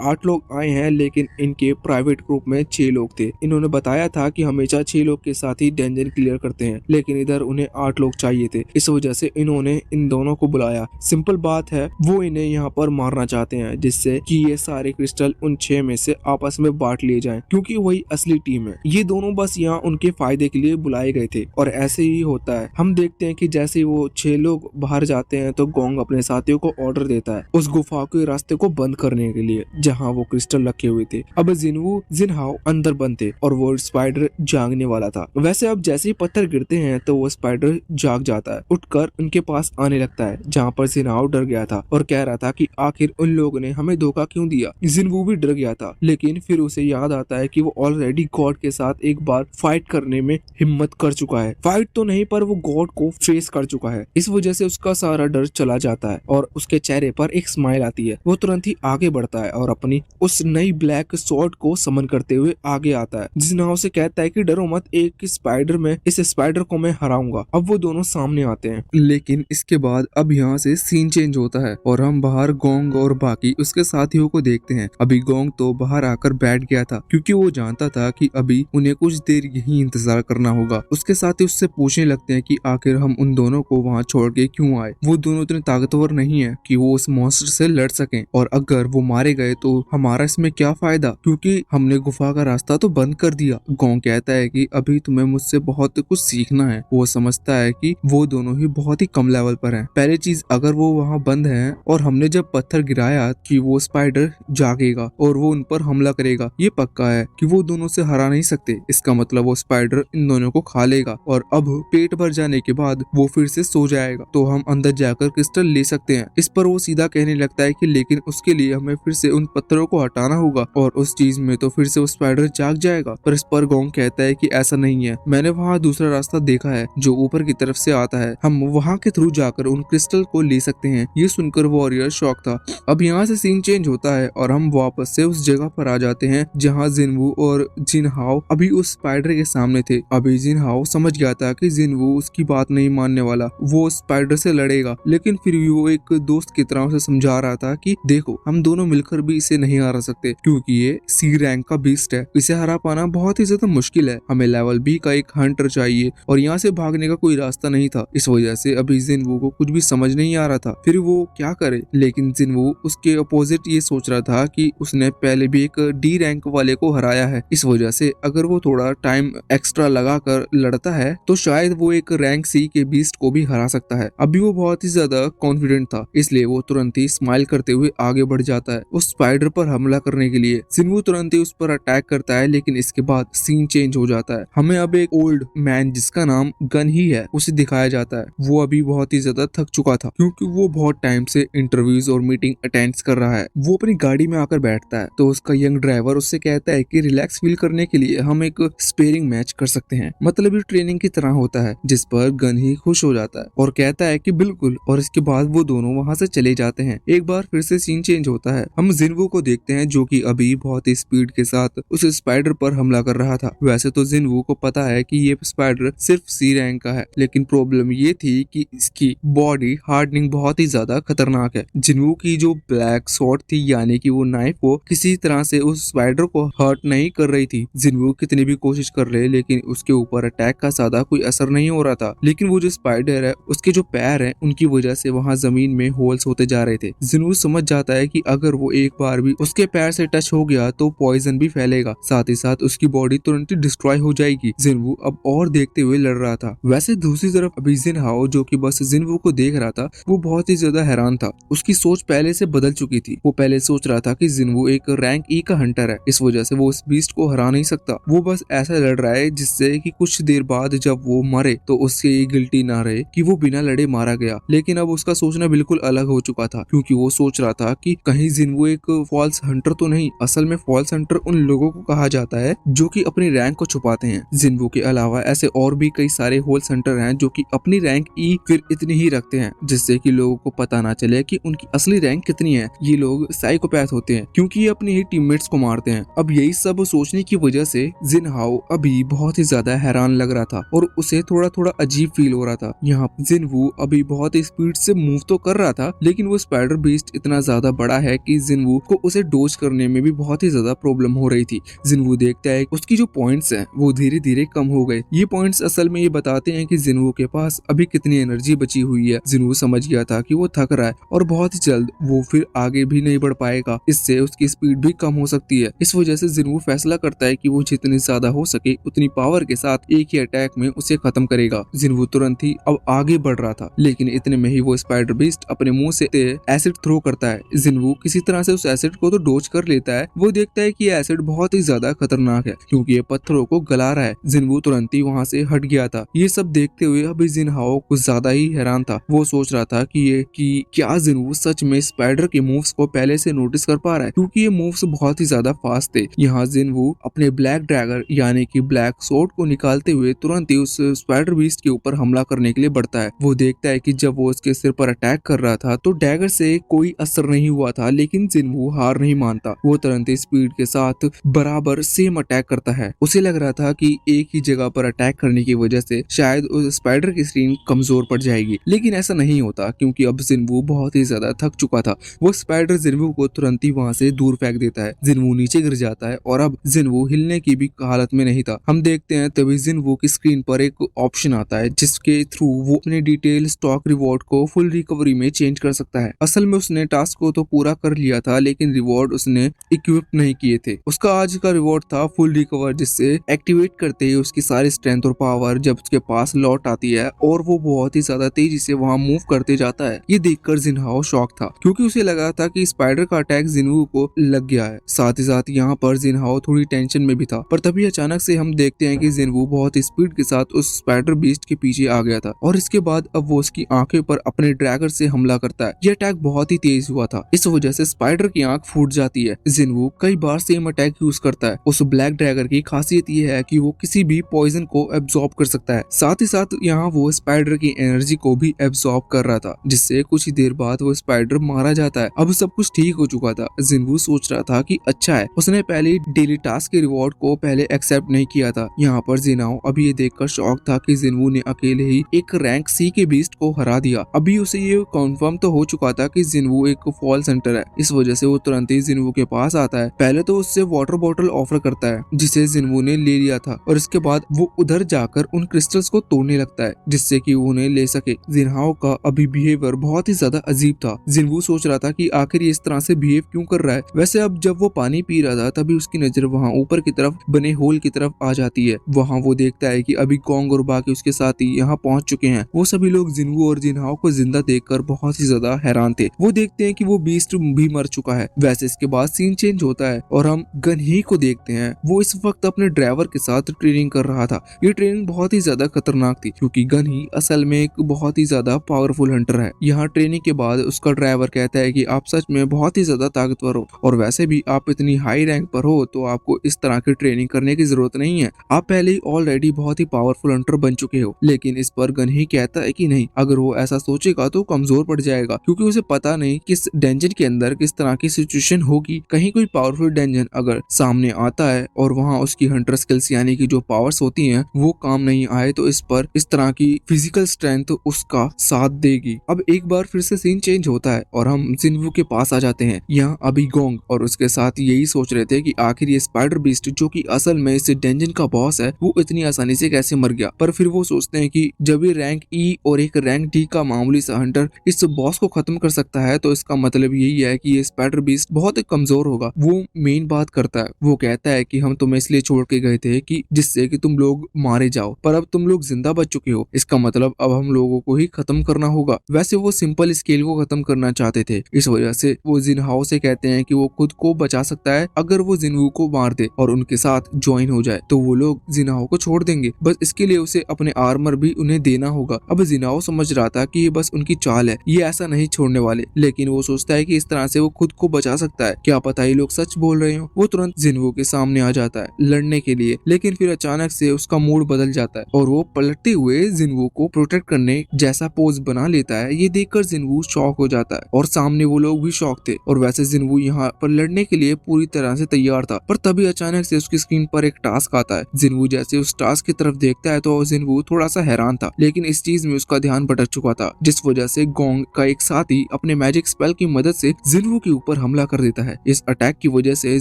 8 लोग आए हैं लेकिन इनके प्राइवेट ग्रुप में 6 लोग थे। इन्होंने बताया था कि हमेशा 6 लोग के साथ ही डंजन क्लियर करते हैं, लेकिन इधर उन्हें 8 लोग चाहिए थे। इस वजह से इन्होंने इन दोनों को बुलाया। सिंपल बात है, वो इन्हें यहाँ पर मारना चाहते हैं जिससे कि ये सारे क्रिस्टल उन 6 में से आपस में बांट लिए जाएं, क्योंकि वही असली टीम है। ये दोनों बस यहाँ उनके फायदे के लिए बुलाए गए थे और ऐसे ही होता है। हम देखते हैं कि जैसे वो 6 लोग बाहर जाते हैं तो गोंग अपने साथियों को ऑर्डर देता है उस गुफा के रास्ते को बंद करने के लिए जहाँ वो क्रिस्टल रखे हुए थे। अब जिनवू जिनहाओ अंदर बंद थे और वो स्पाइडर जागने वाला था। वैसे अब जैसे ही पत्थर गिरते हैं तो वो स्पाइडर जाग जाता है, उठकर उनके पास आने लगता है जहाँ पर जिनहाओ डर गया था और कह रहा था कि आखिर उन लोगों ने हमें धोखा क्यों दिया। जिनवू भी डर गया था, लेकिन फिर उसे याद आता है कि वो ऑलरेडी गॉड के साथ एक बार फाइट करने में हिम्मत कर चुका है। फाइट तो नहीं पर वो गॉड को फेस कर चुका है। इस वजह से उसका सारा डर चला जाता है और उसके चेहरे पर एक स्माइल आती है। वो तुरंत ही आगे बढ़ता है और अपनी उस नई ब्लैक स्वॉर्ड को समन करते हुए आगे आता है। जिनहाओ से कहता है कि डरो मत, एक स्पाइडर में इस स्पाइडर को मैं हराऊंगा। अब वो दोनों सामने आते हैं। लेकिन इसके बाद अब यहाँ से सीन चेंज होता है और हम बाहर गोंग और बाकी उसके साथियों को देखते हैं। अभी गोंग तो बाहर आकर बैठ गया था क्योंकि वो जानता था कि अभी उन्हें कुछ देर यही इंतजार करना होगा। उसके साथी उससे पूछने लगते हैं कि आखिर हम उन दोनों को वहाँ छोड़ के क्यों आए। वो दोनों इतने ताकतवर नहीं है कि वो उस मॉन्स्टर से लड़ सकें और अगर वो मारे गए तो हमारा इसमें क्या फायदा, क्योंकि हमने गुफा का रास्ता तो बंद कर दिया। गोंग कहता है कि अभी तुम्हें मुझसे बहुत कुछ सीखना है। वो समझता है कि वो दोनों ही बहुत ही कम लेवल पर हैं। पहली चीज, अगर वो वहाँ बंद हैं और हमने जब पत्थर गिराया कि वो स्पाइडर जागेगा और वो उन पर हमला करेगा, ये पक्का है कि वो दोनों से हरा नहीं सकते। इसका मतलब वो स्पाइडर इन दोनों को खा लेगा और अब पेट भर जाने के बाद वो फिर से सो जाएगा तो हम अंदर जाकर क्रिस्टल ले सकते हैं। इस पर वो सीधा कहने लगता है कि लेकिन उसके लिए हमें फिर से उन पत्थरों को हटाना होगा और उस चीज में तो फिर से वो स्पाइडर जाग जाएगा। पर इस पर गोंग कहता है कि ऐसा नहीं है, मैंने वहाँ दूसरा रास्ता देखा है जो ऊपर की तरफ से आता है, हम वहाँ के थ्रू जाकर उन क्रिस्टल को ले सकते हैं। ये सुनकर वॉरियर शॉक था। अब यहाँ से सीन चेंज होता है और हम वापस से उस जगह पर आ जाते हैं जहाँ जिनवू और जिनहाओ अभी उस स्पाइडर के सामने थे। अभी जिनहाओ समझ गया था कि जिनवू उसकी बात नहीं मानने वाला, वो स्पाइडर से लड़ेगा, लेकिन फिर भी वो एक दोस्त की तरह उसे समझा रहा था कि देखो हम दोनों मिलकर भी इसे नहीं हरा सकते क्योंकि ये सी रैंक का बीस्ट है। इसे हरा पाना बहुत ही ज्यादा मुश्किल है। हमें लेवल बी का एक हंटर चाहिए और यहाँ से भागने का कोई रास्ता नहीं था। इस वजह से अभी जिनवू को कुछ भी समझ नहीं आ रहा था फिर वो क्या करे। लेकिन जिनवू उसके अपोजिट ये सोच रहा था कि उसने पहले भी एक डी रैंक वाले को हराया है। इस वजह से अगर वो थोड़ा टाइम एक्स्ट्रा लगा कर लड़ता है तो शायद वो एक रैंक सी के बीस्ट को भी हरा सकता है। अभी वो बहुत ही ज्यादा कॉन्फिडेंट था, इसलिए वो तुरंत ही स्माइल करते हुए आगे बढ़ जाता है उस स्पाइडर पर हमला करने के लिए। जिनवू तुरंत ही उस पर अटैक करता है, लेकिन इसके बाद सीन चेंज हो जाता है। हमें अब एक ओल्ड मैन जिसका नाम गन ही है उसे दिखाया जाता है। वो अभी बहुत ही ज्यादा थक चुका था क्योंकि वो बहुत टाइम से इंटरव्यूज और मीटिंग अटेंड कर रहा है। वो अपनी गाड़ी में आकर बैठता है तो उसका यंग ड्राइवर उससे कहता है कि रिलैक्स फील करने के लिए हम एक स्पेयरिंग मैच कर सकते हैं, मतलब ये ट्रेनिंग की तरह होता है। जिस पर गन ही खुश हो जाता है और कहता है कि बिल्कुल, और इसके बाद वो दोनों वहाँ से चले जाते हैं। एक बार फिर से सीन चेंज होता है। हम जिनवू को देखते हैं जो कि अभी बहुत ही स्पीड के साथ उस स्पाइडर पर हमला कर कर रहा था। वैसे तो जिनवू को पता है कि ये स्पाइडर सिर्फ सी रैंक का है, लेकिन प्रॉब्लम ये थी कि इसकी बॉडी हार्डनिंग बहुत ही ज्यादा खतरनाक है। जिनवू की जो ब्लैक स्वॉर्ड थी, यानी कि वो नाइफ को किसी तरह से उस स्पाइडर को हर्ट नहीं कर रही थी। जिनवू कितनी भी कोशिश कर ले, लेकिन उसके ऊपर अटैक का ज्यादा कोई असर नहीं हो रहा था। लेकिन वो जो स्पाइडर है, उसके जो पैर हैं, उनकी वजह से वहाँ जमीन में होल्स होते जा रहे थे। जिनवू समझ जाता है कि अगर वो एक बार भी उसके पैर से टच हो गया तो पॉइजन भी फैलेगा, साथ ही साथ उसकी बॉडी तुरंत ही डिस्ट्रॉय हो जाएगी। जिनवू अब और देखते हुए लड़ रहा था। वैसे दूसरी तरफ अभी जिनहाओ, जो कि बस जिनवू को देख रहा था, वो बहुत ही ज्यादा हैरान था। उसकी सोच पहले से बदल चुकी थी। वो पहले सोच रहा था कि जिनवू एक रैंक ई का हंटर है, इस वजह से वो उस बीस्ट को हरा नहीं सकता। वो बस ऐसा लड़ रहा है जिससे कि कुछ देर बाद जब वो मरे तो उससे ये गिल्टी ना रहे कि वो बिना लड़े मारा गया। लेकिन अब उसका सोचना बिल्कुल अलग हो चुका था, क्योंकि वो सोच रहा था कि कहीं जिनवू एक फॉल्स हंटर तो नहीं। असल में फॉल्स हंटर उन लोगों को कहा जाता है जो कि अपनी रैंक को छुपाते हैं। जिनवू के अलावा ऐसे और भी कई सारे होल्स हंटर हैं जो कि अपनी रैंक ई फिर इतनी ही रखते हैं, जिससे कि लोगों को पता ना चले कि उनकी असली रैंक कितनी है। ये लोग साइकोपैथ होते हैं, क्योंकि ये अपने ही टीममेट्स को मारते हैं। अब यही सब सोचने की वजह से जिनहाओ अभी बहुत ही ज्यादा हैरान लग रहा था और उसे थोड़ा थोड़ा अजीब फील हो रहा था। यहाँ जिनवू अभी बहुत ही स्पीड से मूव तो कर रहा था, लेकिन वो स्पाइडर बीस्ट इतना ज्यादा बड़ा है कि जिनवू को उसे डोज करने में भी बहुत ही ज्यादा प्रॉब्लम हो रही थी। जिनवू देखता है उसकी जो पॉइंट्स हैं वो धीरे धीरे कम हो गए। ये पॉइंट्स असल में ये बताते हैं कि जिनवू के पास अभी कितनी एनर्जी बची हुई है। जिनवू समझ गया था कि वो थक रहा है और बहुत ही जल्द वो फिर आगे भी नहीं बढ़ पाएगा। इससे उसकी स्पीड भी कम हो सकती है। इस वजह से जिनवू फैसला करता है कि वो जितनी ज्यादा हो सके उतनी पावर के साथ एक ही अटैक में उसे खत्म करेगा। जिनवू तुरंत ही अब आगे बढ़ रहा था, लेकिन इतने में ही वो स्पाइडर बीस्ट अपने मुंह से एसिड थ्रो करता है। जिनवू किसी तरह से उस एसिड को तो डोज कर लेता है। वो देखता है कि ये एसिड बहुत ही ज्यादा खतरनाक है, क्योंकि ये पत्थरों को गला रहा है। जिनवू तुरंत ही वहाँ से हट गया था। ये सब देखते हुए अभी जिनहाओ कुछ ज्यादा ही हैरान था। वो सोच रहा था कि क्या जिनवू सच में स्पाइडर के मूव्स को पहले से नोटिस कर पा रहा है, क्योंकि ये मूव्स बहुत ही ज्यादा फास्ट थे। यहाँ जिनवू अपने ब्लैक ड्रैगर यानी कि ब्लैक सोर्ड को निकालते हुए तुरंत ही उस स्पाइडर बीस्ट के ऊपर हमला करने के लिए बढ़ता है। वो देखता है कि जब वो उसके सिर पर अटैक कर रहा था तो डैगर से कोई असर नहीं हुआ था, लेकिन जिनवू हार नहीं मानता। वो तुरंत ही स्पीड के साथ बराबर सेम अटैक करता है। उसे लग रहा था कि एक ही जगह पर अटैक करने की वजह से शायद उस स्पाइडर की स्क्रीन कमजोर पड़ जाएगी, लेकिन ऐसा नहीं होता, क्योंकि अब जिनवू बहुत ही ज्यादा थक चुका था। वो स्पाइडर जिनवू को तुरंत ही वहां से दूर फेंक देता है। जिनवू नीचे गिर जाता है और अब जिनवू हिलने की भी हालत में नहीं था। हम देखते हैं तभी जिनवू की स्क्रीन पर एक ऑप्शन आता है जिसके थ्रू वो अपने डिटेल स्टॉक रिवॉर्ड को फुल रिकवरी में चेंज कर सकता है। असल में उसने टास्क को तो पूरा कर लिया था, लेकिन रिवॉर्ड उसने इक्विप नहीं किए थे। उसका आज का रिवॉर्ड था फुल रिकवर, जिससे एक्टिवेट करते ही उसकी सारी स्ट्रेंथ और पावर जब उसके पास लौट आती है और वो बहुत ही ज्यादा तेजी से वहां मूव करते जाता है। ये देखकर जिनहाओ शॉक था, क्योंकि उसे लगा था कि स्पाइडर का अटैक जिनवू को लग गया है। साथ ही साथ यहाँ पर जिनहाओ थोड़ी टेंशन में भी था, पर तभी अचानक से हम देखते हैं कि जिनवू बहुत ही स्पीड के साथ उस स्पाइडर बीस्ट के पीछे आ गया था और इसके बाद अब वो उसकी आंखें पर अपने ड्रैगर से हमला करता है। यह अटैक बहुत ही तेज हुआ था, इस वजह से स्पाइडर की आंख फूट जाती है। जिनवू कई बार सेम अटैक यूज करता है। उस ब्लैक ड्रैगर की खासियत ये है कि वो किसी भी पॉइजन को एब्जॉर्ब कर सकता है। साथ ही साथ यहाँ वो स्पाइडर की एनर्जी को भी एब्जॉर्ब कर रहा था, जिससे कुछ ही देर बाद वो स्पाइडर मारा जाता है। अब सब कुछ ठीक हो चुका था। जिनवू सोच रहा था कि अच्छा है उसने पहले डेली टास्क के रिवॉर्ड को पहले एक्सेप्ट नहीं किया था। यहाँ पर जिनहाओ अभी ये देखकर शॉक था कि जिनवू ने अकेले ही एक रैंक सी के बीस्ट को हरा दिया। अभी उसे ये कंफर्म तो हो चुका था कि जिनवू एक फॉल्स हंटर है, इस वजह से वो तुरंत ही जिनवू के पास आता है। पहले तो उससे वाटर बॉटल ऑफर करता है, जिसे जिनवू ने ले लिया था, और इसके बाद वो उधर जाकर उन क्रिस्टल्स को तोड़ने लगता है जिससे कि वो उन्हें ले सके। जिनहाओ का अभी बिहेवियर बहुत ही ज्यादा अजीब था। जिनवू सोच रहा था कि आखिर ये इस तरह से बिहेव क्यों कर रहा है। वैसे अब जब वो पानी पी रहा था तभी उसकी नजर वहाँ ऊपर की तरफ बने होल की तरफ आ जाती है। वहाँ वो देखता है कि अभी गोंग और बाकी उसके साथी यहाँ पहुंच चुके हैं। वो सभी लोग जिनवू और जिनहाओ को जिंदा देखकर बहुत ही ज्यादा हैरान थे। वो देखते हैं कि वो बीस्ट भी मर चुका है। वैसे इसके बाद सीन चेंज होता है और हम गनही को देखते हैं। वो इस वक्त अपने ड्राइवर के साथ ट्रेनिंग कर रहा था। ये ट्रेनिंग बहुत ही ज्यादा खतरनाक थी, क्योंकि गनही असल में एक बहुत ही ज्यादा पावरफुल हंटर है। यहाँ ट्रेनिंग के बाद उसका ड्राइवर कहता है कि आप सच में बहुत ही ज्यादा ताकतवर हो, और वैसे भी आप इतनी हाई रैंक पर हो तो आपको इस तरह की ट्रेनिंग करने की जरूरत नहीं है। आप पहले ही ऑलरेडी बहुत ही पावरफुल हंटर बन चुके हो। लेकिन इस पर गनही कहता है कि नहीं, अगर वो ऐसा सोचेगा तो कमजोर पड़ जाएगा, क्योंकि उसे पता नहीं किस डेंजन के अंदर किस तरह की सिचुएशन होगी। कहीं कोई पावरफुल डेंजन अगर सामने आता है और वहाँ वहाँ उसकी हंटर स्किल्स यानी कि जो पावर्स होती हैं वो काम नहीं आए तो इस तरह की फिजिकल स्ट्रेंथ उसका साथ देगी। अब एक बार फिर से सीन चेंज होता है और हम जिन्वू के पास आ जाते हैं। यहाँ अभी गोंग और उसके साथ यही सोच रहे थे कि आखिर ये स्पाइडर बीस्ट जो कि असल में इस डंजन का बॉस है वो इतनी आसानी से कैसे मर गया। पर फिर वो सोचते हैं कि जब ये रैंक ई और एक रैंक डी का मामूली सा हंटर इस बॉस को खत्म कर सकता है तो इसका मतलब यही है कि ये स्पाइडर बीस्ट बहुत ही कमजोर होगा। वो मेन बात करता है, वो कहता है कि हम तुम्हें इसलिए छोड़ के गए थे कि जिससे कि तुम लोग मारे जाओ, पर अब तुम लोग जिंदा बच चुके हो, इसका मतलब अब हम लोगों को ही खत्म करना होगा। वैसे वो सिंपल स्केल को खत्म करना चाहते थे, इस वजह से वो जिनहाओ से कहते हैं कि वो खुद को बचा सकता है अगर वो जिनवू को मार दे और उनके साथ ज्वाइन हो जाए तो वो लोग जिनहाओ को छोड़ देंगे। बस इसके लिए उसे अपने आर्मर भी उन्हें देना होगा। अब जिनहाओ समझ रहा था कि ये बस उनकी चाल है, ये ऐसा नहीं छोड़ने वाले, लेकिन वो सोचता है कि इस तरह से वो खुद को बचा सकता है, क्या पता ये लोग सच बोल रहे हो। वो तुरंत जिनवू के सामने आ जाता है लड़ने के लिए, लेकिन फिर अचानक से उसका मूड बदल जाता है और वो पलटते हुए जिनवू को प्रोटेक्ट करने जैसा पोज बना लेता है। ये देखकर जिनवू शॉक हो जाता है और सामने वो लोग भी शॉक थे। और वैसे जिनवू यहाँ पर लड़ने के लिए पूरी तरह से तैयार था, पर तभी अचानक से उसकी स्क्रीन पर एक टास्क आता है। जिनवू जैसे उस टास्क की तरफ देखता है तो जिनवू थोड़ा सा हैरान था, लेकिन इस चीज में उसका ध्यान भटक चुका था, जिस वजह से गोंग का एक साथी अपने मैजिक स्पेल की मदद से जिनवू के ऊपर हमला कर देता है। इस अटैक की वजह से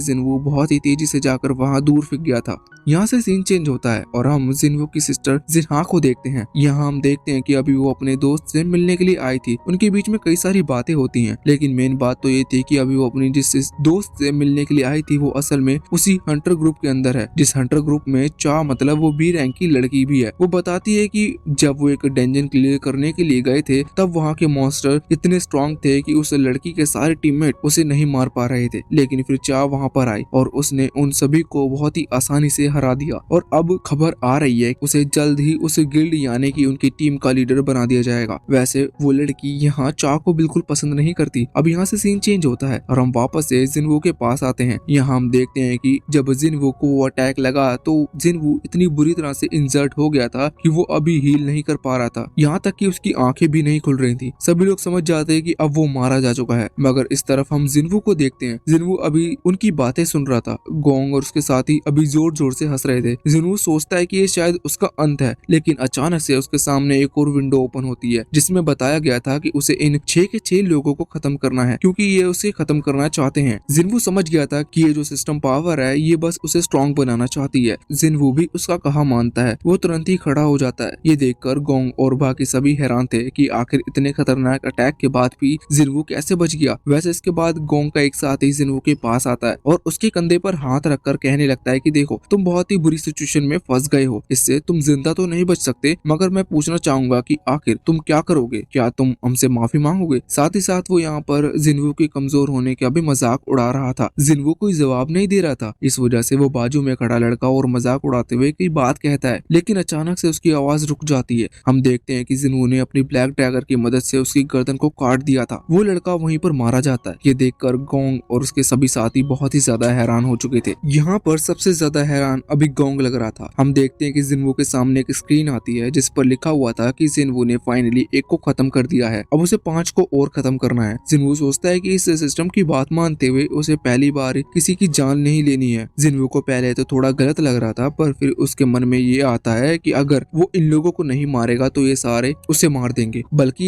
जिनवू बहुत ही तेजी से जाकर वहाँ दूर फेंक गया था। यहाँ से सीन चेंज होता है और हम जिनवू की सिस्टर जिनहा को देखते हैं। यहाँ हम देखते हैं कि अभी वो अपने दोस्त से मिलने के लिए आई थी। उनके बीच में कई सारी बातें होती हैं, लेकिन मेन बात तो ये थी कि अभी वो अपनी जिस दोस्त से मिलने के लिए आई थी वो असल में उसी हंटर ग्रुप के अंदर है, जिस हंटर ग्रुप में चा मतलब वो बी रैंक की लड़की भी है। वो बताती है कि जब वो एक डंजन क्लियर करने के लिए गए थे तब वहाँ के मॉन्स्टर इतने स्ट्रॉन्ग थे कि उस लड़की के सारे टीममेट उसे नहीं मार पा रहे थे, लेकिन फिर चा वहाँ पर आई और उसने उन सभी को बहुत ही आसानी से हरा दिया। और अब खबर आ रही है उसे जल्द ही उस गिल्ड यानी कि उनकी टीम का लीडर बना दिया जाएगा। वैसे वो लड़की यहाँ चा को बिल्कुल पसंद नहीं करती। अब यहाँ से सीन चेंज होता है और हम वापस से जिनवू के पास आते हैं। यहाँ हम देखते हैं कि जब जिनवू को वो अटैक लगा तो जिनवू इतनी बुरी तरह से इंजर्ड हो गया था कि वो अभी हील नहीं कर पा रहा था, यहाँ तक कि उसकी आंखें भी नहीं खुल रही थी। सभी लोग समझ जाते हैं कि अब वो मारा जा चुका है, मगर इस तरफ हम जिनवू को देखते हैं। जिनवू अभी उनकी बातें सुन रहा था। गोंग और उसके साथी अभी जोर जोर से हंस रहे थे। जिनवू सोचता है कि ये शायद उसका अंत है, लेकिन अचानक से उसके सामने एक और विंडो ओपन होती है जिसमें बताया गया था कि उसे इन 6 के 6 लोगों को खत्म करना है, क्योंकि ये उसे खत्म करना चाहते हैं। जिनवू समझ गया था कि ये जो सिस्टम पावर है ये बस उसे स्ट्रॉन्ग बनाना चाहती है। जिनवू भी उसका कहा मानता है। वो तुरंत ही खड़ा हो जाता है। ये देखकर गोंग और बाकी सभी हैरान थे कि आखिर इतने खतरनाक अटैक के बाद भी जिनवू कैसे बच गया। वैसे इसके बाद गोंग का एक साथी जिनवू के पास आता है और उसके कंधे पर हाथ रखकर कहने लगता है कि देखो तुम बहुत ही बुरी सिचुएशन में फंस गए हो, इससे तुम जिंदा तो नहीं बच सकते, मगर मैं पूछना चाहूंगा कि आखिर तुम क्या करोगे, क्या तुम हमसे माफी मांगोगे। साथ ही साथ वो यहाँ पर जिनवू के कमजोर होने का भी मजाक उड़ा रहा था। जिनवू कोई जवाब नहीं दे रहा था, इस वजह से वो बाजू में खड़ा लड़का और मजाक उड़ाते हुए कोई बात कहता है, लेकिन अचानक से उसकी आवाज रुक जाती है। हम देखते हैं कि जिनवू ने अपनी ब्लैक डैगर की मदद से उसकी गर्दन को काट दिया था। वो लड़का वहीं पर मारा जाता है। ये देखकर गोंग और उसके सभी साथी बहुत ही ज्यादा हैरान हो चुके थे। यहाँ पर सबसे ज्यादा हैरान अभी गोंग लग रहा था। हम देखते हैं कि जिनवू के सामने एक स्क्रीन आती है जिस पर लिखा हुआ था कि जिनवू ने फाइनली एक को खत्म कर दिया है, अब उसे 5 को और खत्म करना है। जिनवू सोचता है कि इस सिस्टम की बात मानते हुए उसे पहली बार किसी की जान नहीं लेनी है। जिनवू को पहले तो थोड़ा गलत लग रहा था, पर फिर उसके मन में ये आता है कि अगर वो इन लोगों को नहीं मारेगा तो ये सारे उसे मार देंगे, बल्कि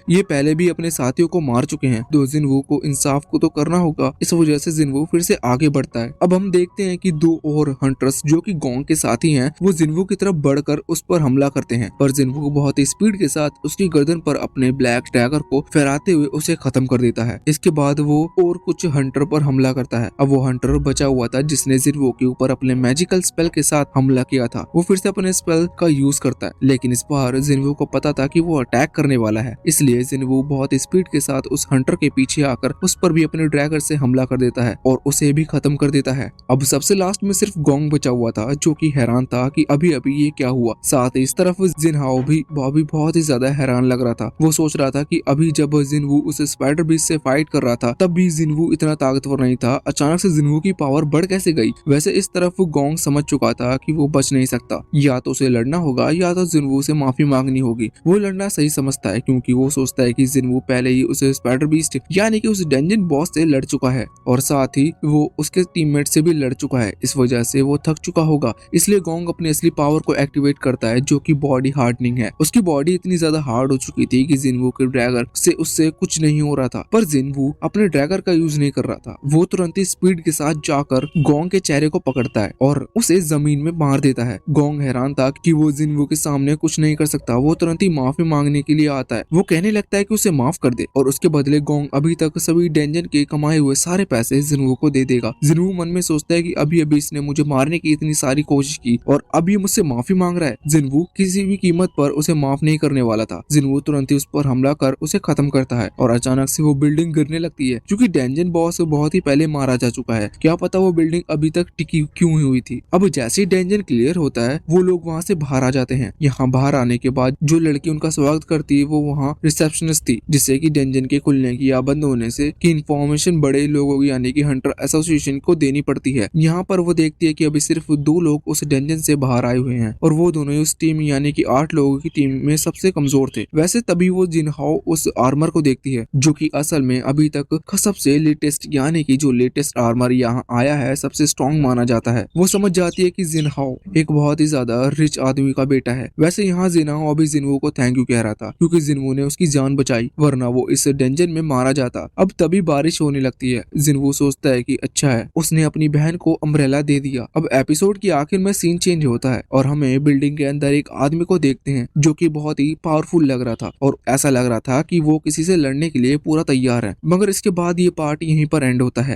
ये पहले भी अपने साथियों को मार चुके हैं, तो जिनवू को इंसाफ को तो करना होगा। इस वजह से जिनवू फिर से आगे बढ़ता है। अब हम देखते हैं कि 2 और हंटर्स जो कि गोंग के साथी हैं वो जिनवू की तरफ बढ़कर उस पर हमला करते हैं, पर जिनवू बहुत ही स्पीड के साथ उसकी गर्दन पर अपने ब्लैक डैगर को फहराते हुए उसे खत्म कर देता है। इसके बाद वो और कुछ हंटर पर हमला करता है। अब वो हंटर बचा हुआ था जिसने जिनवू के ऊपर अपने मैजिकल स्पेल के साथ हमला किया था। वो फिर से अपने स्पेल का यूज करता है, लेकिन इस बार जिनवू को पता था कि वो अटैक करने वाला है, इसलिए जिनवू बहुत स्पीड के साथ उस हंटर के पीछे आकर उस पर भी अपने ड्रैगर से हमला कर देता है और उसे भी खत्म कर देता है। अब सबसे लास्ट में सिर्फ गोंग बचा हुआ था जो कि हैरान था कि अभी अभी ये क्या हुआ। साथ ही इस तरफ जिनहाओ भी बहुत ही ज्यादा हैरान लग रहा था। वो सोच रहा था कि अभी जब जिनवू उस स्पाइडर बीस्ट से फाइट कर रहा था तब भी जिनवू इतना ताकतवर नहीं था, अचानक से जिनवू की पावर बढ़ कैसे गई। वैसे इस तरफ गोंग समझ चुका था कि वो बच नहीं सकता, या तो उसे लड़ना होगा या तो जिनवू से माफी मांगनी होगी। वो लड़ना सही समझता है क्योंकि वो सोचता है कि जिनवू पहले ही उस स्पाइडर बीस्ट यानी कि उस डंजन बॉस से लड़ चुका है और साथ ही वो उसके टीममेट से भी लड़ चुका है, इस वजह से वो थक चुका होगा, इसलिए गोंग अपनी असली पावर को एक्टिवेट करता है जो कि बॉडी हार्डनिंग है। उसकी बॉडी इतनी ज्यादा हार्ड हो चुकी थी कि जिन्वू के ड्रैगर से उससे कुछ नहीं हो रहा था, पर जिन्वू अपने ड्रैगर का यूज नहीं कर रहा था। वो तुरंत ही स्पीड के साथ जाकर गोंग के चेहरे को पकड़ता है और उसे जमीन में मार देता है। गोंग हैरान था कि वो जिन्वू के सामने कुछ नहीं कर सकता। वो तुरंत ही माफी मांगने के लिए आता है। वो कहने लगता है कि उसे माफ कर दे और उसके बदले गोंग अभी तक सभी डेंजन के कमाए हुए सारे पैसे जिन्वू को दे देगा। जिन्वू मन में सोचता है कि अभी अभी इसने मुझे मारने की इतनी सारी कोशिश की और अब ये मुझसे माफी मांग रहा है। जिन्वू किसी भी कीमत पर उसे माफ नहीं करने वाला था। जिन्वू तुरंत ही उस पर हमला कर उसे खत्म करता है और अचानक से वो बिल्डिंग गिरने लगती है, क्योंकि डेंजन बॉस बहुत ही पहले मारा जा चुका है। क्या पता वो बिल्डिंग अभी तक टिकी क्यों हुई थी। अब जैसे ही डेंजन क्लियर होता है वो लोग वहाँ से बाहर आ जाते हैं। यहाँ बाहर आने के बाद जो लड़की उनका स्वागत करती है वो वहाँ रिसेप्शनिस्ट थी, जिससे कि डेंजन के खुलने की या बंद होने से की इंफॉर्मेशन बड़े लोगों की यानी कि हंटर एसोसिएशन को देनी पड़ती है। यहाँ पर वो देखती है कि अभी सिर्फ 2 लोग उस डेंजन से बाहर आए हुए हैं और वो दोनों ही उस टीम यानी कि 8 लोगों की टीम में सबसे कमजोर थे। वैसे तभी वो जिनहाओ उस आर्मर को देखती है जो कि असल में अभी तक सबसे लेटेस्ट यानी कि जो लेटेस्ट आर्मर यहाँ आया है सबसे स्ट्रॉन्ग माना जाता है। वो समझ जाती है कि जिनहाओ एक बहुत ही ज्यादा रिच आदमी का बेटा है। वैसे यहाँ जिनहाओ अभी जिन्वू को थैंक यू कह रहा था क्योंकि जिन्वू ने उसकी जान बचाई, वरना वो इस डेंजन में मारा जाता। अब तभी बारिश होने लगती है। जिन्वू सोचता है कि अच्छा है उसने अपनी बहन को अम्ब्रेला दे दिया। अब एपिसोड की आखिर में सीन चेंज होता है और हमें बिल्डिंग के अंदर एक आदमी को देखते हैं जो कि बहुत ही पावरफुल लग रहा था और ऐसा लग रहा था कि वो किसी से लड़ने के लिए पूरा तैयार है। मगर इसके बाद ये पार्ट यहीं पर एंड होता है।